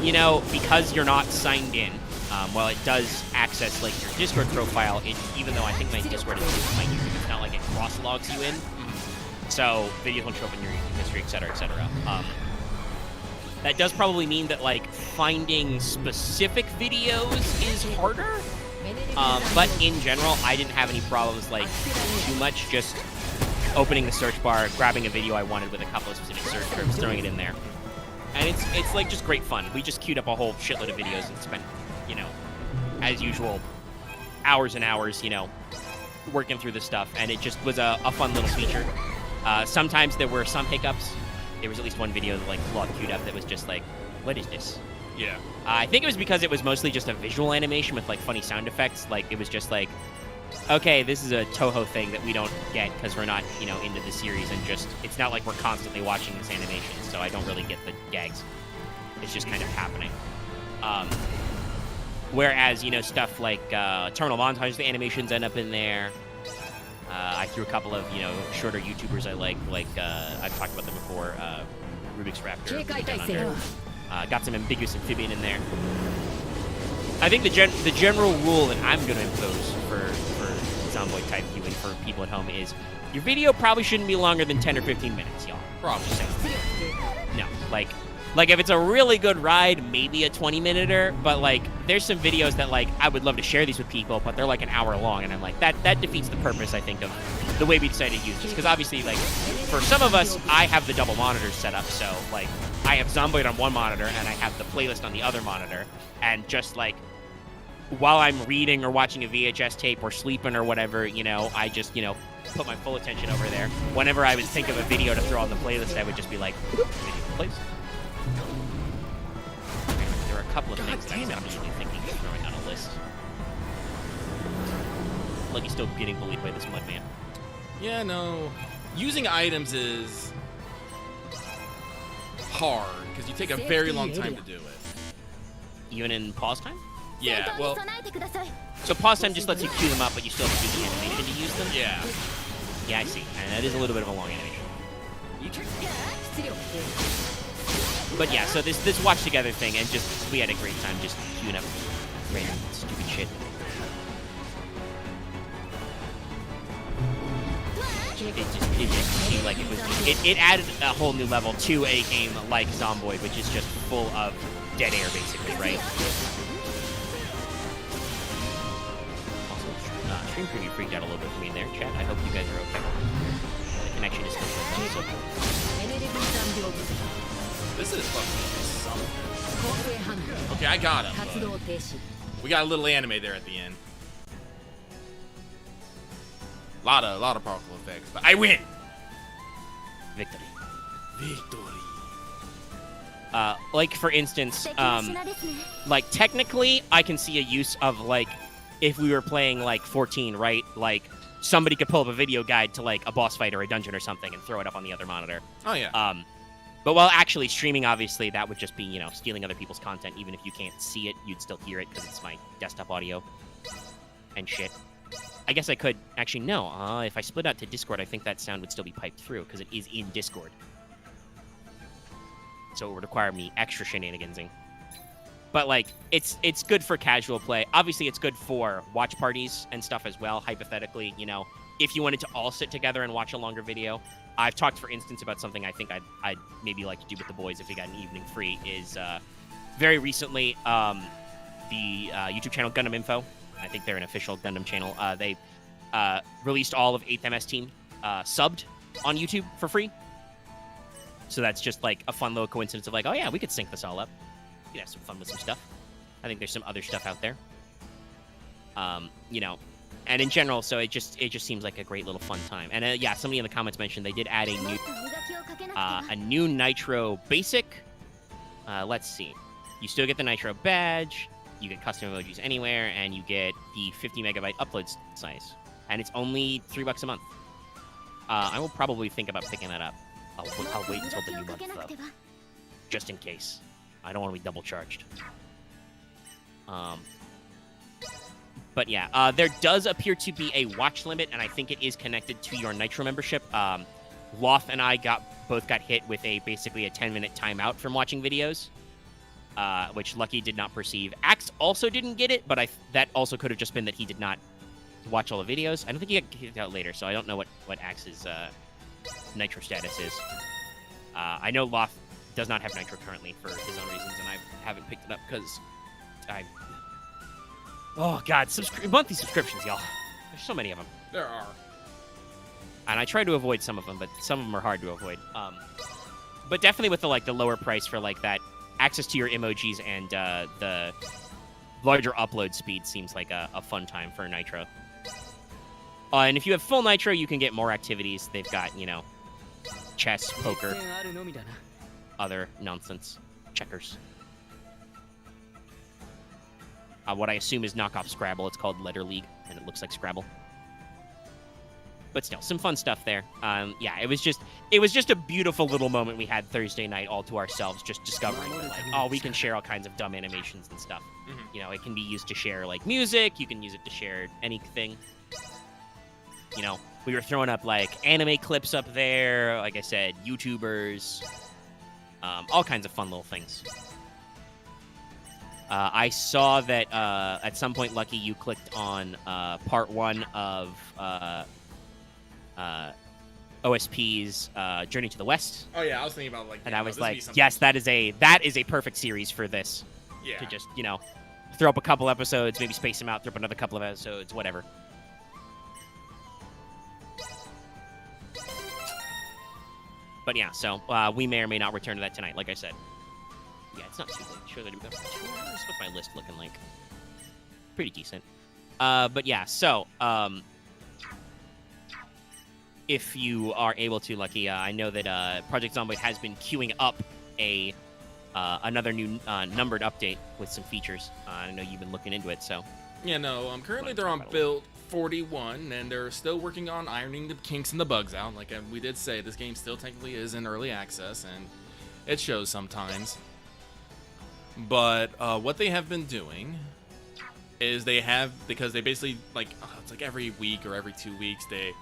you know, because you're not signed in. Well, it does access, like, your Discord profile, even though I think my Discord is my YouTube, it's not like it cross-logs you in. So videos won't show up in your YouTube history, etc., etc. That does probably mean that, like, finding specific videos is harder. But in general, I didn't have any problems, like, too much, just opening the search bar, grabbing a video I wanted with a couple of specific search terms, throwing it in there. And it's like, just great fun. We just queued up a whole shitload of videos and spent, you know, as usual, hours and hours, you know, working through the stuff, and it just was a fun little feature. Sometimes there were some hiccups. There was at least one video that, like, Claude queued up that was just like, what is this? Yeah. I think it was because it was mostly just a visual animation with, like, funny sound effects. Like, it was just like, okay, this is a Toho thing that we don't get because we're not, you know, into the series, and just, it's not like we're constantly watching this animation, so I don't really get the gags. It's just kind of happening. Whereas, you know, stuff like Terminal Montage, the animations end up in there. I threw a couple of, you know, shorter YouTubers I like I've talked about them before, Rubik's Raptor, Down Under. Got some Ambiguous Amphibian in there. I think the general rule that I'm going to impose for Zomboid type viewing for people at home is your video probably shouldn't be longer than 10 or 15 minutes, y'all. Probably. No, like if it's a really good ride, maybe a 20-minuter, but, like, there's some videos that, like, I would love to share these with people, but they're, like, an hour long, and I'm like, that defeats the purpose, I think, of the way we decided to use this, because obviously, like, for some of us, I have the double monitors set up, so, like, I have Zomboid on one monitor, and I have the playlist on the other monitor, and just, like, while I'm reading or watching a VHS tape or sleeping or whatever, you know, I just, you know, put my full attention over there. Whenever I would think of a video to throw on the playlist, I would just be like, video playlist. There are a couple of things that I'm definitely thinking of throwing on a list. Like, he's still getting bullied by this mud man. Yeah, no. Using items is hard, because you take a very long time to do it. Even in pause time? Yeah, well... So pause time just lets you queue them up, but you still have to do the animation to use them? Yeah. Yeah, I see. And that is a little bit of a long animation. But yeah, so this watch together thing, and just, we had a great time just queuing up random stupid shit. It just seemed like it was, it added a whole new level to a game like Zomboid, which is just full of dead air, basically, right? stream preview freaked out a little bit for me there, chat. I hope you guys are okay. The connection is still good, so. This is fucking something. Okay, I got him. We got a little anime there at the end. Lot of powerful effects, but I win. Victory. Victory. Like for instance, like technically, I can see a use of like, if we were playing like 14, right? Like somebody could pull up a video guide to like a boss fight or a dungeon or something and throw it up on the other monitor. Oh yeah. But while actually streaming, obviously, that would just be, you know, stealing other people's content. Even if you can't see it, you'd still hear it because it's my desktop audio and shit. I guess I could actually no. If I split out to Discord, I think that sound would still be piped through because it is in Discord. So it would require me extra shenanigansing. But like, it's good for casual play. Obviously, it's good for watch parties and stuff as well. Hypothetically, you know, if you wanted to all sit together and watch a longer video. I've talked, for instance, about something I think I'd maybe like to do with the boys if we got an evening free. Is very recently the YouTube channel Gundam Info. I think they're an official Gundam channel. They released all of 8th MS Team subbed on YouTube for free. So that's just like a fun little coincidence of like, oh yeah, we could sync this all up. We could have some fun with some stuff. I think there's some other stuff out there. You know, and in general, so it just seems like a great little fun time. And yeah, somebody in the comments mentioned they did add a new Nitro Basic. Let's see. You still get the Nitro badge. You get custom emojis anywhere, and you get the 50 megabyte upload size. And it's only $3 a month. I will probably think about picking that up. I'll wait until the new month, though. Just in case. I don't want to be double charged. But yeah, there does appear to be a watch limit, and I think it is connected to your Nitro membership. Loth and I both got hit with basically a 10-minute timeout from watching videos, which Lucky did not perceive. Axe also didn't get it, but that also could have just been that he did not watch all the videos. I don't think he got kicked out later, so I don't know what Axe's Nitro status is. I know Loth does not have Nitro currently for his own reasons, and I haven't picked it up because oh, God, monthly subscriptions, y'all. There's so many of them. There are. And I try to avoid some of them, but some of them are hard to avoid. But definitely with the lower price for like that access to your emojis and the larger upload speed seems like a fun time for Nitro. And if you have full Nitro, you can get more activities. They've got, you know, chess, poker, other nonsense, checkers. What I assume is knockoff Scrabble. It's called Letter League, and it looks like Scrabble. But still, some fun stuff there. Yeah, it was just a beautiful little moment we had Thursday night all to ourselves, just discovering that, like, oh, we can share all kinds of dumb animations and stuff. Mm-hmm. You know, it can be used to share like music. You can use it to share anything. You know, we were throwing up like anime clips up there. Like I said, YouTubers, all kinds of fun little things. I saw that at some point, Lucky, you clicked on part 1 of OSP's Journey to the West. Oh yeah, I was thinking about like. And I was like, yes, that is a perfect series for this. Yeah. To just, you know, throw up a couple episodes, maybe space them out, throw up another couple of episodes, whatever. But yeah, so we may or may not return to that tonight, like I said. Yeah, it's not too late. Sure that we've got 2 hours. What's my list looking like? Pretty decent. But yeah, so if you are able to, Lucky, I know that Project Zomboid has been queuing up another new numbered update with some features. I know you've been looking into it, so. Yeah, no. Currently they're on build 41, and they're still working on ironing the kinks and the bugs out. Like we did say, this game still technically is in early access, and it shows sometimes. But what they have been doing is because they basically, like, it's like every week or every 2 weeks, they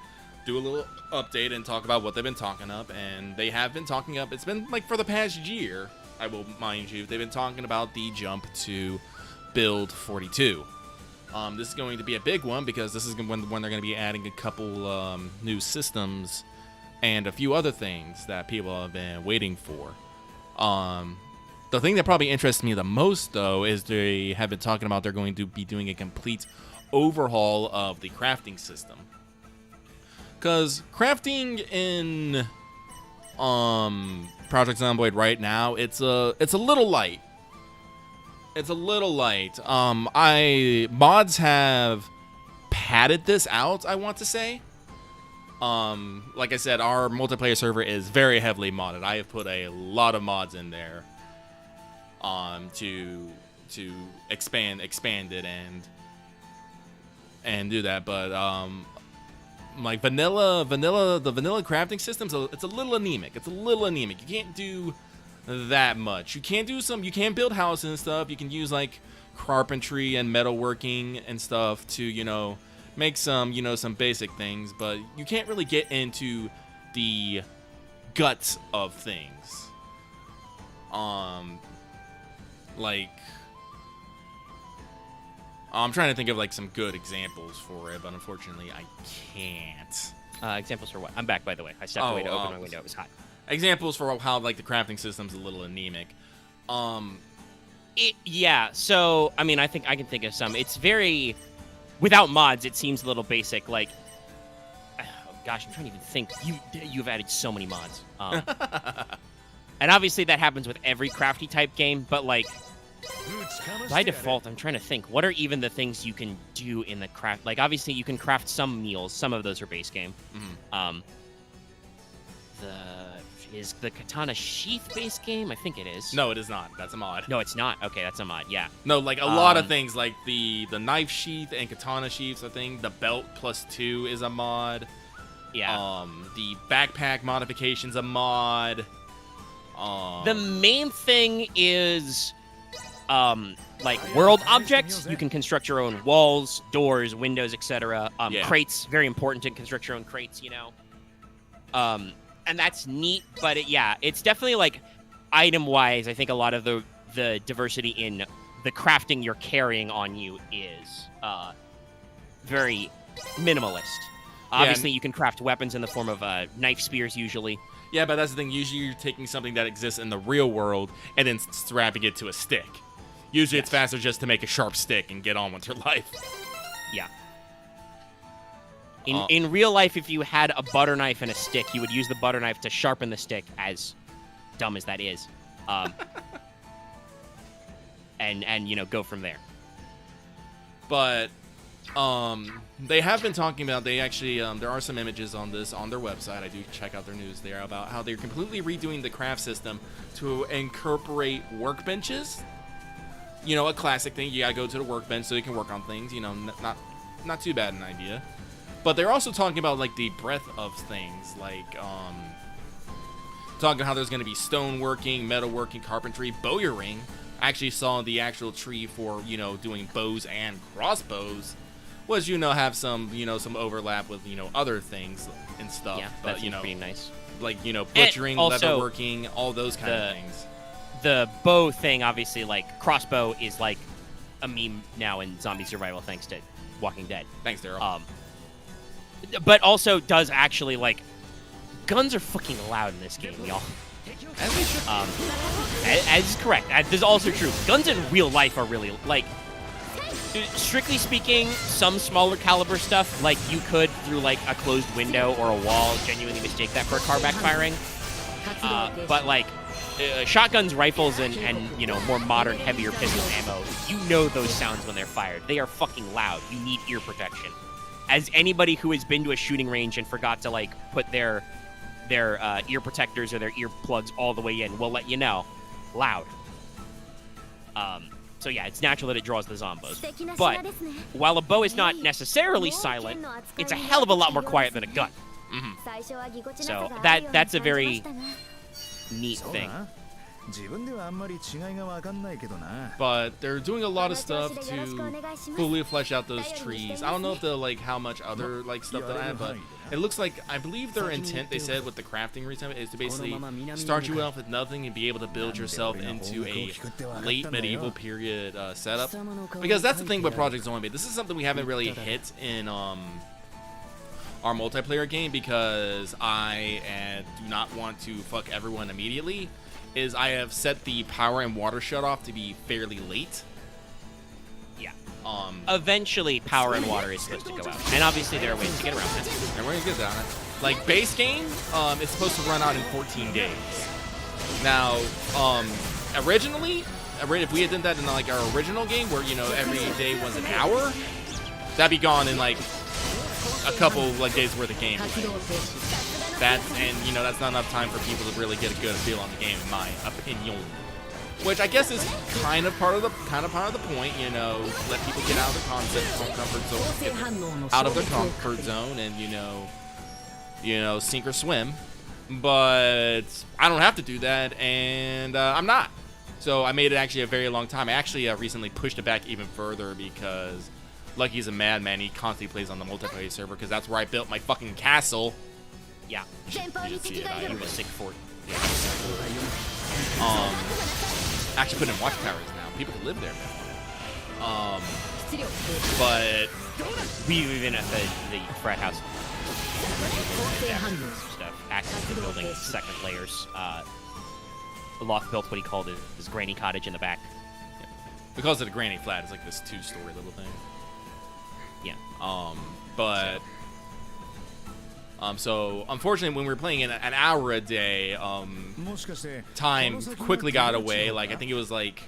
do a little update and talk about what they've been talking up, and they have been talking up, it's been like for the past year, I will mind you, they've been talking about the jump to build 42. This is going to be a big one because this is when they're going to be adding a couple new systems and a few other things that people have been waiting for. The thing that probably interests me the most, though, is they have been talking about they're going to be doing a complete overhaul of the crafting system. Because crafting in Project Zomboid right now, it's a little light. It's a little light. Mods have padded this out, I want to say. Like I said, our multiplayer server is very heavily modded. I have put a lot of mods in there to expand it and do that. But like the vanilla crafting system, so it's a little anemic. You can't do that much. You can build houses and stuff. You can use like carpentry and metalworking and stuff to, you know, make some basic things, but you can't really get into the guts of things. Like, I'm trying to think of like some good examples for it, but unfortunately I can't. Examples for what? I'm back, by the way. I stepped away to open my window. It was hot. Examples for how like the crafting system's a little anemic. Yeah. So I mean, I think I can think of some. It's very, without mods, it seems a little basic. Like, oh gosh, I'm trying to even think. You've added so many mods. And obviously that happens with every crafty type game, but like by default, I'm trying to think. What are even the things you can do in the craft? Like, obviously you can craft some meals. Some of those are base game. Mm-hmm. Is the katana sheath base game? I think it is. No, it is not. That's a mod. No, it's not. Okay, that's a mod. Yeah. No, like a lot of things, like the knife sheath and katana sheaths. I think the belt +2 is a mod. Yeah. The backpack modification's a mod. The main thing is, like world objects. You can construct your own walls, doors, windows, etc. Crates, very important to construct your own crates. You know. And that's neat, but it's definitely like item-wise, I think a lot of the diversity in the crafting you're carrying on you is very minimalist. Obviously, you can craft weapons in the form of knife spears usually. Yeah, but that's the thing. Usually you're taking something that exists in the real world and then strapping it to a stick. Usually it's faster just to make a sharp stick and get on with your life. Yeah. In real life, if you had a butter knife and a stick, you would use the butter knife to sharpen the stick, as dumb as that is. And you know, go from there. But they have been talking about, they actually, there are some images on this on their website. I do check out their news there about how they're completely redoing the craft system to incorporate workbenches. You know, a classic thing. You gotta go to the workbench so you can work on things. You know, not too bad an idea. But they're also talking about like the breadth of things, like talking about how there's going to be stoneworking, metalworking, carpentry, bowyering. I actually saw the actual tree for, you know, doing bows and crossbows, was, you know, have some, you know, some overlap with, you know, other things and stuff. Yeah, but that's, you know, pretty nice. Like, you know, butchering, also, leatherworking, all those kind of things. The bow thing, obviously, like crossbow is like a meme now in zombie survival, thanks to Walking Dead. Thanks, Daryl. But also does actually, like, guns are fucking loud in this game, y'all. As they should. As correct. That is also true. Guns in real life are really, like, strictly speaking, some smaller caliber stuff, like, you could, through, like, a closed window or a wall, genuinely mistake that for a car backfiring. But, like, shotguns, rifles, and, you know, more modern, heavier pistol ammo, you know those sounds when they're fired. They are fucking loud. You need ear protection. As anybody who has been to a shooting range and forgot to, like, put their ear protectors or their ear plugs all the way in will let you know. Loud. So yeah, it's natural that it draws the zombos. But while a bow is not necessarily silent, it's a hell of a lot more quiet than a gun. Mm-hmm. So that's a very neat thing. But they're doing a lot of stuff to fully flesh out those trees. I don't know if they'll, like, how much other, like, stuff they'll add, but it looks like, I believe their intent, they said, with the crafting recently, is to basically start you off with nothing and be able to build yourself into a late medieval period setup. Because that's the thing with Project Zombie. This is something we haven't really hit in our multiplayer game, because I do not want to fuck everyone immediately. Is I have set the power and water shut off to be fairly late. Yeah. Eventually, power and water is supposed to go out, and obviously there are ways to get around that. And we're gonna get down it. Like base game, it's supposed to run out in 14 days. Now, originally, if we had done that in like our original game, where you know every day was an hour, that'd be gone in like a couple like days worth of game. And you know that's not enough time for people to really get a good feel on the game, in my opinion. Which I guess is kind of part of the point, you know, let people get out of the comfort zone, out of their comfort zone, and you know, sink or swim. But I don't have to do that, and I'm not. So I made it actually a very long time. I actually recently pushed it back even further because Lucky's a madman. He constantly plays on the multiplayer server because that's where I built my fucking castle. Yeah, you should see it. You have a sick fort. Yeah. Actually put in watchtowers now. People can live there now. But we've been at the frat house stuff, actively building second layers. Loth built what he called his granny cottage in the back. Yeah. Because of the granny flat, it's like this 2-story little thing. Yeah. So unfortunately, when we were playing in an hour a day, time quickly got away. Like I think it was like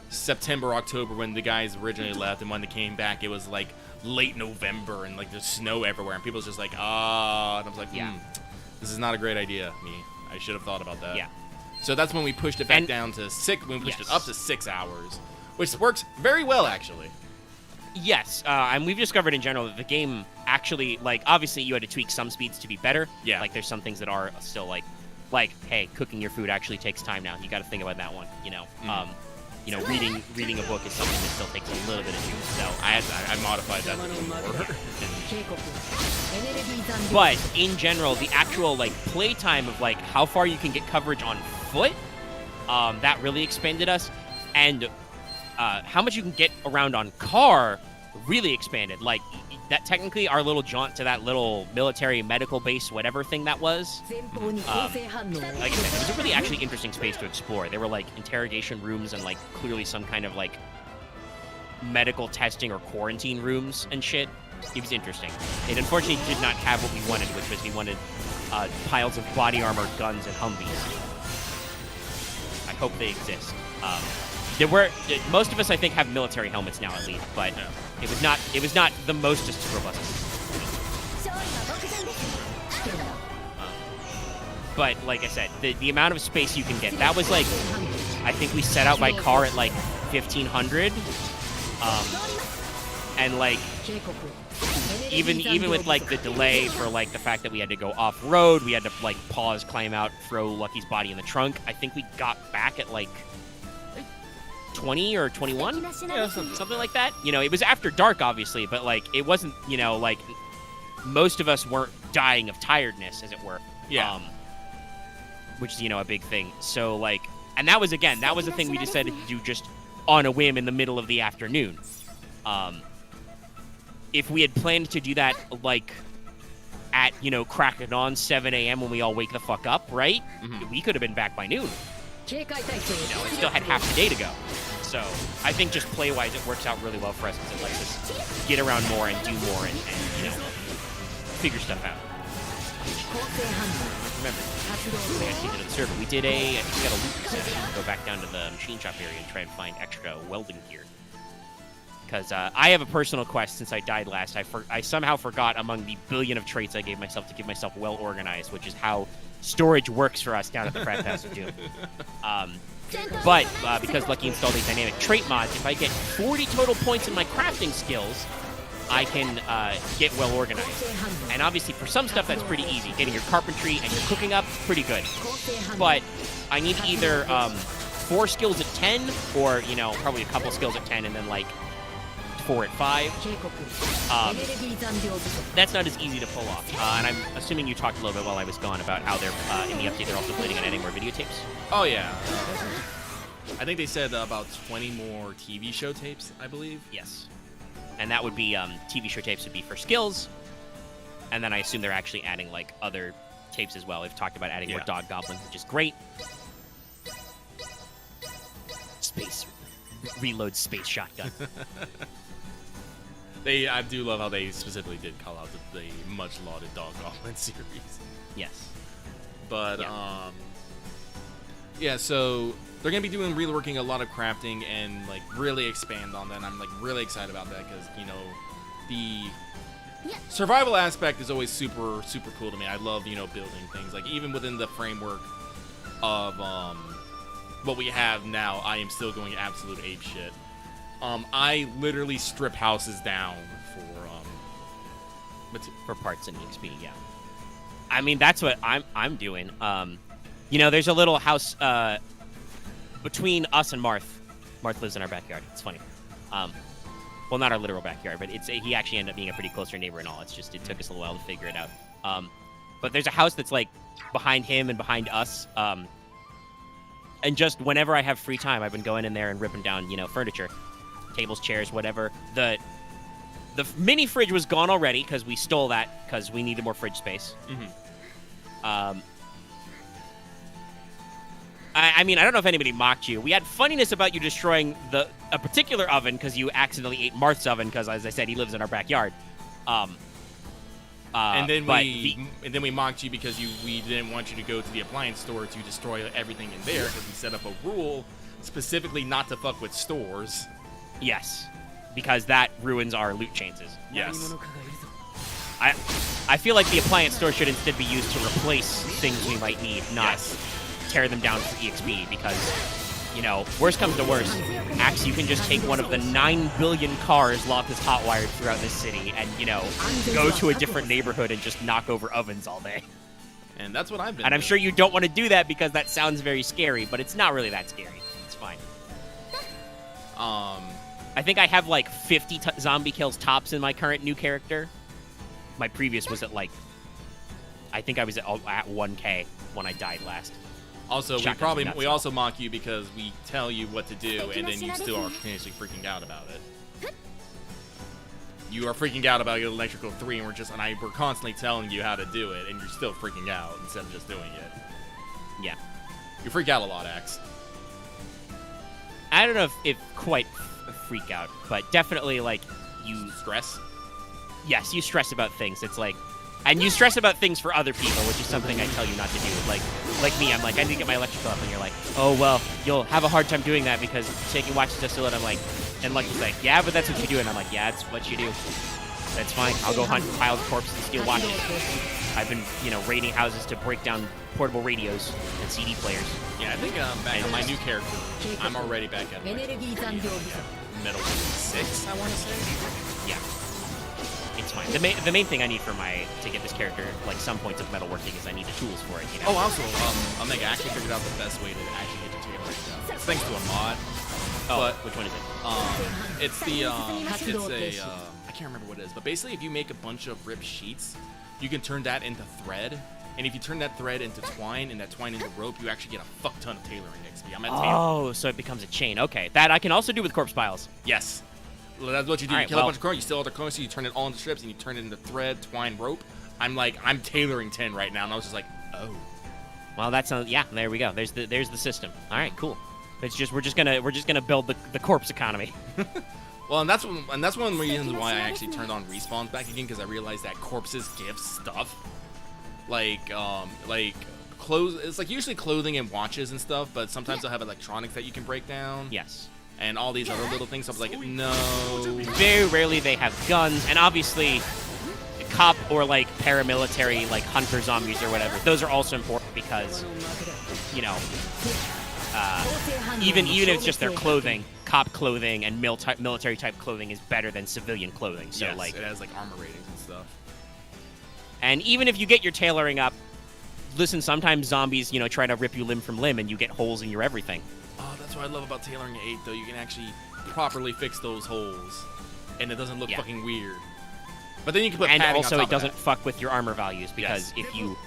September, October when the guys originally left, and when they came back, it was like late November, and like there's snow everywhere, and people was just like, and I was like, this is not a great idea. I should have thought about that. Yeah. So that's when we pushed it back down to 6. When we pushed it up to 6 hours, which works very well actually. Yes, and we've discovered in general that the game actually, like, obviously you had to tweak some speeds to be better. Yeah. Like, there's some things that are still like, hey, cooking your food actually takes time now. You got to think about that one, you know. Reading a book is something that still takes a little bit of juice. So I modified that more. But in general, the actual like playtime of like how far you can get coverage on foot, that really expanded us, and how much you can get around on car really expanded. Like that technically our little jaunt to that little military medical base, whatever thing that was. Like I said, it was a really actually interesting space to explore. There were like interrogation rooms and like clearly some kind of like medical testing or quarantine rooms and shit. It was interesting. It unfortunately did not have what we wanted, which was we wanted piles of body armor, guns, and Humvees. I hope they exist. Most of us, I think, have military helmets now, at least, but it was not the most robust. But like I said, the amount of space you can get, that was like, I think we set out by car at like 1,500, and like even with like the delay for like the fact that we had to go off road, we had to like pause, climb out, throw Lucky's body in the trunk. I think we got back at like 20 or 21, something like that. You know, it was after dark, obviously, but like it wasn't, you know, like most of us weren't dying of tiredness, as it were. Yeah. Which is, you know, a big thing. So like, and that was a thing we decided to do just on a whim in the middle of the afternoon. If we had planned to do that like at, you know, crack it on 7 a.m. when we all wake the fuck up, right? Mm-hmm. We could have been back by noon. You know, and still had half the day to go. So I think just play-wise, it works out really well for us because it lets us get around more and do more and you know, figure stuff out. Remember, we got into the server. I think we got a loot session. Go back down to the machine shop area and try and find extra welding gear. Because I have a personal quest since I died last. I somehow forgot among the billion of traits I gave myself to give myself well-organized, which is how storage works for us down at the Frat Pass of Doom. But because Lucky installed a dynamic trait mod, if I get 40 total points in my crafting skills, I can get well organized. And obviously for some stuff that's pretty easy. Getting your carpentry and your cooking up, pretty good. But I need either 4 skills at 10 or, you know, probably a couple skills at 10 and then like 4 at 5. That's not as easy to pull off. And I'm assuming you talked a little bit while I was gone about how they're, in the update, they're also planning on adding more videotapes. Oh, yeah. I think they said about 20 more TV show tapes, I believe. Yes. And that would be, TV show tapes would be for skills. And then I assume they're actually adding, like, other tapes as well. They've talked about adding more Dog Goblins, which is great. Reload space shotgun. I do love how they specifically did call out the much lauded Dog Goblin series. Yes. But yeah, so they're gonna be reworking a lot of crafting and like really expand on that. And I'm like really excited about that because the survival aspect is always super cool to me. I love building things like even within the framework of what we have now. I am still going absolute ape shit. I literally strip houses down for parts and EXP. Yeah. I mean, that's what I'm doing. There's a little house between us and Marth. Marth lives in our backyard. It's funny. Well, not our literal backyard, but he actually ended up being a pretty closer neighbor and all. It's just it took us a little while to figure it out. But there's a house that's like behind him and behind us. And just whenever I have free time, I've been going in there and ripping down, furniture, tables, chairs, whatever. The mini fridge was gone already because we stole that because we needed more fridge space. Mm-hmm. I mean, I don't know if anybody mocked you. We had funniness about you destroying a particular oven because you accidentally ate Marth's oven because, as I said, he lives in our backyard. And then we mocked you because we didn't want you to go to the appliance store to destroy everything in there because we set up a rule specifically not to fuck with stores. Yes, because that ruins our loot chances. Yes. I feel like the appliance store should instead be used to replace things we might need, not tear them down for EXP because, worst comes to worst, Axe, you can just take one of the 9 billion cars Locke has hotwired throughout this city and, go to a different neighborhood and just knock over ovens all day. And that's what I've been And I'm doing. sure you don't want to do that because that sounds very scary, but it's not really that scary. It's fine. I think I have like 50 zombie kills tops in my current new character. My previous was at I think I was at 1K when I died last. Also, we also mock you because we tell you what to do, and then you still are continuously freaking out about it. You are freaking out about your electrical 3, and we're constantly telling you how to do it, and you're still freaking out instead of just doing it. Yeah. You freak out a lot, Axe. I don't know if quite a freak out, but definitely you stress. Yes, you stress about things. It's and you stress about things for other people, which is something I tell you not to do. Like me, I'm I need to get my electrical up, and you're like, oh, well, you'll have a hard time doing that because taking watches does it. I'm like, and Lucky's like, yeah, but that's what you do. And I'm like, yeah, it's what you do. That's fine. I'll go hunt piled corpses and steal watches. I've been, raiding houses to break down portable radios and CD players. Yeah, I think back on my new character, I'm already back at Metal 6, I want to say. Yeah. It's fine. The main thing I need to get this character some points of metalworking is I need the tools for it. Oh, also, Omega actually figured out the best way to actually get your tailoring down. It's thanks to a mod. Oh, which one is it? It's I can't remember what it is, but basically, if you make a bunch of ripped sheets, you can turn that into thread. And if you turn that thread into twine and that twine into rope, you actually get a fuck ton of tailoring XP. Oh, so it becomes a chain. Okay, that I can also do with corpse piles. Yes. Well, that's what you do. You kill a bunch of crows, you steal all the crows, you turn it all into strips, and you turn it into thread, twine, rope. I'm tailoring 10 right now, and I was just like, oh. Well, that's yeah. There we go. There's the system. All right, cool. It's just we're just gonna build the corpse economy. Well, and that's one of the reasons why I actually turned on respawns back again, because I realized that corpses give stuff. Clothes. It's usually clothing and watches and stuff, but sometimes they'll have electronics that you can break down. Yes. And all these other little things. So I was like, no. Very rarely they have guns, and obviously, cop or paramilitary hunter zombies or whatever. Those are also important because, even if it's just their clothing, cop clothing and military type clothing is better than civilian clothing. So yes, it has armor ratings and stuff. And even if you get your tailoring up, listen, sometimes zombies, try to rip you limb from limb, and you get holes in your everything. Oh, that's what I love about tailoring 8, though. You can actually properly fix those holes, and it doesn't look fucking weird. But then you can put padding on top of that. And also, it doesn't fuck with your armor values, because if you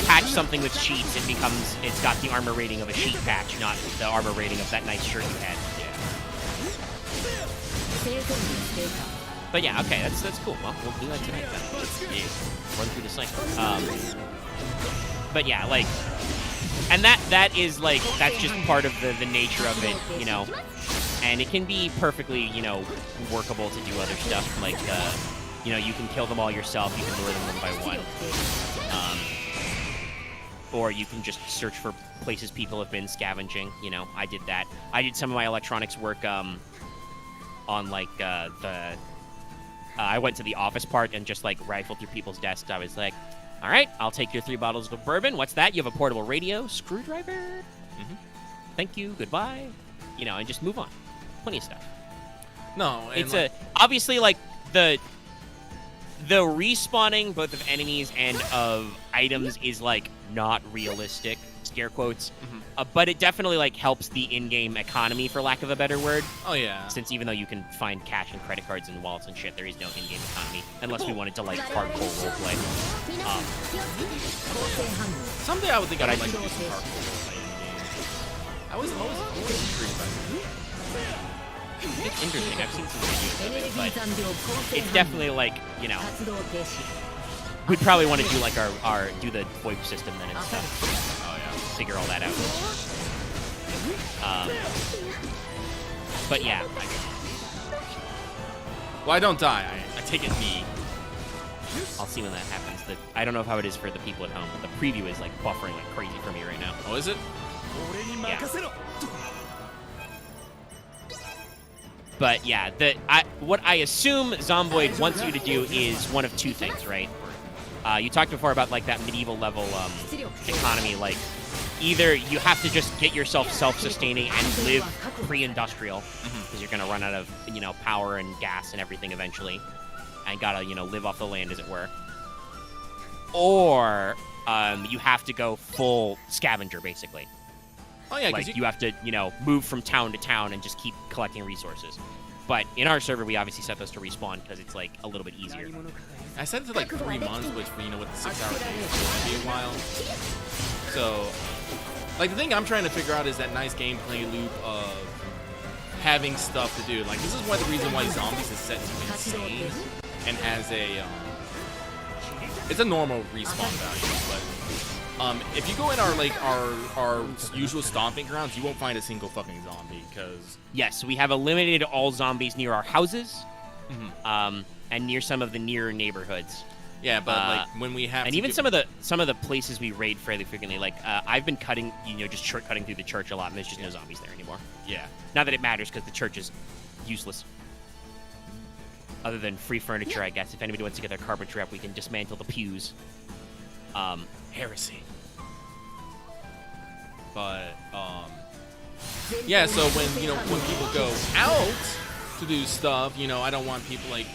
patch something with sheets, it's got the armor rating of a sheet patch, not the armor rating of that nice shirt you had. Yeah. But yeah, okay, that's cool. Well, we'll do that tonight then. Yeah. Run through the cycle. But yeah, and that is that's just part of the nature of it, And it can be perfectly, you know, workable to do other stuff, like, you know, you can kill them all yourself, you can lure them one by one. Or you can just search for places people have been scavenging, you know, I did that. I did some of my electronics work on, like, I went to the office part and just, like, rifled through people's desks. I was like, all right, I'll take your 3 bottles of bourbon. What's that? You have a portable radio? Screwdriver? Mm-hmm. Thank you. Goodbye. You know, and just move on. Plenty of stuff. No, and it's obviously, like, the respawning both of enemies and of items is, like, not realistic, scare quotes. But it definitely, like, helps the in-game economy, for lack of a better word. Oh, yeah. Since even though you can find cash and credit cards and wallets and shit, there is no in-game economy. Unless we wanted to, like, hardcore roleplay. Someday I would think I'd like to do some hardcore roleplay in games. I was always intrigued by it. It's interesting. I've seen some videos of it, but it's definitely, like, you know, we'd probably want to do, like, our do the VoIP system then and stuff. Oh, yeah. Figure all that out. But, yeah. Well, I don't die. I take it me. I'll see when that happens. I don't know how it is for the people at home, but the preview is, like, buffering like crazy for me right now. Oh, is it? Yeah. But yeah, what I assume Zomboid wants you to do is one of 2 things, right? You talked before about, like, that medieval level economy. Like, either you have to just get yourself self-sustaining and live pre-industrial, because you're gonna run out of, you know, power and gas and everything eventually, and gotta, you know, live off the land, as it were. Or you have to go full scavenger, basically. Oh, yeah, like, you have to, you know, move from town to town and just keep collecting resources. But in our server, we obviously set those to respawn because it's, like, a little bit easier. I set it to, like, 3 months, which, you know, with the 6-hour days, it's going to be a while. So, like, the thing I'm trying to figure out is that nice gameplay loop of having stuff to do. Like, this is the reason why Zombies is set to insane and has a, it's a normal respawn value, but if you go in our usual stomping grounds, you won't find a single fucking zombie, because... Yes, we have eliminated all zombies near our houses, and near some of the nearer neighborhoods. Yeah, but like when we have, and even some of the places we raid fairly frequently. Like I've been cutting, you know, just shortcutting through the church a lot, and there's just no zombies there anymore. Yeah. Not that it matters, because the church is useless. Other than free furniture, I guess. If anybody wants to get their carpentry up, we can dismantle the pews. Heresy. But yeah. So when people go out to do stuff, you know, I don't want people like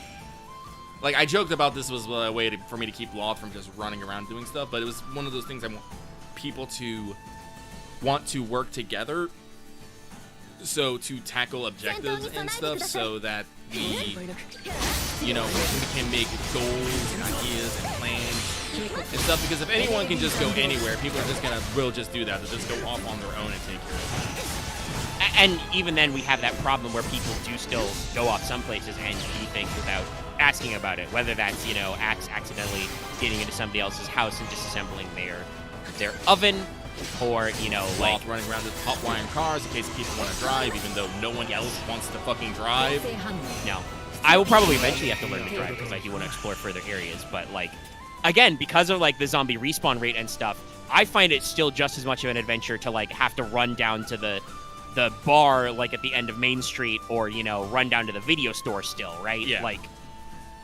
I joked about this was a way for me to keep Loth from just running around doing stuff, but it was one of those things I want people to want to work together, so to tackle objectives and stuff, so that we, you know, we can make goals and ideas and plans and stuff, because if anyone can just go anywhere, people are just will just do that. They'll just go off on their own and take care of it. And even then, we have that problem where people do still go off some places and do things without asking about it. Whether that's, you know, accidentally getting into somebody else's house and disassembling their oven, or, you know, like running around with hot wiring cars in case people want to drive, even though no one else wants to fucking drive. No, I will probably eventually have to learn to drive because I do want to explore further areas. But like, again, because of like the zombie respawn rate and stuff, I find it still just as much of an adventure to like have to run down to the bar like at the end of Main Street, or, you know, run down to the video store still, right? Yeah. Like,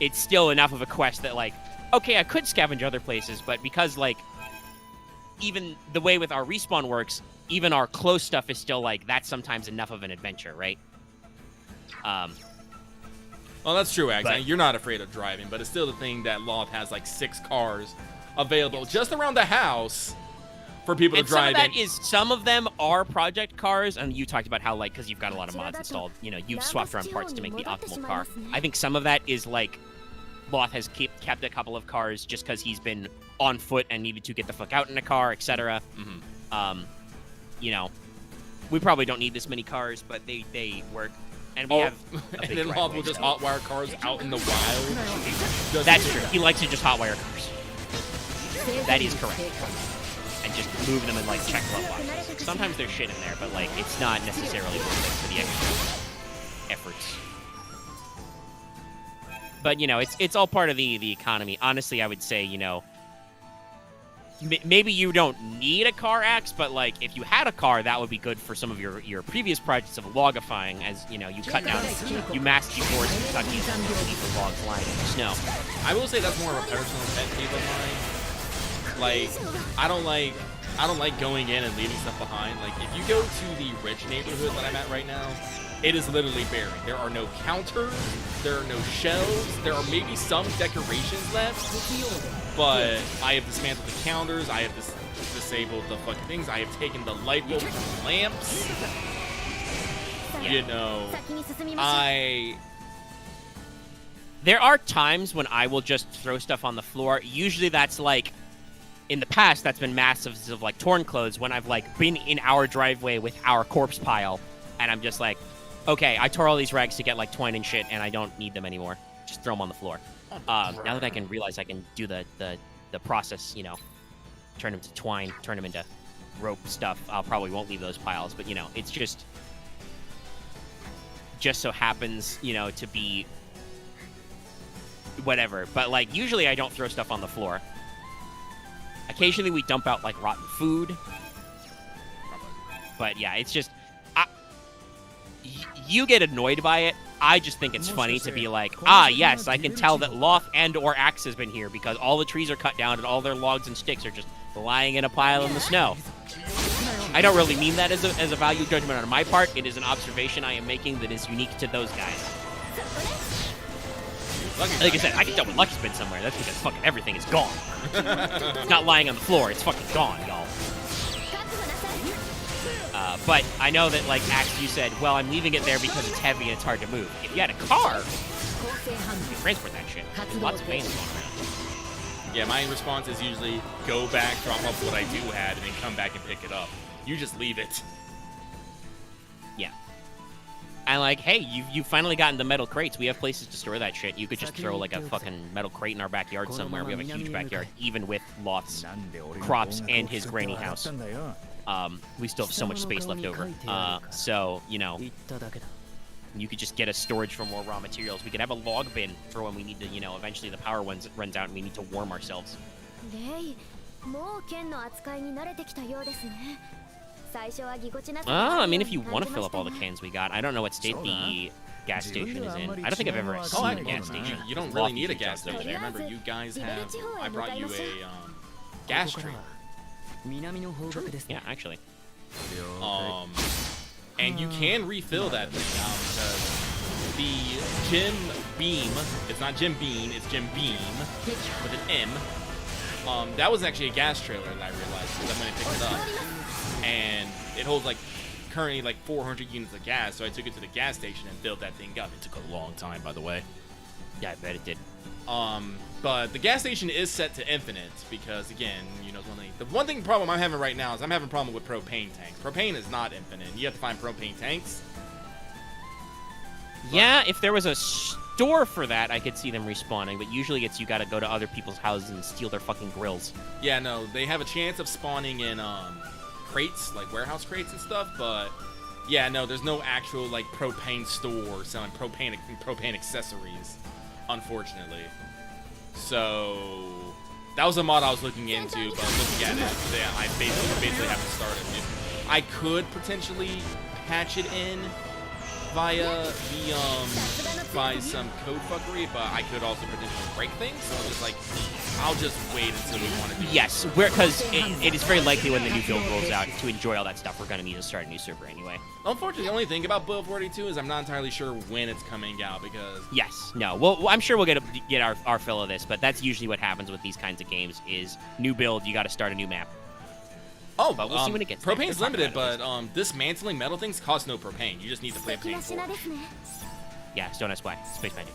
it's still enough of a quest that like, okay, I could scavenge other places, but because like, even the way with our respawn works, even our close stuff is still like, that's sometimes enough of an adventure, right? Well, that's true, actually. You're not afraid of driving, but it's still the thing that Loth has like 6 cars available just around the house for people to drive in. Some of them are project cars, and you talked about how, like, because you've got a lot of mods installed, you know, you've swapped around parts to make the optimal car. I think some of that is, like, Loth has kept a couple of cars just because he's been on foot and needed to get the fuck out in a car, etc. You know, we probably don't need this many cars, but they work. And we have a big and then Loth will just hotwire cars out in the wild. That's true. He likes to just hotwire cars. That is correct. And just move them in, like, check glove boxes. Sometimes there's shit in there, but, like, it's not necessarily worth it for the extra efforts. But, you know, it's all part of the economy. Honestly, I would say, you know, maybe you don't need a car axe, but, like, if you had a car, that would be good for some of your previous projects of logifying, as, you know, you cut down, you mass deforest Kentucky and leave the logs lying in the snow. I will say that's more of a personal pet peeve of mine. Like, I don't like going in and leaving stuff behind. Like, if you go to the rich neighborhood that I'm at right now, it is literally barren. There are no counters, there are no shelves, there are maybe some decorations left, but I have dismantled the counters, I have disabled the fucking things, I have taken the light bulbs from the lamps. You know, There are times when I will just throw stuff on the floor. Usually that's like, in the past, that's been massive of like torn clothes when I've like been in our driveway with our corpse pile, and I'm just like, okay, I tore all these rags to get like twine and shit, and I don't need them anymore. Just throw them on the floor. Now that I can realize I can do the process, you know, turn them to twine, turn them into rope stuff, I'll probably won't leave those piles. But, you know, it's just so happens, you know, to be whatever. But, like, usually I don't throw stuff on the floor. Occasionally we dump out, like, rotten food. But, yeah, it's just... you get annoyed by it. I just think it's funny to be like, yes, I can tell that Loth and or Axe has been here because all the trees are cut down and all their logs and sticks are just lying in a pile in the snow. I don't really mean that as a value judgment on my part. It is an observation I am making that is unique to those guys. Like I said, I can tell when Lucky's been somewhere. That's because fucking everything is gone. It's not lying on the floor. It's fucking gone, y'all. But I know that, like, Axe, you said, well, I'm leaving it there because it's heavy and it's hard to move. If you had a car, you can transport that shit. There's lots of vans going around. Yeah, my response is usually go back, drop off what I do have, and then come back and pick it up. You just leave it. Yeah. And, like, hey, you've finally gotten the metal crates. We have places to store that shit. You could just throw, like, a fucking metal crate in our backyard somewhere. We have a huge backyard, even with Loth's crops and his granny house. We still have so much space left over. So, you know, you could just get us storage for more raw materials. We could have a log bin for when we need to, you know, eventually the power runs out and we need to warm ourselves. I mean, if you want to fill up all the cans we got, I don't know what state the gas station is in. I don't think I've ever seen a gas station. You don't really need a gas station. Remember, you guys have... I brought you a gas trailer. Yeah, actually. And you can refill that thing because the Jim Beam, it's not Jim Beam, it's Jim Beam with an M. That was actually a gas trailer that I realized because I'm going to pick it up. And it holds like currently like 400 units of gas, so I took it to the gas station and filled that thing up. It took a long time, by the way. Yeah, I bet it did. But the gas station is set to infinite because, again, you know, the one thing problem I'm having right now is I'm having a problem with propane tanks. Propane is not infinite. You have to find propane tanks. Yeah, if there was a store for that, I could see them respawning, but usually it's you gotta go to other people's houses and steal their fucking grills. Yeah, no, they have a chance of spawning in crates, like warehouse crates and stuff, but yeah, no, there's no actual like propane store selling propane accessories, unfortunately. So that was a mod I was looking into, but looking at it, yeah, I basically have to start it. I could potentially patch it in via the by some code fuckery, but I could also potentially break things. So I'm just like, I'll just wait until we want to do it. Yes, because it is very likely when the new build rolls out to enjoy all that stuff, we're going to need to start a new server anyway. Unfortunately, the only thing about Build 42 is I'm not entirely sure when it's coming out because... Yes, no. Well, I'm sure we'll get our fill of this, but that's usually what happens with these kinds of games is new build, you got to start a new map. Oh, but we'll see when it gets propane's limited, but dismantling metal things costs no propane. You just need the propane forge. Yeah, Stone Ice Black, Space Magic.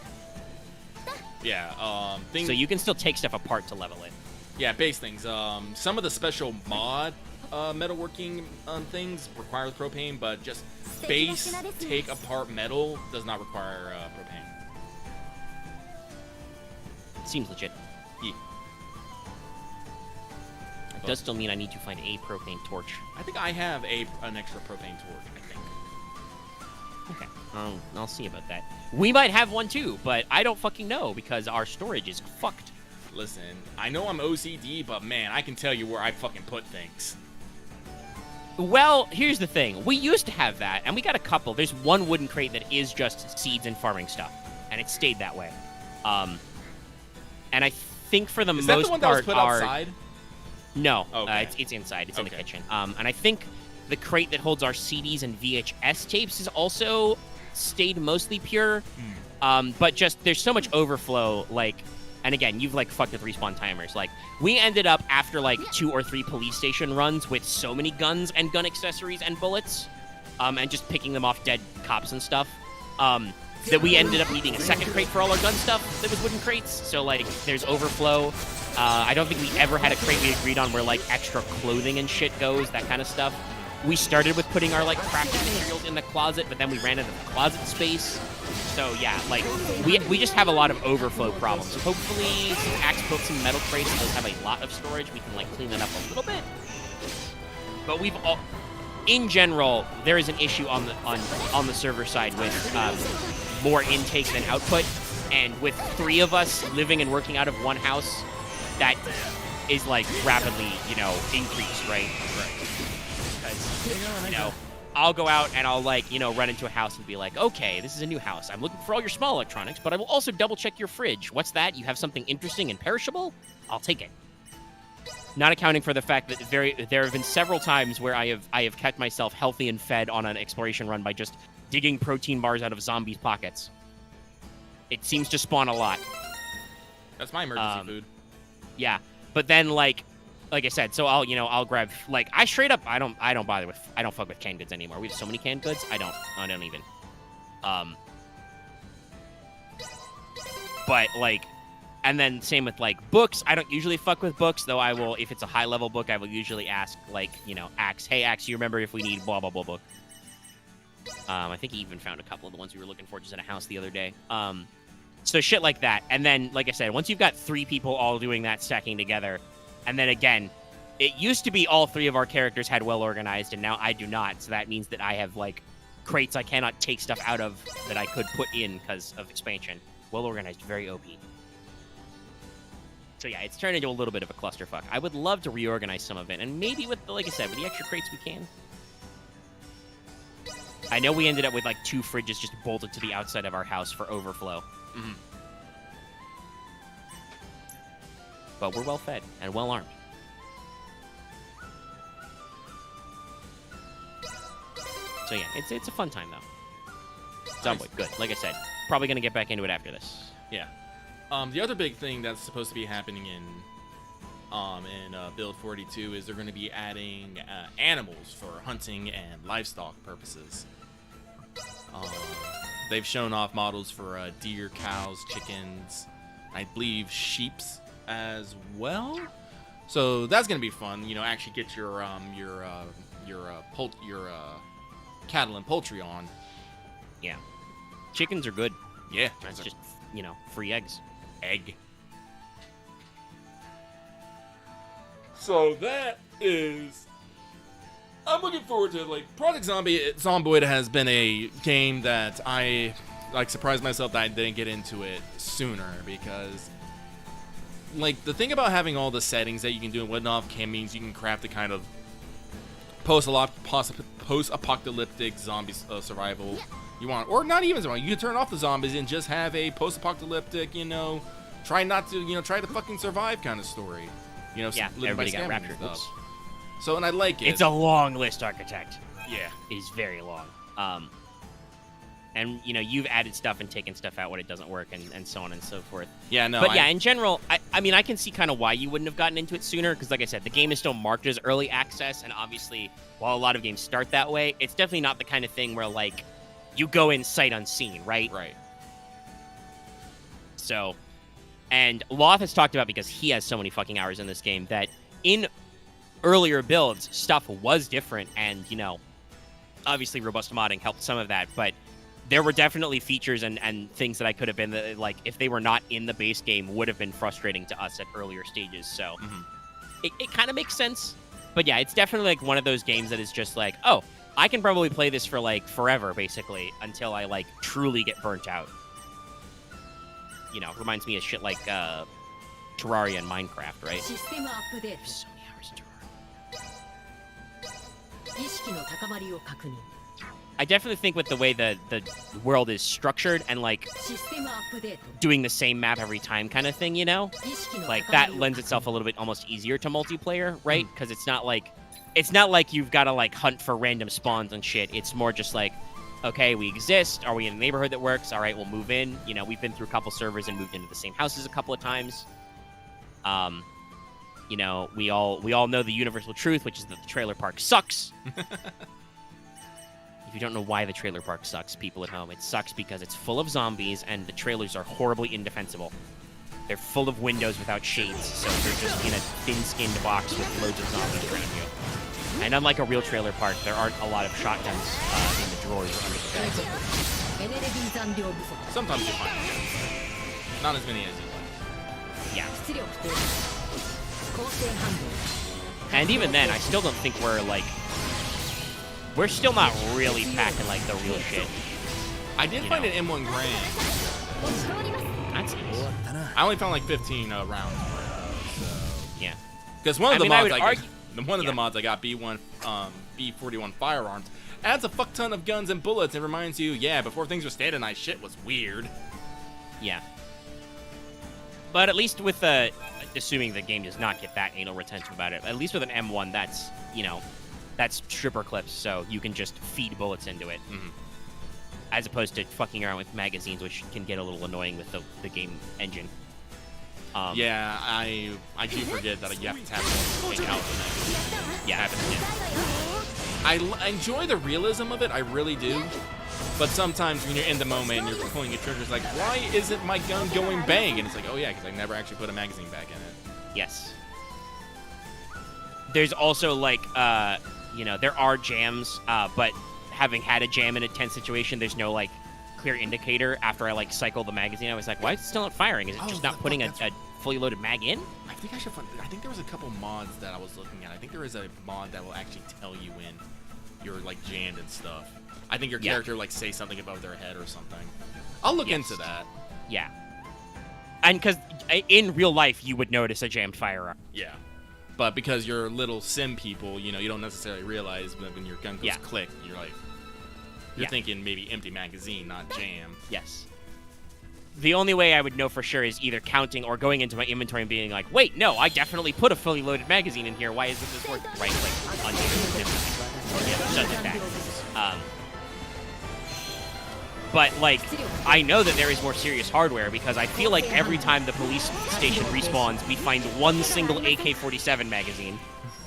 Yeah, so you can still take stuff apart to level it. Yeah, base things. Some of the special mod metalworking things require propane, but just base take apart metal does not require propane. Seems legit. Yeah. It does still mean I need to find a propane torch. I think I have an extra propane torch, I think. Okay. I'll see about that. We might have one too, but I don't fucking know because our storage is fucked. Listen, I know I'm OCD, but man, I can tell you where I fucking put things. Well, here's the thing. We used to have that, and we got a couple. There's one wooden crate that is just seeds and farming stuff, and it stayed that way. And I think for the most part, is that the one that was put outside? No, okay. It's inside. It's in the kitchen. And I think the crate that holds our CDs and VHS tapes is also stayed mostly pure. But just there's so much overflow, like, and again, you've like fucked with respawn timers. Like, we ended up after like 2 or 3 police station runs with so many guns and gun accessories and bullets, and just picking them off dead cops and stuff, that we ended up needing a second crate for all our gun stuff that was wooden crates. So like, there's overflow. I don't think we ever had a crate we agreed on where like extra clothing and shit goes, that kind of stuff. We started with putting our like crafting materials in the closet, but then we ran out of the closet space. So yeah, like we just have a lot of overflow problems. Hopefully, since Axe built some metal crates and those have a lot of storage, we can like clean that up a little bit. But in general, there is an issue on the server side with more intake than output, and with 3 of us living and working out of one house, that is like rapidly, increased, right? Because, I'll go out and I'll like, run into a house and be like, okay, this is a new house. I'm looking for all your small electronics, but I will also double check your fridge. What's that? You have something interesting and perishable? I'll take it. Not accounting for the fact that there have been several times where I have kept myself healthy and fed on an exploration run by just digging protein bars out of zombies' pockets. It seems to spawn a lot. That's my emergency food. Yeah, but then like I said, so I'll grab like I straight up I don't fuck with canned goods anymore. We have so many canned goods. I don't even. But like, and then same with like books. I don't usually fuck with books, though. I will, if it's a high level book, I will usually ask like Axe, hey Axe, you remember if we need blah blah blah book. I think he even found a couple of the ones we were looking for just in a house the other day. So shit like that. And then, like I said, once you've got 3 people all doing that, stacking together, and then again, it used to be all 3 of our characters had well organized, and now I do not. So that means that I have like crates I cannot take stuff out of that I could put in because of expansion. Well organized, very OP. So yeah, it's turned into a little bit of a clusterfuck. I would love to reorganize some of it, and maybe with, like I said, with the extra crates we can. I know we ended up with like 2 fridges just bolted to the outside of our house for overflow. Mm-hmm. But we're well fed and well armed. So yeah, it's a fun time though. Zomboid, good. Like I said, probably gonna get back into it after this. Yeah. The other big thing that's supposed to be happening in Build 42 is they're going to be adding animals for hunting and livestock purposes. They've shown off models for deer, cows, chickens, I believe sheeps as well. So that's going to be fun. Actually get your cattle and poultry on. Yeah, chickens are good. Yeah, that's just free eggs. Egg. So that is. I'm looking forward to Project Zomboid has been a game that I surprised myself that I didn't get into it sooner, because the thing about having all the settings that you can do in whatnot means you can craft the kind of post-apocalyptic zombie survival you want, or not even survival. You can turn off the zombies and just have a post-apocalyptic, try to fucking survive kind of story. Yeah, everybody got raptured. So, and I like it. It's a long list, Architect. Yeah. It is very long. And, you've added stuff and taken stuff out when it doesn't work and so on and so forth. Yeah, no. But, in general, I mean, I can see kind of why you wouldn't have gotten into it sooner, because, like I said, the game is still marked as early access, and obviously, while a lot of games start that way, it's definitely not the kind of thing where, you go in sight unseen, right? Right. So, and Loth has talked about, because he has so many fucking hours in this game, that in earlier builds, stuff was different, and, obviously robust modding helped some of that, but there were definitely features and things that I could have been, if they were not in the base game, would have been frustrating to us at earlier stages, so it kind of makes sense. But yeah, it's definitely one of those games that is just oh, I can probably play this for like forever, basically, until I like truly get burnt out. You know, reminds me of shit like Terraria and Minecraft, right? So many hours in Terraria. I definitely think with the way the world is structured and like doing the same map every time kind of thing, you know, like that lends itself a little bit almost easier to multiplayer, right? Because it's not like you've got to like hunt for random spawns and shit. It's more just like, okay, we exist. Are we in a neighborhood that works? All right, we'll move in. You know, we've been through a couple servers and moved into the same houses a couple of times. You know, we all know the universal truth, which is that the trailer park sucks. If you don't know why the trailer park sucks, people at home, it sucks because it's full of zombies and the trailers are horribly indefensible. They're full of windows without shades, so you're just in a thin-skinned box with loads of zombies around you. And unlike a real trailer park, there aren't a lot of shotguns in the drawers or under the bed. Sometimes you find them. Not as many as you like. Yeah. And even then, I still don't think we're still not really packing like the real shit. I did find an M1 Grand. That's nice. I only found like 15 rounds. So. Yeah. Because one of the mods I got, B41 Firearms, adds a fuck ton of guns and bullets and reminds you, yeah, before things were standardized, shit was weird. Yeah. But at least with assuming the game does not get that anal retentive about it, at least with an M1, that's, you know, that's stripper clips, so you can just feed bullets into it. Mm-hmm. As opposed to fucking around with magazines, which can get a little annoying with the game engine. Yeah, I do forget that you have to tap it to take out the magazine. Yeah. I enjoy the realism of it, I really do. But sometimes when you're in the moment and you're pulling your trigger, it's like, why isn't my gun going bang? And it's like, oh yeah, because I never actually put a magazine back in it. Yes. There's also, like, you know, there are jams, but having had a jam in a tense situation, there's no, like, clear indicator after I, like, cycle the magazine. I was like, why is it still not firing? Is it just not putting a fully loaded mag in? I think I should find... I think there was a couple mods that I was looking at. I think there is a mod that will actually tell you when you're, like, jammed and stuff. I think your character, like, say something above their head or something. I'll look into that. Yeah. And because in real life, you would notice a jammed firearm. Yeah. But because you're little sim people, you know, you don't necessarily realize when your gun goes click, you're like... You're thinking maybe empty magazine, not jam. Yes. The only way I would know for sure is either counting or going into my inventory and being like, wait, no, I definitely put a fully loaded magazine in here. Why isn't this working? Right, like, undo, stuff like that. But, like, I know that there is more serious hardware because I feel like every time the police station respawns, we find one single AK-47 magazine,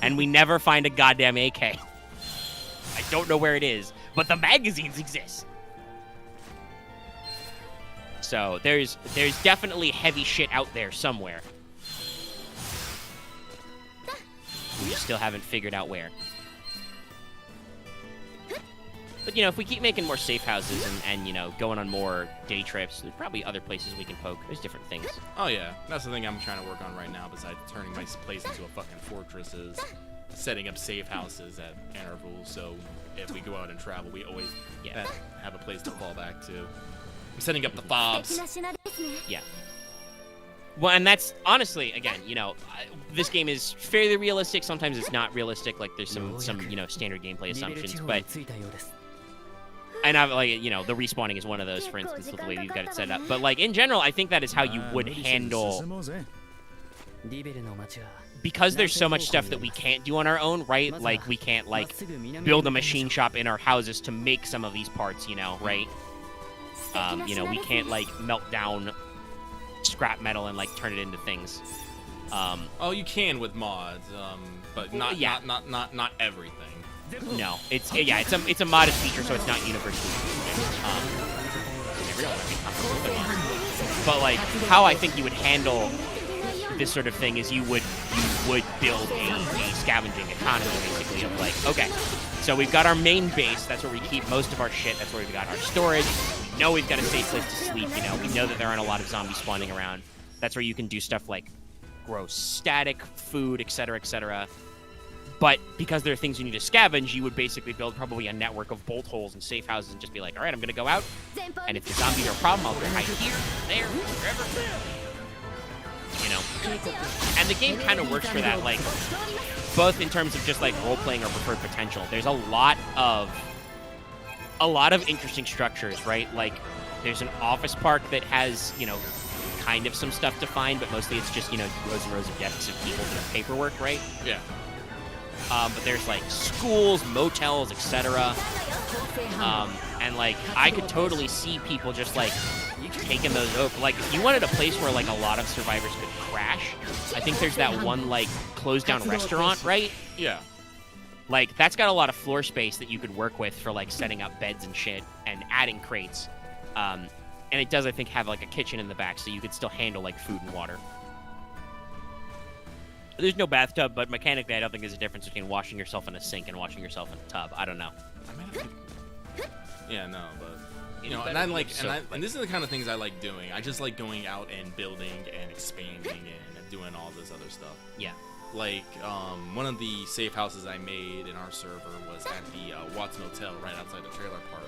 and we never find a goddamn AK. I don't know where it is, but the magazines exist. So there's definitely heavy shit out there somewhere. We just still haven't figured out where. But, you know, if we keep making more safe houses and you know, going on more day trips, there's probably other places we can poke. There's different things. Oh, yeah. That's the thing I'm trying to work on right now, besides turning my place into a fucking fortress, is setting up safe houses at intervals, so if we go out and travel, we always have a place to fall back to. I'm setting up the fobs. Yeah. Well, and that's, honestly, again, you know, this game is fairly realistic. Sometimes it's not realistic. Like, there's some you know, standard gameplay assumptions, but... And I'm like, you know, the respawning is one of those, for instance, with the way you've got it set up. But, like, in general, I think that is how you would handle... Because there's so much stuff that we can't do on our own, right? Like, we can't, like, build a machine shop in our houses to make some of these parts, you know, right? You know, we can't, like, melt down scrap metal and, like, turn it into things. Oh, you can with mods, but not everything. No, it's a modded feature, so it's not universally. But like, how I think you would handle this sort of thing is you would build a scavenging economy, basically, of like, okay, so we've got our main base, that's where we keep most of our shit, that's where we've got our storage, we know we've got a safe place to sleep, you know, we know that there aren't a lot of zombies spawning around, that's where you can do stuff like grow static food, etc., etc. But because there are things you need to scavenge, you would basically build probably a network of bolt holes and safe houses and just be like, all right, I'm going to go out, and if the zombies are a problem, I'll go hide here, there, wherever. You know? And the game kind of works for that, like, both in terms of just, like, role-playing or preferred potential. There's a lot of interesting structures, right? Like, there's an office park that has, you know, kind of some stuff to find, but mostly it's just, you know, rows and rows of desks of people doing paperwork, right? Yeah. But there's like schools, motels, etc. And like I could totally see people just like taking those over. Like if you wanted a place where like a lot of survivors could crash, I think there's that one like closed down restaurant, right? Yeah. Like that's got a lot of floor space that you could work with for like setting up beds and shit and adding crates. And it does, I think, have like a kitchen in the back, so you could still handle like food and water. There's no bathtub, but mechanically, I don't think there's a difference between washing yourself in a sink and washing yourself in a tub. I don't know. Yeah, no, but you know, and I like, and this is the kind of things I like doing. I just like going out and building and expanding and doing all this other stuff. Yeah. Like, one of the safe houses I made in our server was at the Watts Motel right outside the trailer park.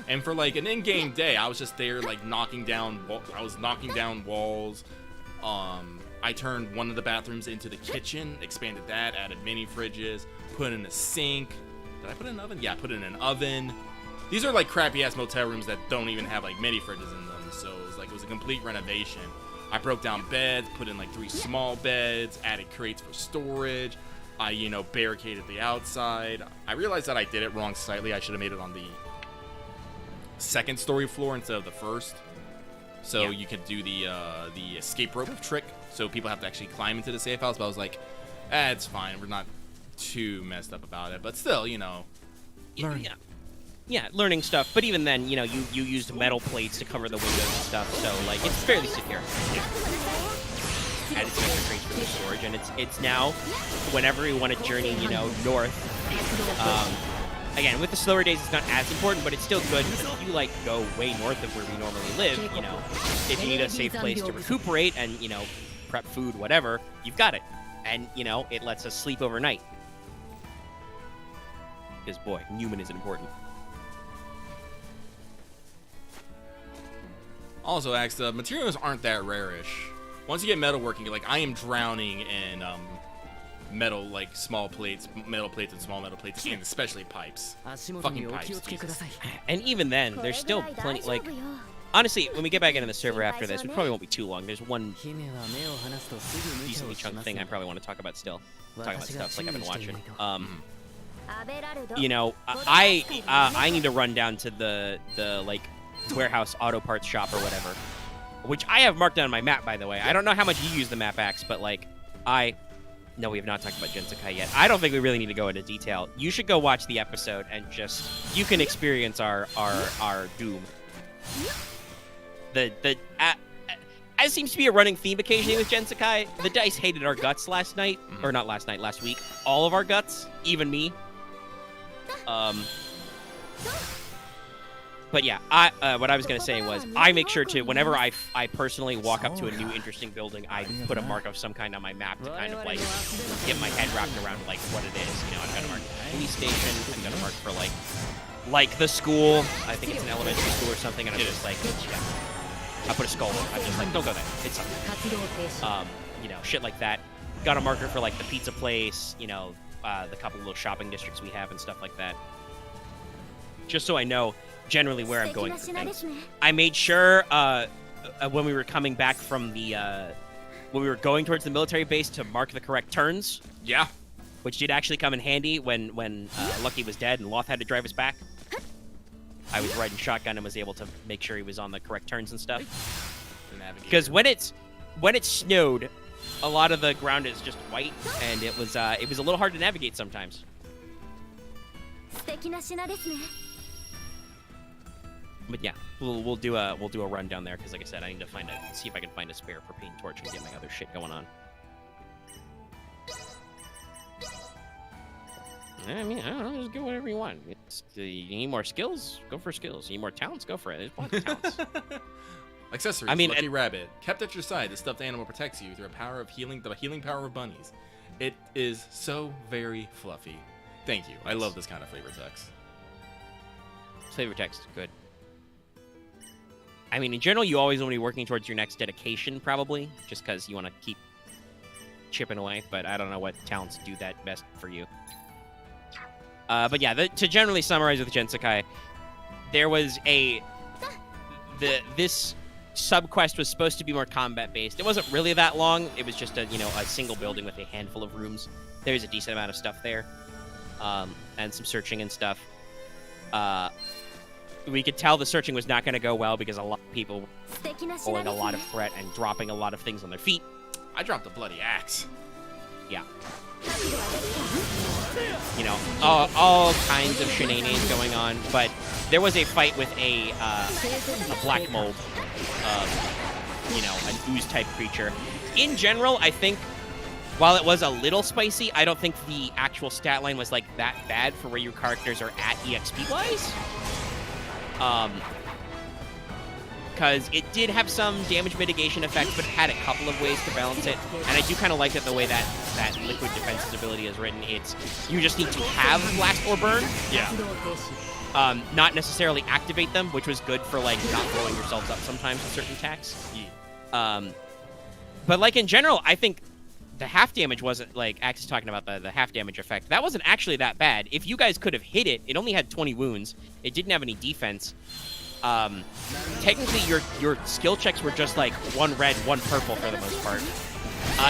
And for like an in-game day, I was just there like knocking down walls. I turned one of the bathrooms into the kitchen, expanded that, added mini fridges, put in a sink. Did I put in an oven? Yeah, I put in an oven. These are like crappy ass motel rooms that don't even have like mini fridges in them. So it was a complete renovation. I broke down beds, put in like 3 small beds, added crates for storage. I, you know, barricaded the outside. I realized that I did it wrong slightly. I should have made it on the second story floor instead of the first. So you could do the escape rope trick. So people have to actually climb into the safe house. But I was like, it's fine. We're not too messed up about it. But still, you know, learn. Yeah, learning stuff. But even then, you know, you used metal plates to cover the windows and stuff. So, like, it's fairly secure. Yeah. Added some extra crates for the storage. And it's now, whenever you want to journey, you know, north, again, with the slower days, it's not as important, but it's still good because if you, like, go way north of where we normally live, you know, if you need a safe place to recuperate and, you know, prep food, whatever, you've got it. And, you know, it lets us sleep overnight. Because, boy, Newman is important. Also, Axe, the materials aren't that rare-ish. Once you get metalworking, like, I am drowning in, metal, like small plates, metal plates and small metal plates, and especially pipes. Fucking pipes. Jesus. And even then, there's still plenty, like, honestly, when we get back into the server after this, we probably won't be too long. There's one decently chunk thing I probably want to talk about still. Talk about stuff like I've been watching. You know, I need to run down to the like, warehouse auto parts shop or whatever, which I have marked down on my map, by the way. I don't know how much you use the map, Axe, but, like, no, we have not talked about Gensakai yet. I don't think we really need to go into detail. You should go watch the episode and just, you can experience our doom. As seems to be a running theme occasionally with Gensakai, the dice hated our guts last night, or not last night, last week. All of our guts, even me. But yeah, what I was going to say was, I make sure to, whenever I personally walk up to a new interesting building, I put a mark of some kind on my map to kind of, like, get my head wrapped around, like, what it is. You know, I've got a mark for the police station, I've got a mark for, like the school. I think it's an elementary school or something, and I'm just like, yeah. I put a skull on it. I'm just like, don't go there. It's something. You know, shit like that. Got a marker for, like, the pizza place, you know, the couple little shopping districts we have and stuff like that. Just so I know generally where I'm going for things. I made sure when we were coming back from the when we were going towards the military base to mark the correct turns. Yeah. Which did actually come in handy when Lucky was dead and Loth had to drive us back. I was riding shotgun and was able to make sure he was on the correct turns and stuff. Because when it snowed, a lot of the ground is just white, and it was a little hard to navigate sometimes. But yeah, we'll do a run down there because, like I said, I need to see if I can find a spare propane torch and get my other shit going on. I mean, I don't know, just go whatever you want. You need more skills? Go for skills. You need more talents? Go for it. There's plenty of talents. Accessories. I mean, Lucky Rabbit. Kept at your side, the stuffed animal protects you through the healing power of bunnies. It is so very fluffy. Thank you. I love this kind of flavor text. Flavor text, good. I mean, in general, you always want to be working towards your next dedication, probably, just because you want to keep chipping away, but I don't know what talents do that best for you. But yeah, to generally summarize with Gensakai, there was this sub-quest was supposed to be more combat-based. It wasn't really that long. It was just a single building with a handful of rooms. There's a decent amount of stuff there, and some searching and stuff. We could tell the searching was not going to go well because a lot of people were pulling a lot of threat and dropping a lot of things on their feet. I dropped a bloody axe. Yeah. You know, all kinds of shenanigans going on, but there was a fight with a black mold, an ooze-type creature. In general, I think, while it was a little spicy, I don't think the actual stat line was, like, that bad for where your characters are at EXP-wise. Because it did have some damage mitigation effects, but it had a couple of ways to balance it. And I do kind of like it the way that Liquid Defense's ability is written. It's, you just need to have Blast or Burn. Yeah. Not necessarily activate them, which was good for, like, not blowing yourselves up sometimes with certain attacks. Yeah. But, like, in general, I think the half damage wasn't, like, Axe is talking about the half damage effect. That wasn't actually that bad. If you guys could have hit it, it only had 20 wounds. It didn't have any defense. Technically, your skill checks were just, like, one red, one purple for the most part.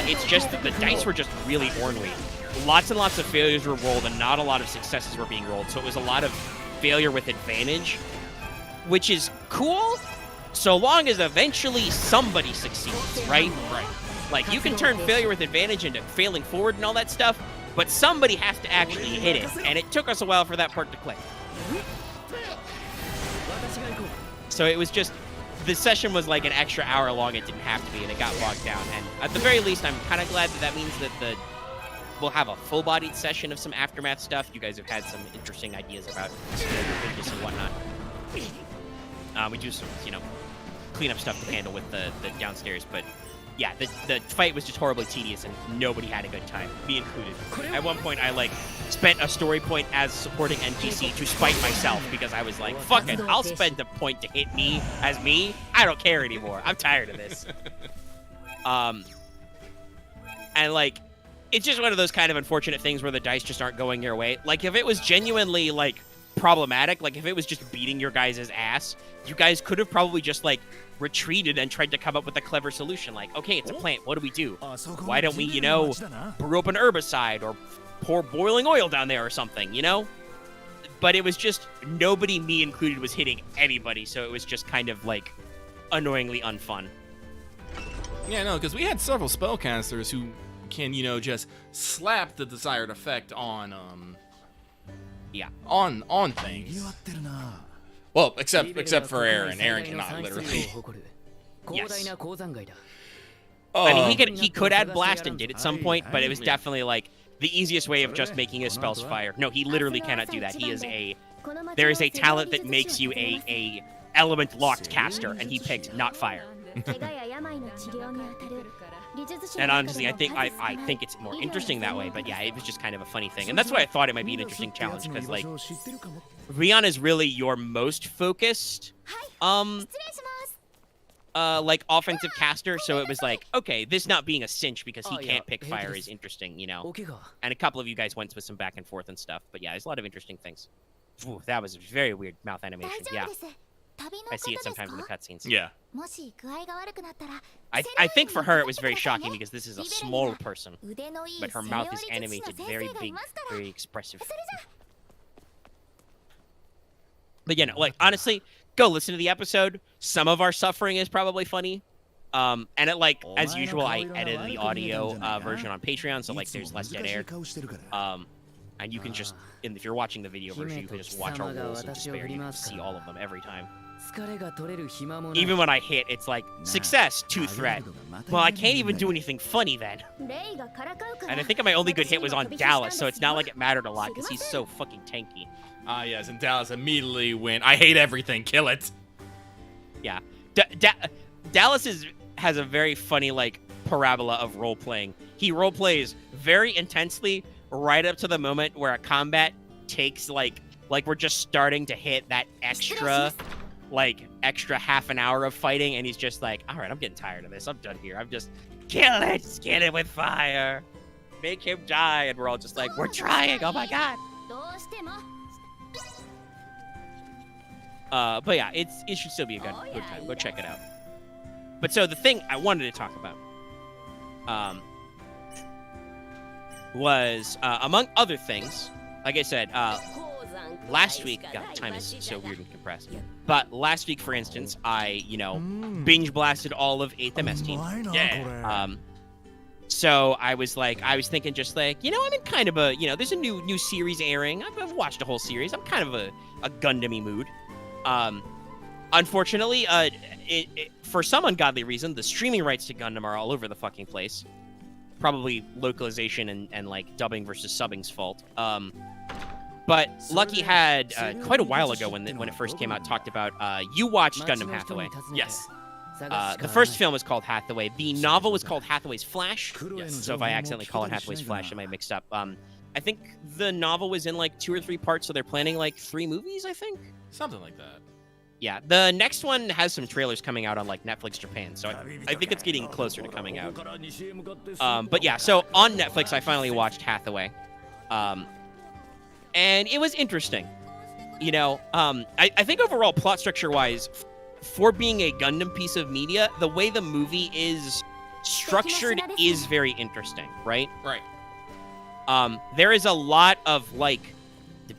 It's just that the dice were just really ornery. Lots and lots of failures were rolled, and not a lot of successes were being rolled. So it was a lot of failure with advantage, which is cool, so long as eventually somebody succeeds, right? Right. Like, you can turn failure with advantage into failing forward and all that stuff, but somebody has to actually hit it, and it took us a while for that part to click. So it was just, the session was like an extra hour long. It didn't have to be, and it got bogged down. And at the very least, I'm kind of glad that means that we'll have a full-bodied session of some Aftermath stuff. You guys have had some interesting ideas about business and whatnot. We do some, cleanup stuff to handle with the downstairs, but yeah, the fight was just horribly tedious, and nobody had a good time, me included. At one point, I, like, spent a story point as supporting NPC to spite myself, because I was like, fuck it, I'll spend a point to hit me as me. I don't care anymore. I'm tired of this. And, like, it's just one of those kind of unfortunate things where the dice just aren't going your way. Like, if it was genuinely, like, problematic, like, if it was just beating your guys' ass, you guys could have probably just, like, retreated and tried to come up with a clever solution. Like, okay, it's a plant. What do we do? Why don't we, brew up an herbicide or pour boiling oil down there or something, But it was just, nobody, me included, was hitting anybody, so it was just kind of, like, annoyingly unfun. Yeah, no, because we had several spellcasters who can, just slap the desired effect on, on things. Well, except for Aaron. Aaron cannot, literally. Yes. I mean, he could add Blast and did at some point, but it was definitely, like, the easiest way of just making his spells fire. No, he literally cannot do that. There is a talent that makes you a element-locked caster, and he picked not fire. And honestly, I think it's more interesting that way, but yeah, it was just kind of a funny thing. And that's why I thought it might be an interesting challenge, because, like, Rion is really your most focused, like, offensive caster, so it was like, okay, this not being a cinch because he can't pick fire is interesting, And a couple of you guys went with some back and forth and stuff, but yeah, there's a lot of interesting things. Ooh, that was a very weird mouth animation, yeah. I see it sometimes in the cutscenes. Yeah. I think for her it was very shocking because this is a small person, but her mouth is animated very big, very expressive. But like, honestly, go listen to the episode. Some of our suffering is probably funny. And it, like, as usual, I edited the audio version on Patreon, so, like, there's less dead air. And you can just, if you're watching the video version, you can just watch our rolls of despair. You can see all of them every time. Even when I hit, it's like, success, 2 threat. Well, I can't even do anything funny then. And I think my only good hit was on Dallas, so it's not like it mattered a lot, because he's so fucking tanky. Yes, and Dallas immediately went, I hate everything, kill it. Yeah. Dallas has a very funny, like, parabola of role playing. He role plays very intensely right up to the moment where a combat takes like we're just starting to hit that extra half an hour of fighting, and he's just like, all right, I'm getting tired of this. I'm done here. I'm just kill it with fire, make him die, and we're all just like, we're trying. Oh my god. But yeah, it should still be a good time. Go check it out. But so the thing I wanted to talk about was, among other things, like I said, last week, God, time is so weird and compressed. But last week, for instance, I, binge blasted all of 8th MS Team. Yeah. So I was thinking just like, I'm in kind of a, there's a new series airing. I've watched a whole series. I'm kind of a Gundam-y mood. Unfortunately, for some ungodly reason, the streaming rights to Gundam are all over the fucking place. Probably localization and like dubbing versus subbing's fault. But Lucky had quite a while ago when it first came out talked about you watched Gundam Hathaway. Yes. The first film was called Hathaway. The novel was called Hathaway's Flash. Yes. So if I accidentally call it Hathaway's Flash, I might mixed up. I think the novel was in like 2 or 3 parts, so they're planning like 3 movies, I think. Something like that. Yeah, the next one has some trailers coming out on like Netflix Japan, so I think it's getting closer to coming out. But yeah, so on Netflix, I finally watched Hathaway, and it was interesting. I think overall plot structure-wise, for being a Gundam piece of media, the way the movie is structured is very interesting, right? Right. There is a lot of like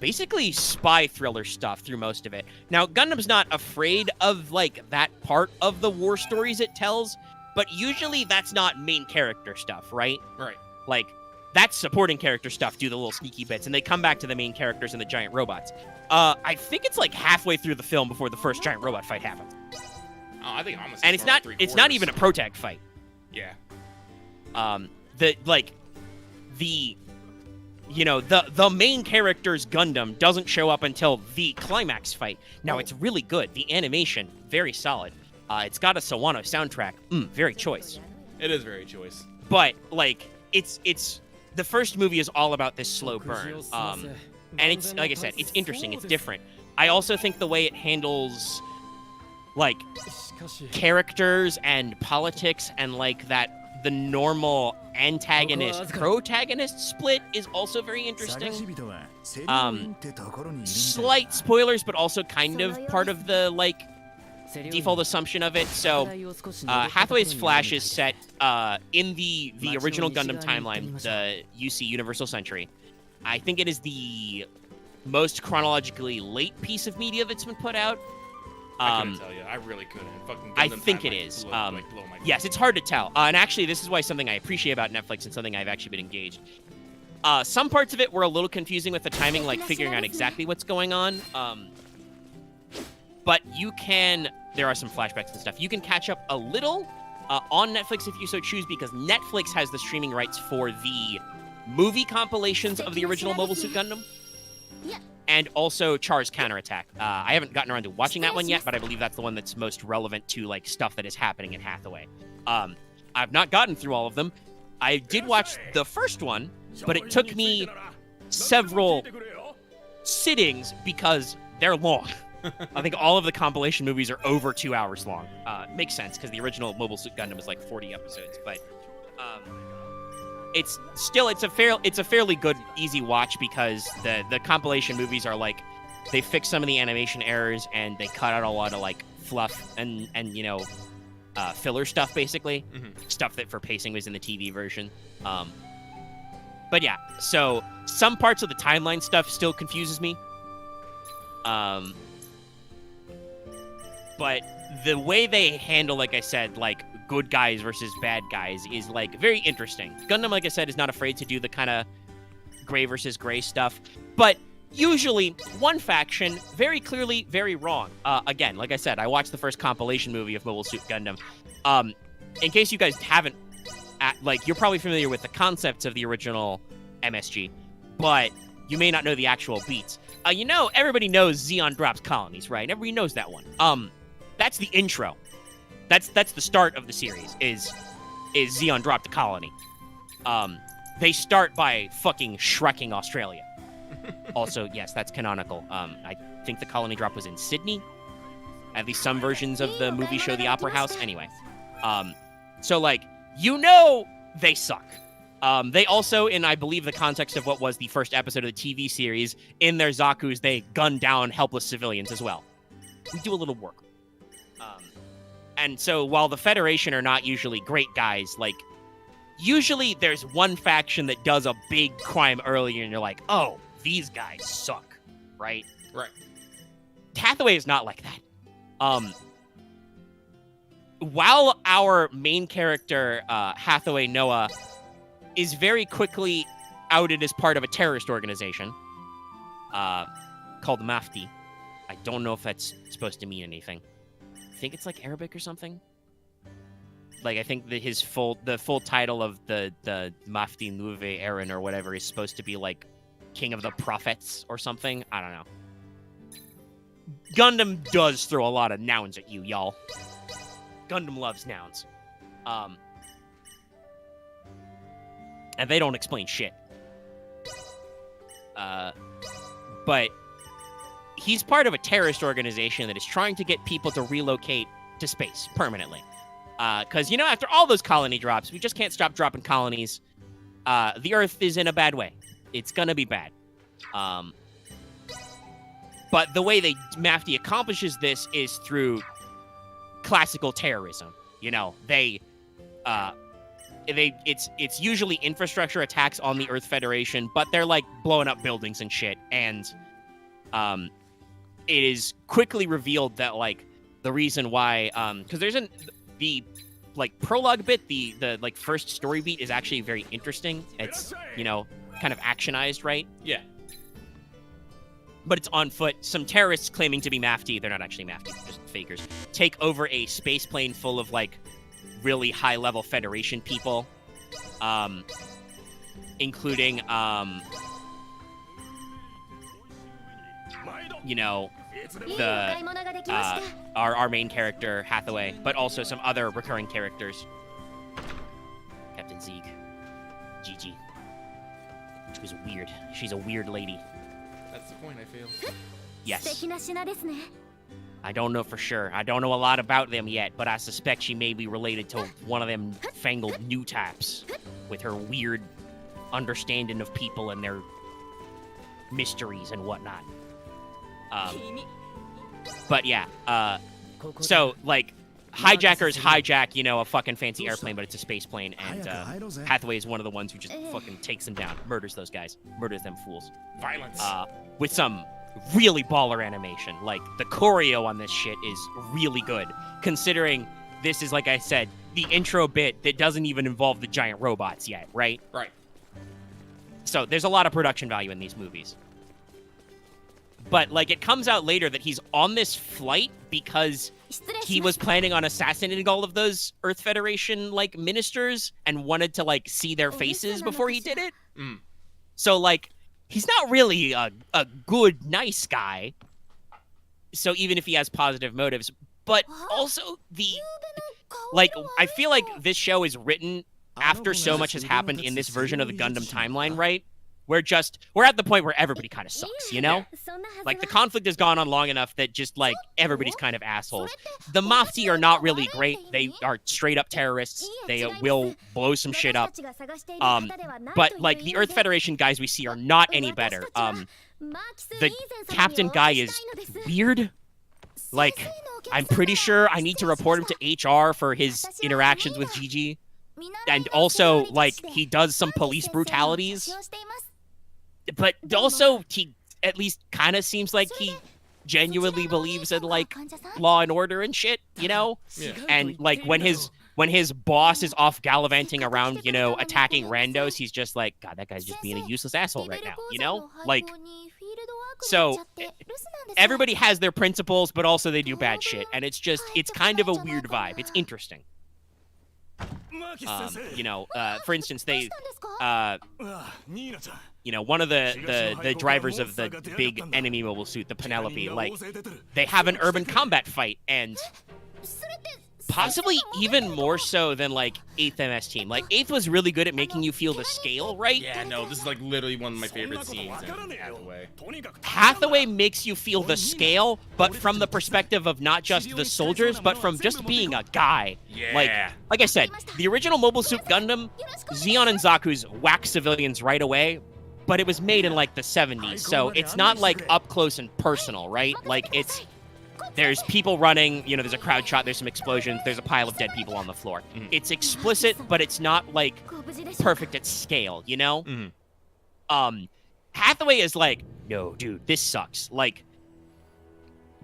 basically spy thriller stuff through most of it. Now, Gundam's not afraid of like that part of the war stories it tells, but usually that's not main character stuff, right? Right. Like, that's supporting character stuff, do the little sneaky bits, and they come back to the main characters and the giant robots. I think it's like halfway through the film before the first giant robot fight happens. Oh, I think almost. And it's not even a protag fight. Yeah. The main character's Gundam doesn't show up until the climax fight. Now, it's really good. The animation, very solid. It's got a Sawano soundtrack. Very choice. It is very choice. But, like, it's the first movie is all about this slow burn. And it's, like I said, it's interesting. It's different. I also think the way it handles, like, characters and politics and, like, the normal antagonist-protagonist split is also very interesting. Slight spoilers, but also kind of part of the, like, default assumption of it. So, Hathaway's Flash is set in the original Gundam timeline, the UC Universal Century. I think it is the most chronologically late piece of media that's been put out. I couldn't tell you. I really couldn't. Fucking Gundam I think it is. Yes, it's hard to tell. And actually, this is why something I appreciate about Netflix and something I've actually been engaged. Some parts of it were a little confusing with the timing, like figuring out exactly what's going on. But you can... There are some flashbacks and stuff. You can catch up a little on Netflix if you so choose, because Netflix has the streaming rights for the movie compilations of the original Mobile Suit Gundam. And also Char's Counterattack. I haven't gotten around to watching that one yet, but I believe that's the one that's most relevant to like stuff that is happening in Hathaway. I've not gotten through all of them. I did watch the first one, but it took me several sittings because they're long. I think all of the compilation movies are over 2 hours long. Makes sense because the original Mobile Suit Gundam is like 40 episodes, but it's a fairly good, easy watch because the compilation movies are like, they fix some of the animation errors and they cut out a lot of like fluff and filler stuff, basically. Stuff that for pacing was in the TV version. But yeah, so some parts of the timeline stuff still confuses me. But the way they handle, like I said, like good guys versus bad guys is like very interesting. Gundam, like I said, is not afraid to do the kind of gray versus gray stuff, but usually one faction very clearly very wrong. Again, like I said, I watched the first compilation movie of Mobile Suit Gundam. In case you guys haven't, you're probably familiar with the concepts of the original MSG, but you may not know the actual beats. Everybody knows Zeon drops colonies, right? Everybody knows that one. That's the intro. That's the start of the series, is is Zeon dropped a colony. They start by fucking Shrekking Australia. Also, yes, that's canonical. I think the colony drop was in Sydney. At least some versions of the movie show The Opera House. Anyway. So, like, they suck. They also, in, I believe, the context of what was the first episode of the TV series, in their Zaku's, they gun down helpless civilians as well. We do a little work. And so, while the Federation are not usually great guys, like, usually there's one faction that does a big crime earlier, and you're like, oh, these guys suck, right? Right. Hathaway is not like that. While our main character, Hathaway Noah, is very quickly outed as part of a terrorist organization called Mafti. I don't know if that's supposed to mean anything. I think it's like Arabic or something. Like, I think that the full title of the Mafti Nuve Aaron or whatever is supposed to be like King of the Prophets or something. I don't know. Gundam does throw a lot of nouns at you, y'all. Gundam loves nouns. And they don't explain shit. But he's part of a terrorist organization that is trying to get people to relocate to space permanently. Because, after all those colony drops, we just can't stop dropping colonies. The Earth is in a bad way. It's gonna be bad. But the way Mafti accomplishes this is through classical terrorism. It's usually infrastructure attacks on the Earth Federation, but they're like blowing up buildings and shit. And it is quickly revealed that like the reason why, because the like prologue bit, the like first story beat is actually very interesting. It's kind of actionized, right? Yeah. But it's on foot. Some terrorists claiming to be Mafti, they're not actually Mafti, they're just fakers, take over a space plane full of like really high-level Federation people, including our main character Hathaway, but also some other recurring characters. Captain Zeke, Gigi. She was weird. She's a weird lady. That's the point, I feel. Yes. I don't know for sure. I don't know a lot about them yet, but I suspect she may be related to one of them fangled new types with her weird understanding of people and their mysteries and whatnot. But yeah, so like hijackers hijack, a fucking fancy airplane, but it's a space plane, and Hathaway is one of the ones who just fucking takes them down, murders those guys, murders them fools. Violence. With some really baller animation. Like, the choreo on this shit is really good, considering this is, like I said, the intro bit that doesn't even involve the giant robots yet, right? Right. So there's a lot of production value in these movies. But, like, it comes out later that he's on this flight because he was planning on assassinating all of those Earth Federation, like, ministers and wanted to, like, see their faces before he did it. Mm. So, like, he's not really a good, nice guy. So even if he has positive motives, but also I feel like this show is written after so much has happened in this version of the Gundam timeline, right? We're at the point where everybody kind of sucks, Like, the conflict has gone on long enough that just, like, everybody's kind of assholes. The Mafti are not really great. They are straight-up terrorists. They will blow some shit up. But, like, the Earth Federation guys we see are not any better. The captain guy is weird. Like, I'm pretty sure I need to report him to HR for his interactions with Gigi. And also, like, he does some police brutalities. But also, he at least kind of seems like he genuinely believes in, like, law and order and shit, Yeah. And, like, when his boss is off gallivanting around, attacking randos, he's just like, God, that guy's just being a useless asshole right now, Like, so everybody has their principles, but also they do bad shit. And it's kind of a weird vibe. It's interesting. For instance, they, one of the drivers of the big enemy mobile suit, the Penelope, like, they have an urban combat fight, and possibly even more so than like 8th MS Team. Like 8th was really good at making you feel the scale, right? Yeah, no, this is like literally one of my favorite scenes in Hathaway. Hathaway makes you feel the scale, but from the perspective of not just the soldiers, but from just being a guy. Yeah. Like I said, the original Mobile Suit Gundam, Zeon and Zaku's whack civilians right away, but it was made in like the 70s, so it's not like up close and personal, right? Like there's people running, you know, there's a crowd shot, there's some explosions, there's a pile of dead people on the floor. It's explicit, but it's not like perfect at scale, you know? Hathaway is like, no, dude, this sucks. Like,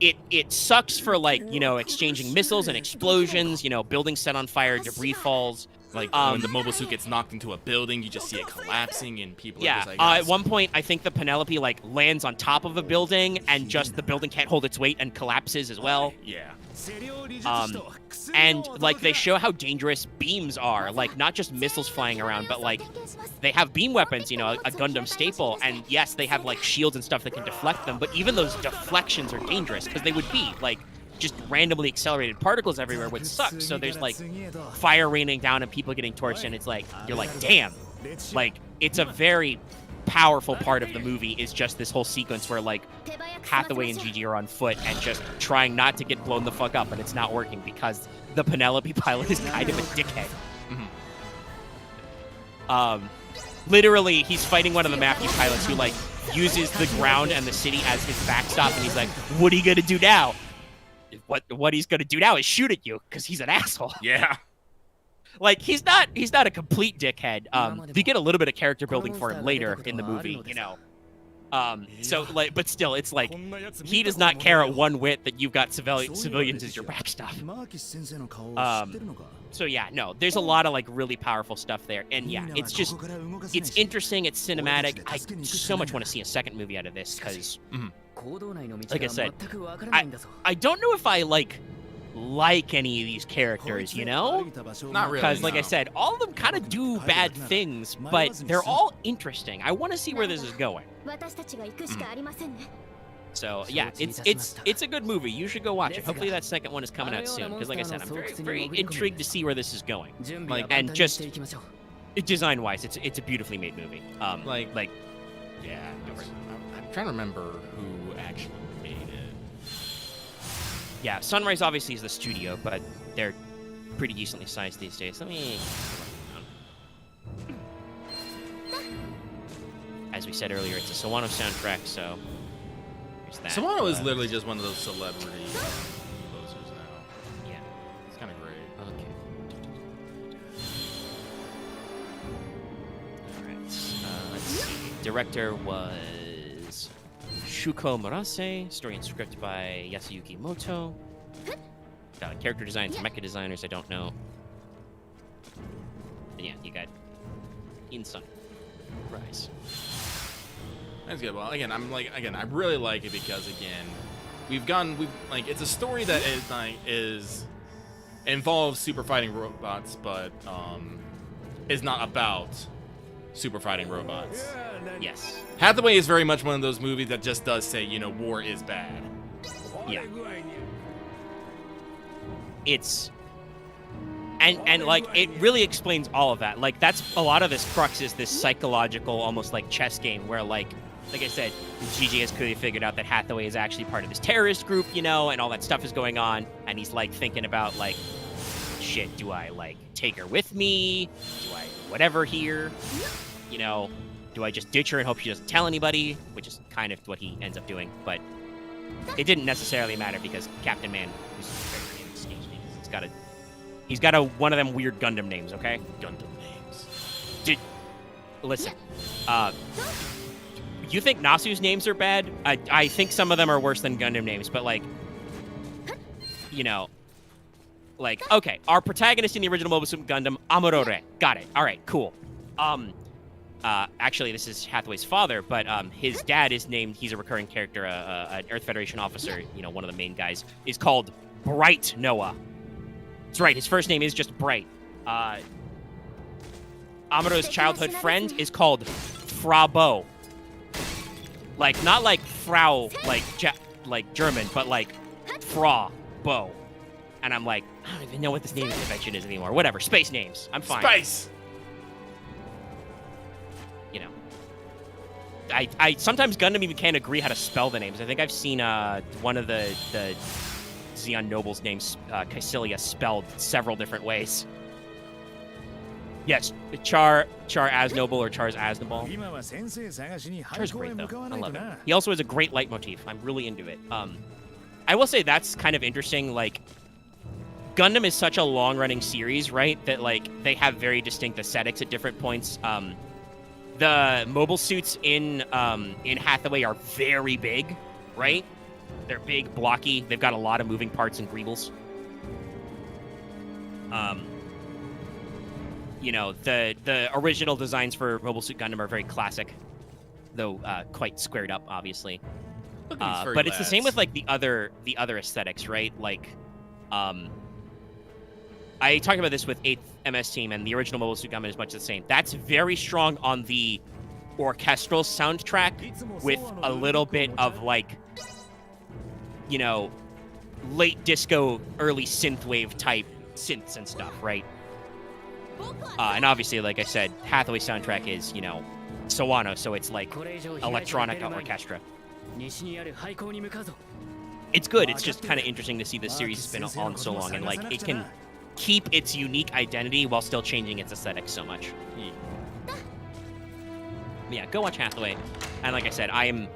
it sucks for like, you know, exchanging missiles and explosions, you know, buildings set on fire, debris falls. Like when the mobile suit gets knocked into a building, you just see it collapsing and people are just like, at one point, I think the Penelope like lands on top of a building and just the building can't hold its weight and collapses as well. Yeah. And like they show how dangerous beams are, like not just missiles flying around, but like they have beam weapons, you know, a Gundam staple. And yes, they have like shields and stuff that can deflect them, but even those deflections are dangerous because they would be like just randomly accelerated particles everywhere, which sucks. So there's like fire raining down and people getting torched, and it's like you're like, damn, like it's a very powerful part of the movie is just this whole sequence where like Hathaway and Gigi are on foot and just trying not to get blown the fuck up, and it's not working because the Penelope pilot is kind of a dickhead. Literally, he's fighting one of the Matthew pilots who like uses the ground and the city as his backstop, and he's like, what are you gonna do now? What he's gonna do now is shoot at you because he's an asshole. Yeah. Like he's not a complete dickhead. They get a little bit of character building for him later in the movie, you know. So like, but still, it's like he does not care one whit that you've got civilians as your backstop. So yeah, no, there's a lot of like really powerful stuff there, and yeah, it's interesting, it's cinematic. I so much want to see a second movie out of this because, like I said, I don't know if I like any of these characters, you know? Not really. Because, like I said, all of them kind of do bad things, but they're all interesting. I want to see where this is going. So yeah, it's a good movie. You should go watch it. Hopefully that second one is coming out soon. Because, like I said, I'm very, very intrigued to see where this is going. Like, and just design-wise, it's a beautifully made movie. Yeah. I'm trying to remember who actually made it. Yeah, Sunrise obviously is the studio, but they're pretty decently sized these days. Let me... As we said earlier, it's a Sawano soundtrack, so there's that. Sawano is literally just one of those celebrity composers now. Yeah. It's kind of great. Okay. Alright, let's see. Director was Shuko Murase, story and script by Yasuyuki Moto. Character design, some mecha designers I don't know. And yeah, you got In Sunrise. That's good. Well, again, I really like it because it's a story that involves super fighting robots, but is not about super fighting robots. Yes. Hathaway is very much one of those movies that just does say, you know, war is bad. Yeah. It's and like it really explains all of that. Like that's a lot of this crux is this psychological, almost like chess game where like I said, Gigi has clearly figured out that Hathaway is actually part of this terrorist group, you know, and all that stuff is going on, and he's like thinking about like, shit, do I like take her with me? Do I whatever here? You know, do I just ditch her and hope she doesn't tell anybody? Which is kind of what he ends up doing, but it didn't necessarily matter because Captain Man, whose character name escapes me, he's got a one of them weird Gundam names, okay? Gundam names. Listen, you think Nasu's names are bad? I think some of them are worse than Gundam names, but like, you know, like, okay, our protagonist in the original Mobile Suit Gundam, Amurore. Got it. All right, cool. Actually, this is Hathaway's father, but his dad is named, he's a recurring character, an Earth Federation officer, you know, one of the main guys, is called Bright Noah. That's right, his first name is just Bright. Amuro's childhood friend is called Frau. Like, not like Frau, like German, but like Frau Bo. and I'm like, I don't even know what this naming convention is anymore. Whatever, space names. I'm fine. Space. You know, I sometimes Gundam even can't agree how to spell the names. I think I've seen one of the Zeon Noble's names, Caecilia, spelled several different ways. Yes, Char Aznable or Char's Aznable. Char's great though. I love it. He also has a great leitmotif. I'm really into it. I will say that's kind of interesting. Like, Gundam is such a long-running series, right? That like they have very distinct aesthetics at different points. The mobile suits in Hathaway are very big, right? They're big, blocky. They've got a lot of moving parts and greebles. You know, the original designs for Mobile Suit Gundam are very classic, though quite squared up, obviously. But it's the same with like the other aesthetics, right? Like, I talked about this with 8th MS Team, and the original Mobile Suit Gundam is much the same. That's very strong on the orchestral soundtrack, with a little bit of like, you know, late disco, early synthwave type synths and stuff, right? And obviously, like I said, Hathaway soundtrack is, you know, Sawano, so it's like electronica orchestra. It's good. It's just kind of interesting to see this series has been on so long, and like it can keep its unique identity while still changing its aesthetics so much. Yeah, go watch Hathaway. And like I said, I am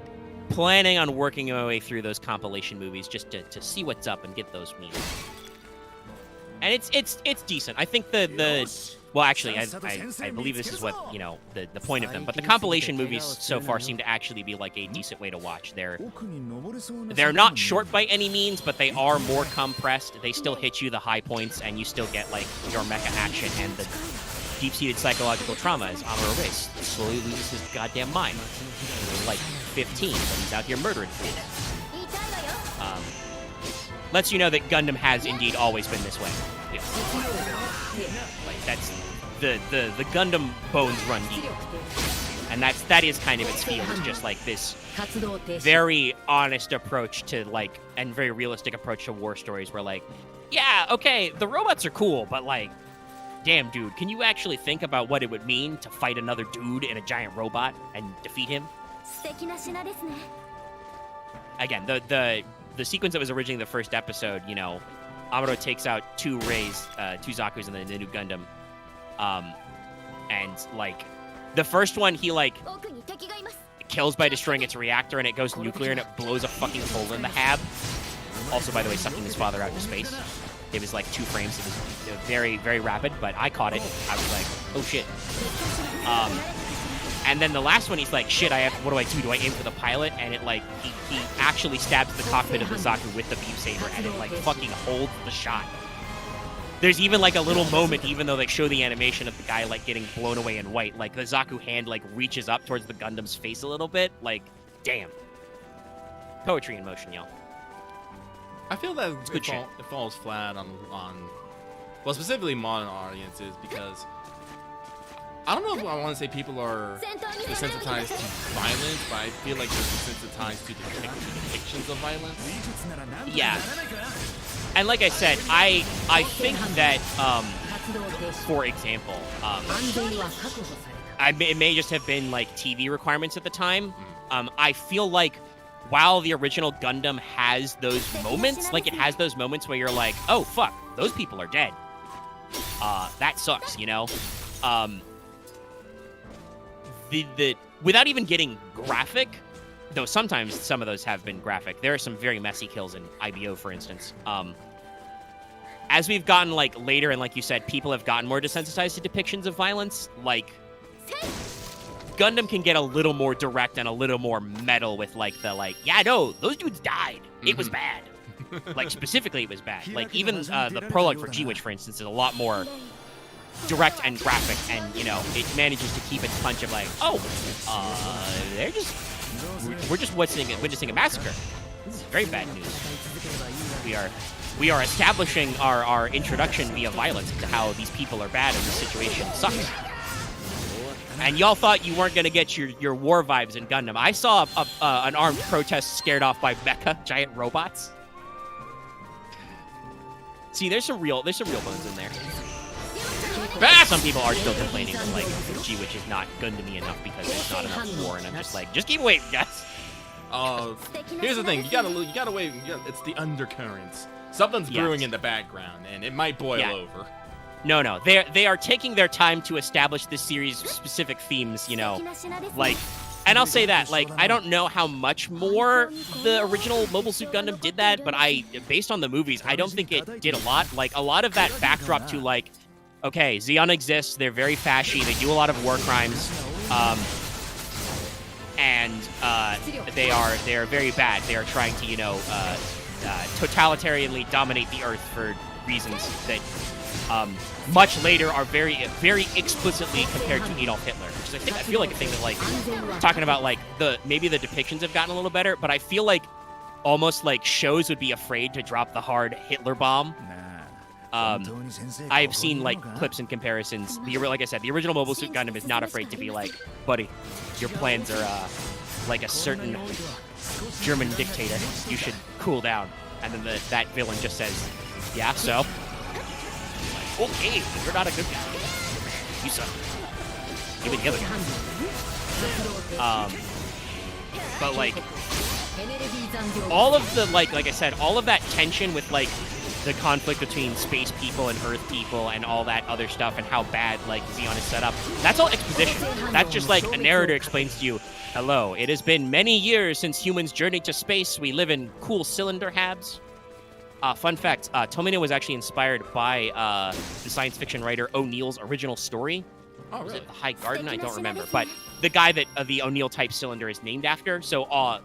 planning on working my way through those compilation movies just to see what's up and get those memes. And it's decent. I think well, actually, I believe this is what, you know, the point of them. But the compilation movies so far seem to actually be like a decent way to watch. They're not short by any means, but they are more compressed. They still hit you the high points, and you still get like your mecha action and the deep-seated psychological trauma as Amuro Base slowly loses his goddamn mind. He's like 15, but he's out here murdering fools. Lets you know that Gundam has indeed always been this way. Like, that's the Gundam bones run deep, and that is kind of its feel. It's just like this very honest approach to like, and very realistic approach to war stories, where like, yeah, okay, the robots are cool, but like, damn, dude, can you actually think about what it would mean to fight another dude in a giant robot and defeat him? Again, the sequence that was originally the first episode, you know, Amuro takes out 2 Reis, 2 Zakus in the new Gundam. And, like, the first one, he, like, kills by destroying its reactor, and it goes nuclear, and it blows a fucking hole in the hab. Also, by the way, sucking his father out into space. It was, like, 2 frames. It was very, very rapid, but I caught it. I was like, oh, shit. And then the last one, he's like, shit, what do I do? Do I aim for the pilot? And it, like, he actually stabs the cockpit of the Zaku with the beam saber, and it, like, fucking holds the shot. There's even, like, a little moment, even though they show the animation of the guy, like, getting blown away in white. Like, the Zaku hand, like, reaches up towards the Gundam's face a little bit. Like, damn. Poetry in motion, y'all. I feel that it falls flat on, well, specifically modern audiences, because I don't know if I want to say people are desensitized to violence, but I feel like they're desensitized to depictions of violence. Yeah. And like I said, I think that, for example, it may just have been like TV requirements at the time. I feel like while the original Gundam has those moments, like it has those moments where you're like, oh fuck, those people are dead. That sucks, you know? Without even getting graphic, though sometimes some of those have been graphic. There are some very messy kills in IBO, for instance. As we've gotten like later, and like you said, people have gotten more desensitized to depictions of violence. Like, Gundam can get a little more direct and a little more metal with like the yeah, no, those dudes died. It was bad. Like specifically, it was bad. Like even the prologue for G-Witch, for instance, is a lot more direct and graphic, and you know it manages to keep its punch of like, oh, we're just witnessing a massacre. This is very bad news. We are establishing our introduction via violence into how these people are bad and this situation sucks. And y'all thought you weren't gonna get your war vibes in Gundam. I saw an armed protest scared off by mecha giant robots. See, there's some real bones in there. Back! Some people are still complaining that, like, G-Witch is not Gundam-y enough because there's not enough war, and I'm just like, just keep waiting, guys. Here's the thing. You gotta wait. It's the undercurrents. Something's brewing in the background, and it might boil over. No. They are taking their time to establish this series' specific themes, you know, like, and I'll say that, like, I don't know how much more the original Mobile Suit Gundam did that, but based on the movies, I don't think it did a lot. Like, a lot of that backdrop to, like, okay, Zeon exists, they're very fashy, they do a lot of war crimes, and they're very bad. They are trying to, you know, totalitarianly dominate the Earth for reasons that much later are very, very explicitly compared to Adolf Hitler. Which is, I feel like a thing that, like, talking about, like, maybe the depictions have gotten a little better, but I feel like almost like shows would be afraid to drop the hard Hitler bomb. I've seen, like, clips and comparisons. Like I said, the original Mobile Suit Gundam is not afraid to be like, buddy, your plans are like a certain German dictator. You should cool down. And then that villain just says, yeah, so? Like, okay, you're not a good guy. You suck. Even the other guy. But, like, all of the, like I said, all of that tension with, like, the conflict between space people and Earth people and all that other stuff and how bad, like, Zeon is set up, that's all exposition. That's just, like, a narrator explains to you, hello, it has been many years since humans journeyed to space. We live in cool cylinder habs. Fun fact, Tomino was actually inspired by the science fiction writer O'Neill's original story. Oh, really? Was it The High Garden? I don't remember. But the guy that the O'Neill type cylinder is named after, so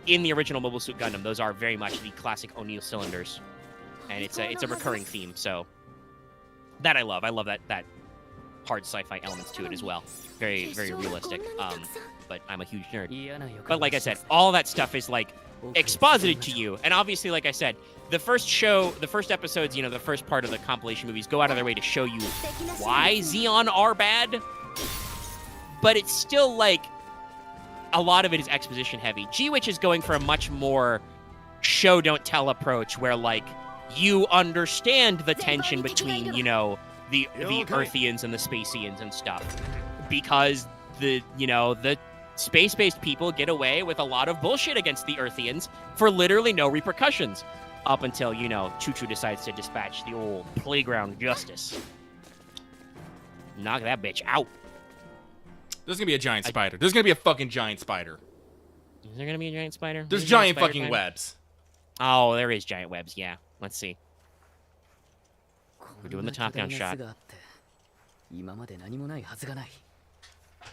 in the original Mobile Suit Gundam, those are very much the classic O'Neill cylinders, and it's a recurring theme. So that I love. I love that hard sci-fi elements to it as well. Very, very realistic. But I'm a huge nerd. But like I said, all that stuff is, like, exposited to you, and obviously, like I said, the first episodes, you know, the first part of the compilation movies go out of their way to show you why Zeon are bad, but it's still, like, a lot of it is exposition heavy. G-Witch is going for a much more show don't tell approach where, like, you understand the tension between, you know, the Earthians and the Spacians and stuff, because the space-based people get away with a lot of bullshit against the Earthians for literally no repercussions up until, you know, Choo-Choo decides to dispatch the old playground justice. Knock that bitch out. There's gonna be a giant spider. There's gonna be a fucking giant spider. Is there gonna be a giant spider? There's giant fucking webs. Oh, there is giant webs, yeah. Let's see. We're doing the top-down shot.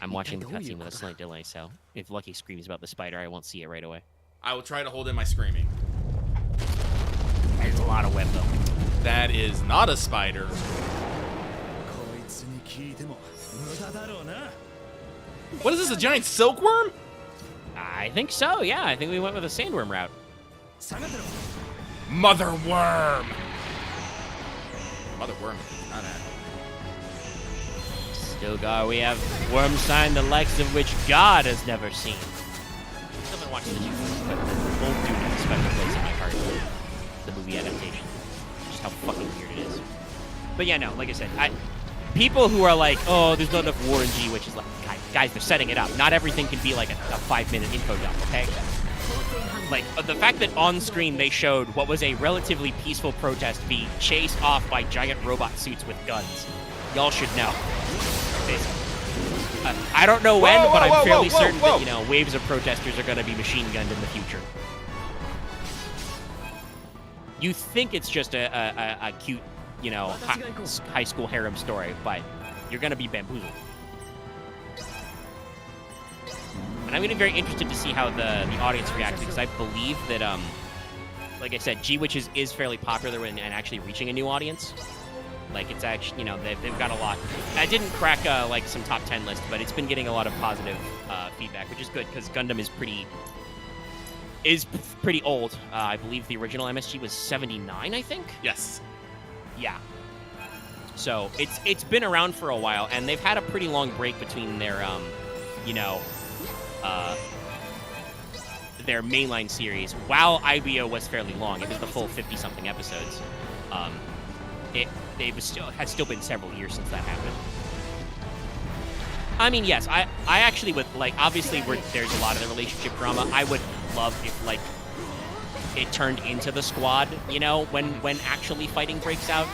I'm watching the cutscene with a slight delay, so if Lucky screams about the spider, I won't see it right away. I will try to hold in my screaming. There's a lot of web, though. That is not a spider. What is this, a giant silkworm? I think so, yeah. I think we went with a sandworm route. Mother worm! Mother worm, not that. Stilgar, we have Wormsign, the likes of which God has never seen. I've been watching the movies, but the old dude has a special place in my heart. The movie adaptation. Just how fucking weird it is. But yeah, no, like I said, people who are like, oh, there's not enough war in G, which is like, guys, they're setting it up. Not everything can be like a 5-minute info dump, okay? Like, the fact that on screen they showed what was a relatively peaceful protest be chased off by giant robot suits with guns. Y'all should know. I don't know when, but I'm fairly certain that, you know, waves of protesters are going to be machine gunned in the future. You think it's just a cute, you know, high school harem story, but you're going to be bamboozled. And I'm going to be very interested to see how the audience reacts, because I believe that, like I said, G-Witch is fairly popular and actually reaching a new audience. Like, it's actually, you know, they've got a lot. I didn't crack, like, some top 10 list, but it's been getting a lot of positive feedback, which is good, because Gundam is pretty old. I believe the original MSG was 79, I think? Yes. Yeah. So, it's been around for a while, and they've had a pretty long break between their, you know, their mainline series, while IBO was fairly long, it was the full 50-something episodes. Had still been several years since that happened. I mean, yes, I actually would like. Obviously, there's a lot of the relationship drama. I would love if like it turned into the squad. You know, when actually fighting breaks out.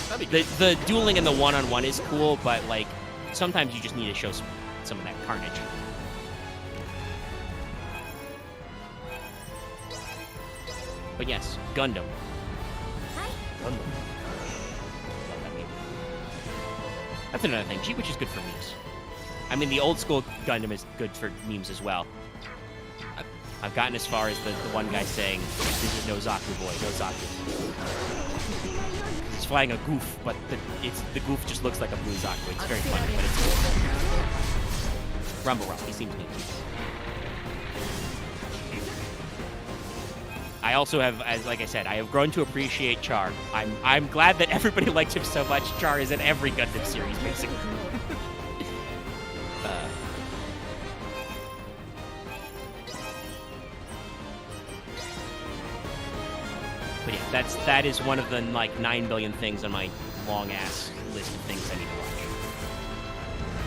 The dueling and the one-on-one is cool, but like sometimes you just need to show some of that carnage. But yes, Gundam. Love that meme. That's another thing. G-Witch is good for memes. I mean, the old school Gundam is good for memes as well. I've gotten as far as the one guy saying, "This is no Zaku boy, no Zaku." He's flying a goof, but the goof just looks like a blue Zaku. It's very funny, but it's cool. Rumble, he seems neat. I also have, like I said, I have grown to appreciate Char. I'm glad that everybody likes him so much. Char is in every Gundam series, basically. But yeah, that is one of the like 9 billion things on my long ass list of things I need to watch.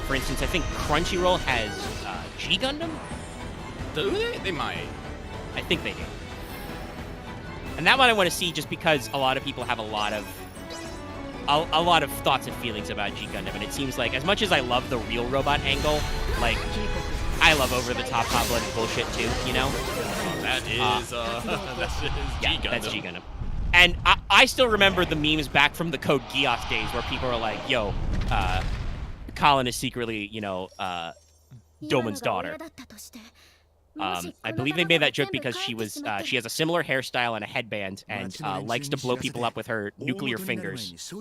For instance, I think Crunchyroll has G Gundam. Do they? They might. I think they do. And that one I want to see just because a lot of people have a lot of thoughts and feelings about G Gundam, and it seems like as much as I love the real robot angle, like I love over-the-top hot-blooded bullshit too, you know? That is G Gundam. That's G Gundam. And I still remember the memes back from the Code Geass days where people are like, yo, Colin is secretly, you know, Domon's daughter. I believe they made that joke because she has a similar hairstyle and a headband and likes to blow people up with her nuclear fingers.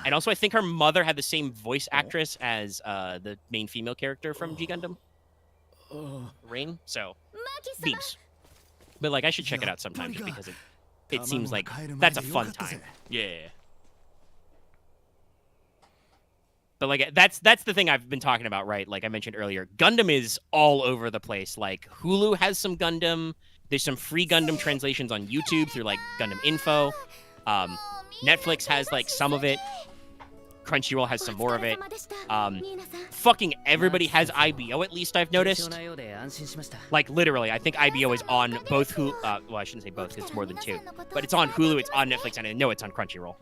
And also I think her mother had the same voice actress as the main female character from G Gundam. Rain? So, beeps. But like I should check it out sometime just because it seems like that's a fun time. Yeah. But like that's the thing I've been talking about, right? Like I mentioned earlier, Gundam is all over the place. Like Hulu has some Gundam. There's some free Gundam translations on YouTube through like Gundam Info. Netflix has like some of it. Crunchyroll has some more of it. Fucking everybody has IBO, at least I've noticed. Like literally, I think IBO is on both Hulu. Well, I shouldn't say both. It's more than two. But it's on Hulu. It's on Netflix, and I know it's on Crunchyroll.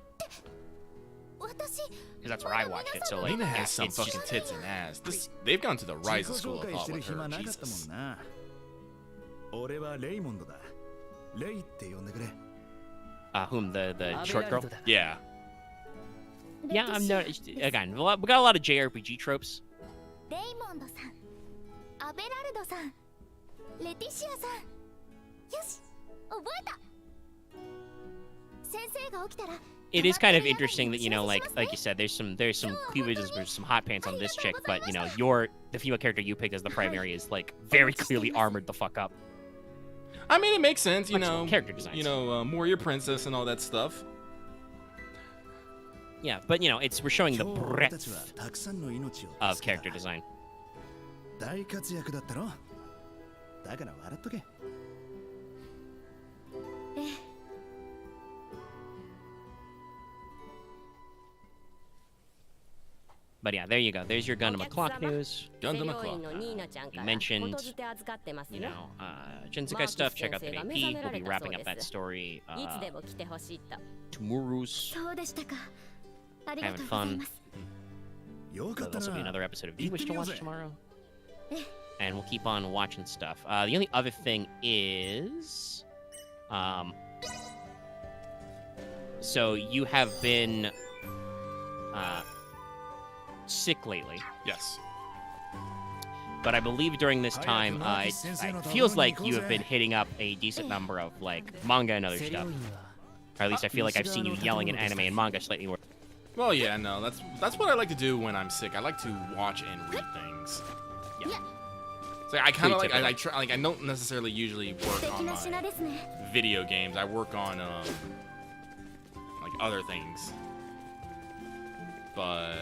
Because that's where I watched it. So like, Lena has some fucking tits and ass. They've gone to the Ryzen school of thought with her. Jesus. Whom the short girl? Yeah. Yeah, I'm no. Again, we got a lot of JRPG tropes. It is kind of interesting that, you know, like you said, there's some cleavages, there's some hot pants on this chick, but you know, the female character you picked as the primary is like very clearly armored the fuck up. I mean, it makes sense, you know. Character designs. You know, Warrior Princess and all that stuff. Yeah, but you know, we're showing the breadth of character design. But yeah, there you go. There's your Gundam O'Clock news. Gundam O'Clock. You mentioned, you know, Shinsekai stuff. Check out the AP. We'll be wrapping up that story tomorrow's. Having fun. There'll also be another episode of Do You Wish to Watch tomorrow? And we'll keep on watching stuff. The only other thing is... so you have been sick lately. Yes. But I believe during this time, it feels like you have been hitting up a decent number of like manga and other stuff. Or at least I feel like I've seen you yelling in anime and manga slightly more. Well, yeah, no, that's what I like to do when I'm sick. I like to watch and read things. Yeah. So I kind of like I try, like I don't necessarily usually work on my video games. I work on like other things. But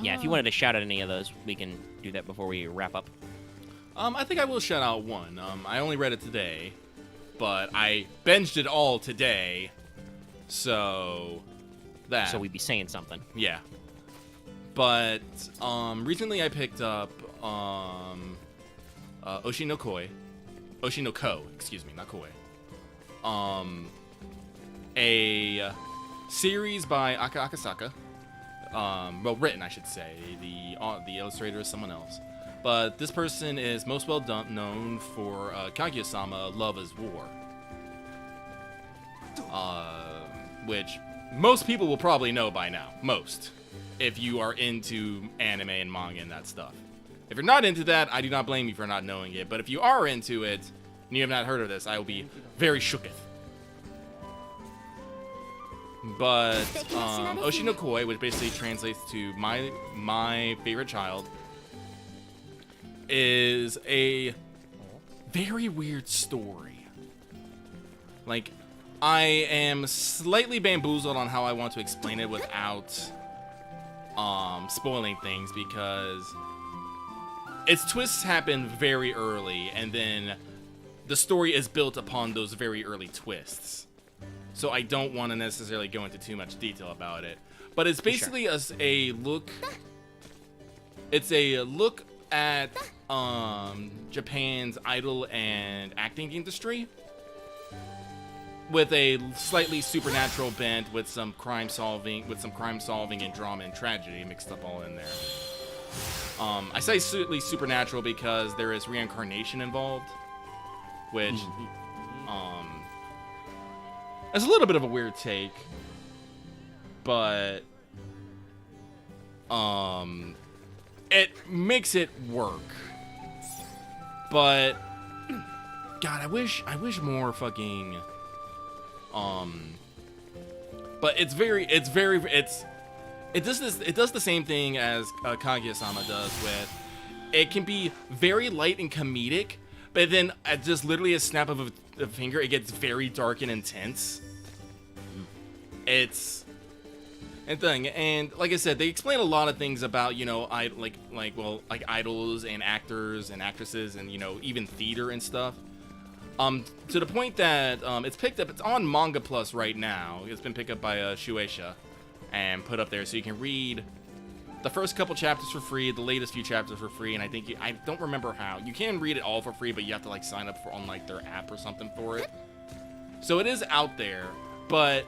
yeah, if you wanted to shout out any of those, we can do that before we wrap up. I think I will shout out one. I only read it today, but I binged it all today, so that. So we'd be saying something. Yeah. But recently I picked up Oshi no Ko, excuse me, not Koi. A series by Aka Akasaka. Well, written, I should say. The illustrator is someone else. But this person is most well known for Kaguya-sama Love is War. Which most people will probably know by now. Most. If you are into anime and manga and that stuff. If you're not into that, I do not blame you for not knowing it. But if you are into it, and you have not heard of this, I will be very shooketh. But Oshi no Koi, which basically translates to my favorite child, is a very weird story. Like, I am slightly bamboozled on how I want to explain it without spoiling things, because its twists happen very early, and then the story is built upon those very early twists. So I don't want to necessarily go into too much detail about it. But it's basically a look. It's a look at Japan's idol and acting industry, with a slightly supernatural bent, with some crime solving and drama and tragedy mixed up all in there. I say slightly supernatural because there is reincarnation involved, which it's a little bit of a weird take, but it makes it work. But God, I wish more fucking but it does the same thing as Kaguya-sama does with, it can be very light and comedic, but then at just literally a snap of a finger, it gets very dark and intense. It's a thing, and like I said, they explain a lot of things about, you know, like idols and actors and actresses, and, you know, even theater and stuff. To the point that it's on Manga Plus right now. It's been picked up by Shueisha and put up there, so you can read the first couple chapters for free, the latest few chapters for free, and I don't remember how. You can read it all for free, but you have to like sign up on like their app or something for it. So it is out there, but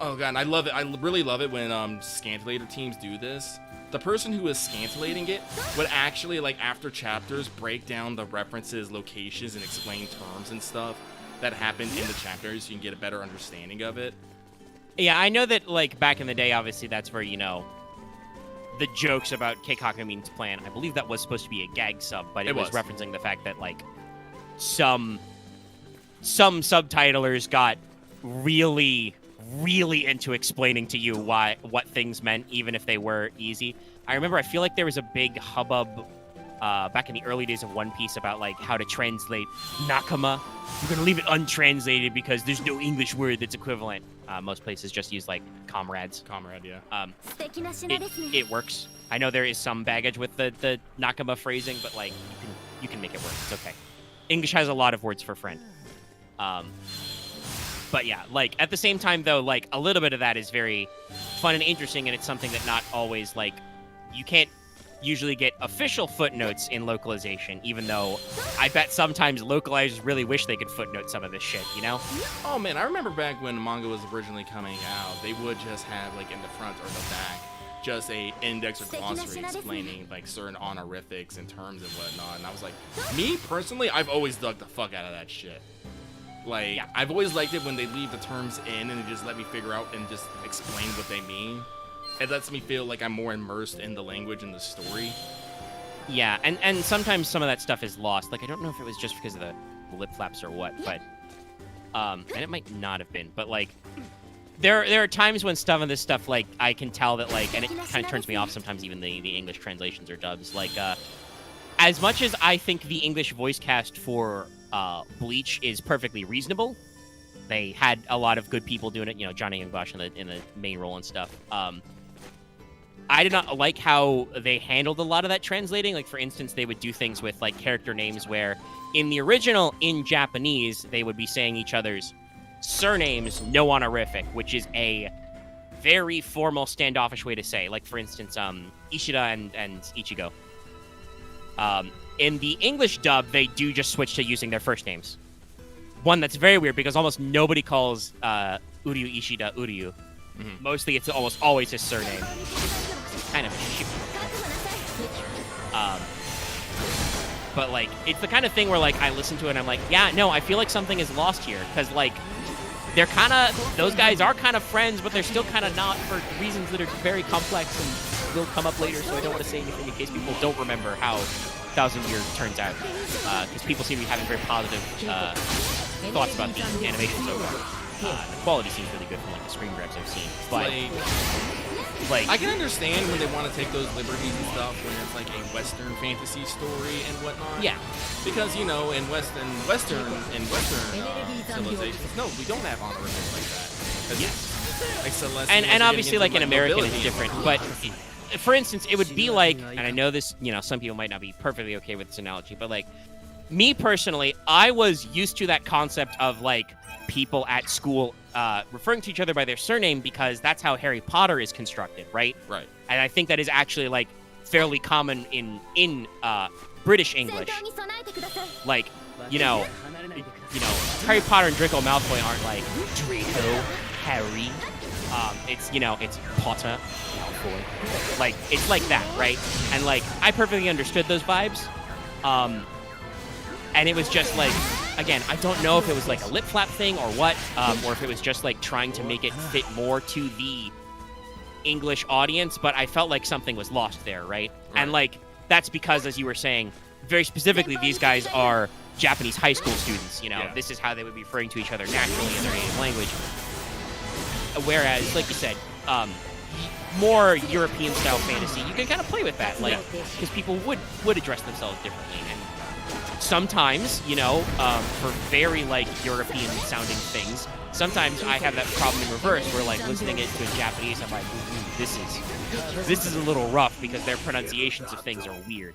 oh god, I love it. I really love it when scantilator teams do this. The person who is scantilating it would actually, like, after chapters, break down the references, locations, and explain terms and stuff that happened in the chapters, so you can get a better understanding of it. Yeah, I know that, like, back in the day, obviously, that's where, you know, the jokes about Keikaku means plan, I believe that was supposed to be a gag sub, but it was referencing the fact that, like, some subtitlers got really into explaining to you what things meant, even if they were easy. I remember, I feel like there was a big hubbub back in the early days of One Piece about like how to translate nakama. You're gonna leave it untranslated because there's no English word that's equivalent. Most places just use like comrades. Comrade, yeah. It works. I know there is some baggage with the nakama phrasing, but like you can make it work. It's okay. English has a lot of words for friend. But yeah, like, at the same time, though, like, a little bit of that is very fun and interesting, and it's something that not always, like, you can't usually get official footnotes in localization, even though I bet sometimes localizers really wish they could footnote some of this shit, you know? Oh, man, I remember back when manga was originally coming out, they would just have, like, in the front or the back, just a index or glossary explaining, like, certain honorifics and terms and whatnot, and I was like, me, personally, I've always dug the fuck out of that shit. Like, yeah. I've always liked it when they leave the terms in and they just let me figure out and just explain what they mean. It lets me feel like I'm more immersed in the language and the story. Yeah, and sometimes some of that stuff is lost. Like, I don't know if it was just because of the lip flaps or what, but... and it might not have been, but, like... There are times when some of this stuff, like, I can tell that, like... And it kind of turns me off sometimes, even the English translations or dubs. Like, as much as I think the English voice cast for... Bleach is perfectly reasonable. They had a lot of good people doing it, you know, Johnny Youngbosh in the main role and stuff. I did not like how they handled a lot of that translating. Like, for instance, they would do things with, like, character names where in the original, in Japanese, they would be saying each other's surnames, no honorific, which is a very formal, standoffish way to say. Like, for instance, Ishida and Ichigo. In the English dub, they do just switch to using their first names. One that's very weird because almost nobody calls Uryu Ishida Uryu. Mm-hmm. Mostly, it's almost always his surname. Kind of shit. But, like, it's the kind of thing where, like, I listen to it and I'm like, yeah, no, I feel like something is lost here. Because, like, they're kind of, those guys are kind of friends, but they're still kind of not for reasons that are very complex and will come up later, so I don't want to say anything in case people don't remember how 1,000 Years turns out. Because people seem to be having very positive thoughts about the animation so far. The quality seems really good from, like, the screen grabs I've seen. But, like, I can understand when they want to take those liberties and stuff when it's like a Western fantasy story and whatnot. Yeah. Because, you know, in Western civilizations, no, we don't have honorifics like that. Yeah. Like Celeste, and obviously, like, in American, it's different. But, for instance, it would be like, and I know this, you know, some people might not be perfectly okay with this analogy, but, like, me personally, I was used to that concept of, like, people at school referring to each other by their surname because that's how Harry Potter is constructed, right? Right. And I think that is actually, like, fairly common in British English. Like, you know, Harry Potter and Draco Malfoy aren't like Draco, Harry. It's, you know, it's Potter, Malfoy. Like, it's like that, right? And, like, I perfectly understood those vibes. And it was just like, again, I don't know if it was like a lip flap thing or what, or if it was just like trying to make it fit more to the English audience, but I felt like something was lost there, right? And like, that's because, as you were saying, very specifically, these guys are Japanese high school students, you know? Yeah. This is how they would be referring to each other naturally in their native language. Whereas, like you said, more European-style fantasy, you can kind of play with that, like, because people would address themselves differently. And sometimes, you know, for very, like, European-sounding things, sometimes I have that problem in reverse, where, like, listening it to a Japanese, I'm like, this is a little rough because their pronunciations of things are weird.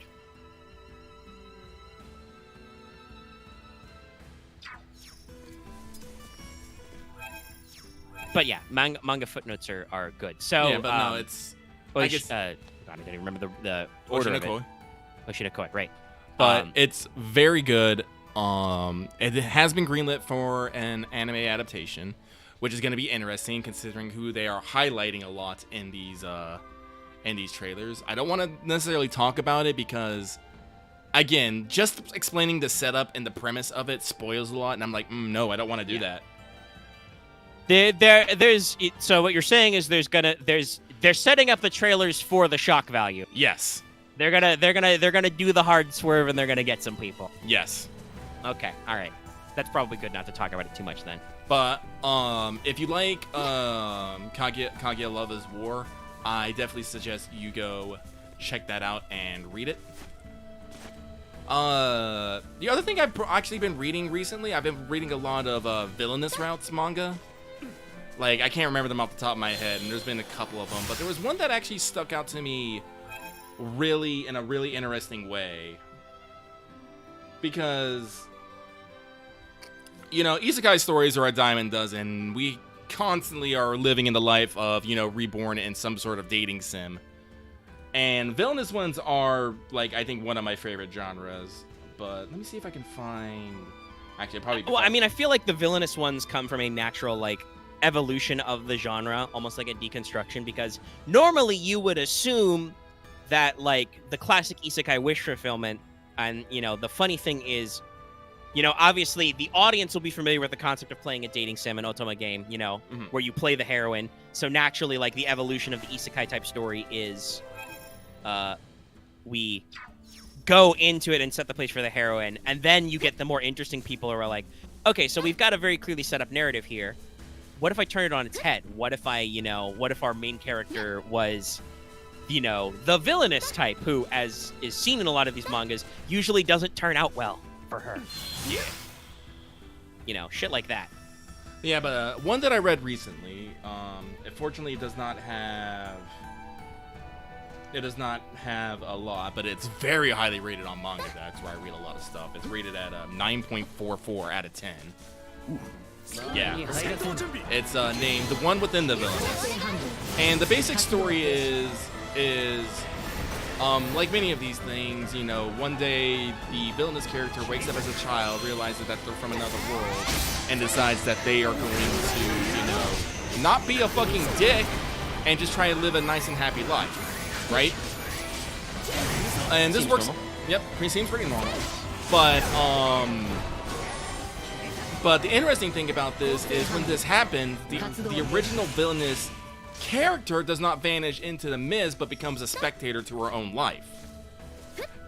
But yeah, manga footnotes are good. So yeah, but no, it's I guess God, I don't even remember the order of it. Oshinokoi, right? But it's very good. It has been greenlit for an anime adaptation, which is going to be interesting considering who they are highlighting a lot in these trailers. I don't want to necessarily talk about it because, again, just explaining the setup and the premise of it spoils a lot, and I'm like, no, I don't want to do that. So what you're saying is they're setting up the trailers for the shock value. Yes. They're gonna do the hard swerve and they're gonna get some people. Yes. Okay. All right. That's probably good not to talk about it too much then. But if you like Kaguya Lover's War, I definitely suggest you go check that out and read it. The other thing I've actually been reading recently, I've been reading a lot of Villainous Routes manga. Like, I can't remember them off the top of my head, and there's been a couple of them, but there was one that actually stuck out to me really in a really interesting way. Because, you know, isekai stories are a dime a dozen. We constantly are living in the life of, you know, reborn in some sort of dating sim. And villainous ones are, like, I think one of my favorite genres. But let me see if I can find... Actually, probably... Well, I mean, I feel like the villainous ones come from a natural, like, evolution of the genre, almost like a deconstruction, because normally you would assume that, like, the classic isekai wish fulfillment, and, you know, the funny thing is, you know, obviously the audience will be familiar with the concept of playing a dating sim, an otoma game, you know, where you play the heroine, so naturally, like, the evolution of the isekai type story is, we go into it and set the place for the heroine, and then you get the more interesting people who are like, okay, so we've got a very clearly set up narrative here. What if I turn it on its head? What if what if our main character was, you know, the villainous type who, as is seen in a lot of these mangas, usually doesn't turn out well for her. Yeah. You know, shit like that. Yeah, but one that I read recently, unfortunately it does not have It does not have a lot, but it's very highly rated on manga. That's where I read a lot of stuff. It's rated at 9.44 out of 10. Yeah. It's named The One Within the Villainous. And the basic story is like many of these things, you know, one day the villainous character wakes up as a child, realizes that they're from another world, and decides that they are going to, you know, not be a fucking dick and just try to live a nice and happy life, right? And this works. Normal. Yep, seems pretty normal. But the interesting thing about this is when this happens, the original villainous character does not vanish into the mist, but becomes a spectator to her own life.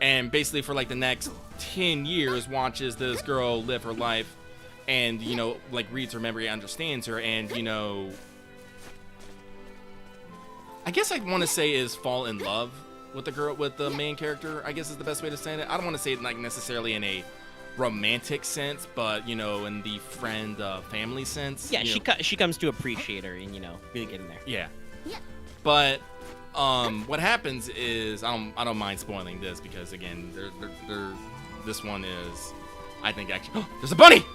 And basically for like the next 10 years watches this girl live her life and, you know, like reads her memory, understands her, and, you know, I guess I want to say is fall in love with the girl, with the main character, I guess is the best way to say it. I don't want to say it like necessarily in a romantic sense, but, you know, in the friend family sense. Yeah, she comes to appreciate her and, you know, really get in there. Yeah. But what happens is I don't mind spoiling this because again, this one is, I think actually, oh, there's a bunny.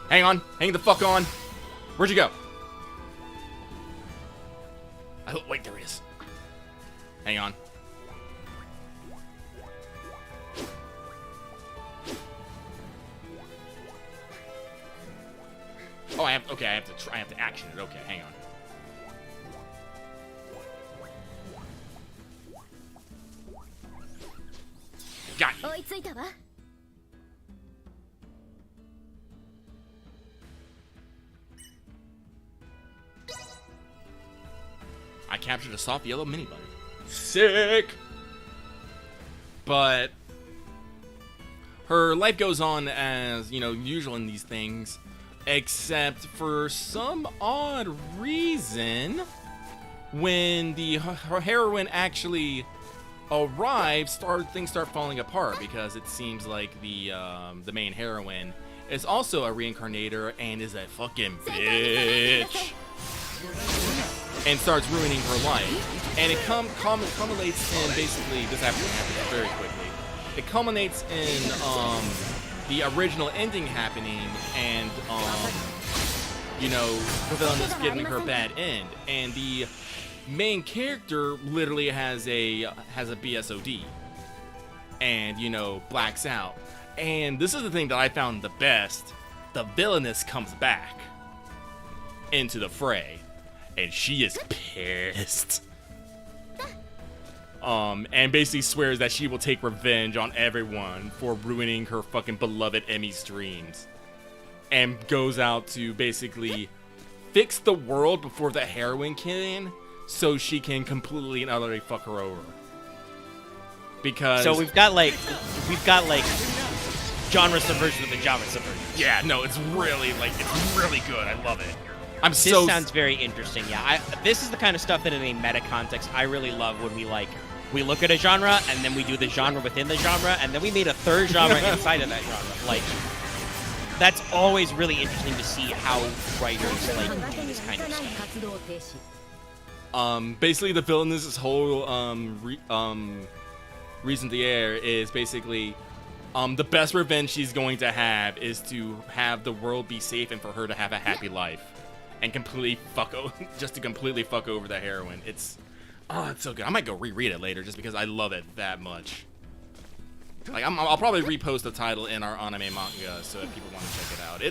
Hang on, hang the fuck on. Where'd you go? Wait, there he is. Hang on. Oh, I have to action it. Okay, hang on. Got you. I captured a soft yellow mini bunny. Sick! But her life goes on as, you know, usual in these things, except for some odd reason, when her heroine actually arrives, things start falling apart because it seems like the main heroine is also a reincarnator and is a fucking bitch. And starts ruining her life. And it culminates in basically, this happens very quickly. It culminates in the original ending happening and, you know, the villain is giving her a bad end. And the main character literally has a BSOD. And, you know, blacks out. And this is the thing that I found the best. The villainess comes back into the fray. And she is pissed. And basically swears that she will take revenge on everyone for ruining her fucking beloved Emmy's dreams. And goes out to basically fix the world before the heroine can, so she can completely and utterly fuck her over. Because so we've got like genre subversion of the genre subversion. Yeah, no, it's really good. I love it. This sounds very interesting. Yeah, this is the kind of stuff that in a meta context I really love when we look at a genre and then we do the genre within the genre and then we made a third genre inside of that genre. Like, that's always really interesting to see how writers like do this kind of stuff. Basically the villainous whole reason the air is basically the best revenge she's going to have is to have the world be safe and for her to have a happy life. And completely fuck over the heroine. It's so good. I might go reread it later just because I love it that much. Like I'll probably repost the title in our anime manga so if people want to check it out.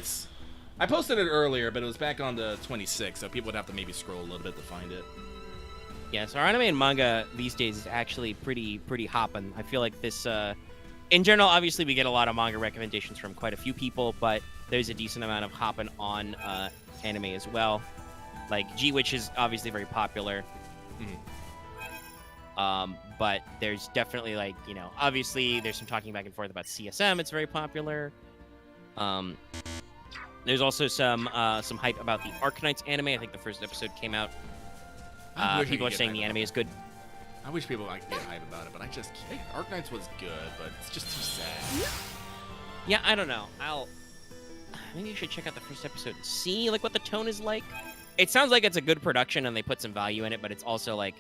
I posted it earlier, but it was back on the 26th, so people would have to maybe scroll a little bit to find it. Yeah, so our anime and manga these days is actually pretty hopping. I feel like this in general, obviously we get a lot of manga recommendations from quite a few people, but there's a decent amount of hopping on anime as well. Like G-Witch is obviously very popular. But there's definitely like, you know, obviously there's some talking back and forth about CSM. It's very popular. There's also some hype about the Arknights anime. I think the first episode came out. People are saying the anime is good. I wish people could get hype about it, but I just can't. Arknights was good, but it's just too sad. Yeah, I don't know. Maybe you should check out the first episode and see like what the tone is like. It sounds like it's a good production and they put some value in it, but it's also like,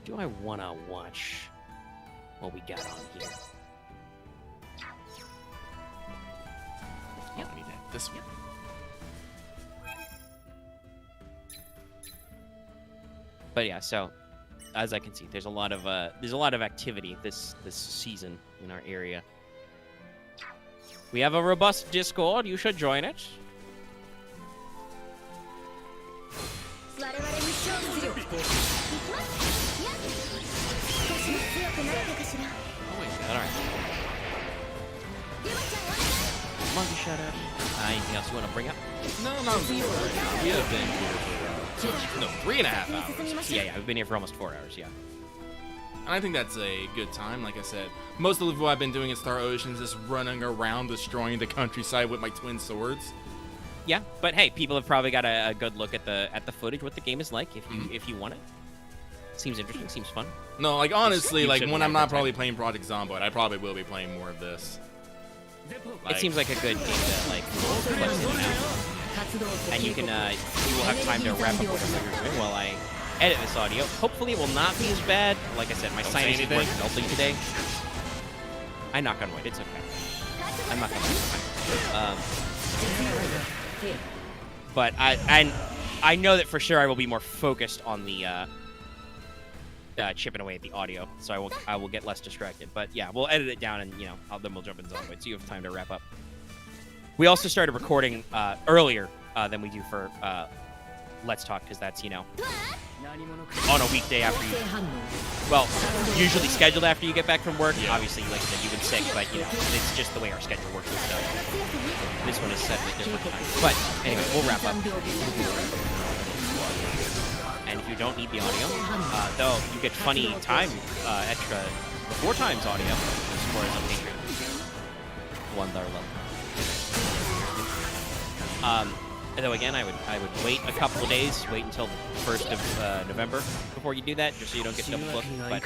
do I want to watch what we got on here. Oh, I need that. This one. But yeah, so as I can see, there's a lot of activity this season in our area. We have a robust Discord. You should join it. All right. Monkey, shut up. Anything else you want to bring up? No. We have been here for 3.5 hours. Yeah, we've been here for almost 4 hours. Yeah. And I think that's a good time. Like I said, most of what I've been doing in Star Oceans is running around destroying the countryside with my twin swords. Yeah, but hey, people have probably got a good look at the footage, what the game is like, if you want it. Seems interesting. Seems fun. No, like honestly, like when I'm not probably playing Project Zomboid, I probably will be playing more of this. It seems like a good game to like flex in and out. And you can you will have time to wrap up whatever you're doing while I edit this audio. Hopefully, it will not be as bad. Like I said, my sinuses weren't melting today. I knock on wood. It's okay. I'm not gonna. But I know that for sure I will be more focused on the chipping away at the audio, so I will get less distracted. But yeah, we'll edit it down, and then we'll jump into Zomboid, so you have time to wrap up. We also started recording earlier than we do for Let's Talk, because that's on a weekday after you, well, usually scheduled after you get back from work. Yeah. Obviously, like I said, you've been sick, but it's just the way our schedule works with stuff. This one is set at a different time. But anyway, we'll wrap up. And if you don't need the audio, though, you get funny time extra 4 times audio for us on Patreon. $1 level. Though again, I would wait a couple of days, wait until the 1st of November before you do that, just so you don't get double booked. But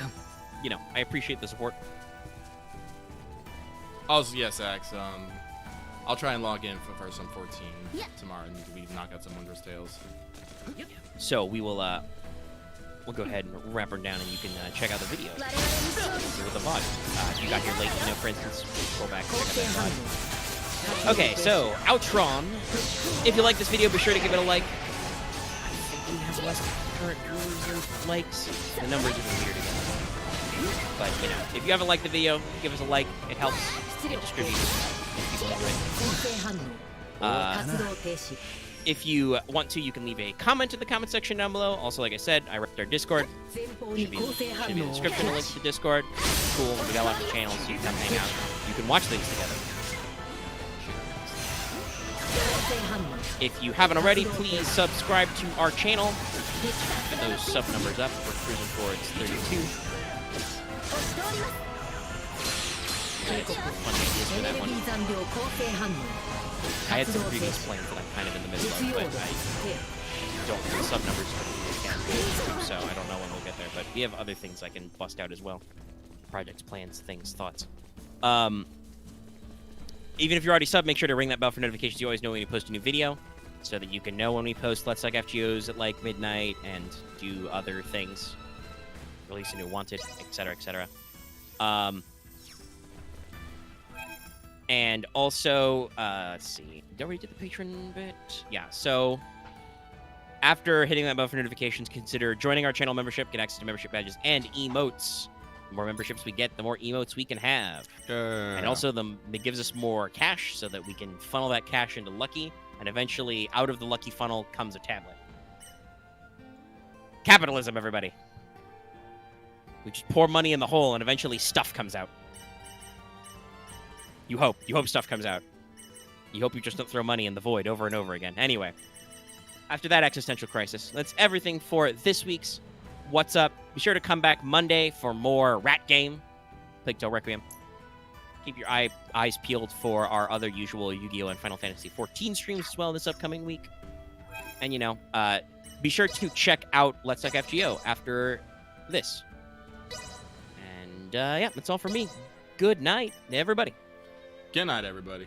I appreciate the support. Also, yes, Axe. I'll try and log in for some 14 tomorrow, and we knock out some Wondrous Tales. So we will we'll go ahead and wrap her down, and you can check out the video with the VOD. If you got here late, for instance, go back and check out that VOD. Okay, so Outron. If you like this video, be sure to give it a like. I think we have less current viewers and likes. The numbers are weird again. But if you haven't liked the video, give us a like. It helps get distributed if people enjoy it. If you want to, you can leave a comment in the comment section down below. Also, like I said, I repped our Discord. Should be in the description, a link to the Discord. Cool. We got lots of channels, so you can come hang out. You can watch things together. If you haven't already, please subscribe to our channel. Get those sub numbers up. We're cruising towards 32. Fun ideas for that one. I had some previous plans that I'm kind of in the middle of, but I don't have the sub numbers again, so I don't know when we'll get there. But we have other things I can bust out as well. Projects, plans, things, thoughts. Even if you're already subbed, make sure to ring that bell for notifications. You always know when we post a new video, so that you can know when we post Let's Talk FGOs at like midnight and do other things, release a new Wanted, etc., etc. And also, let's see, did we do the patron bit? Yeah. So after hitting that bell for notifications, consider joining our channel membership. Get access to membership badges and emotes. The more memberships we get, the more emotes we can have. And also, it gives us more cash so that we can funnel that cash into Lucky, and eventually, out of the Lucky funnel comes a tablet. Capitalism, everybody. We just pour money in the hole, and eventually stuff comes out. You hope. You hope stuff comes out. You hope you just don't throw money in the void over and over again. Anyway, after that existential crisis, that's everything for this week's What's Up. Be sure to come back Monday for more Rat Game, Plague Tale Requiem. Keep your eyes peeled for our other usual Yu-Gi-Oh! And Final Fantasy XIV streams as well this upcoming week. And, be sure to check out Let's Talk FGO after this. And, yeah, that's all from me. Good night, everybody. Good night, everybody.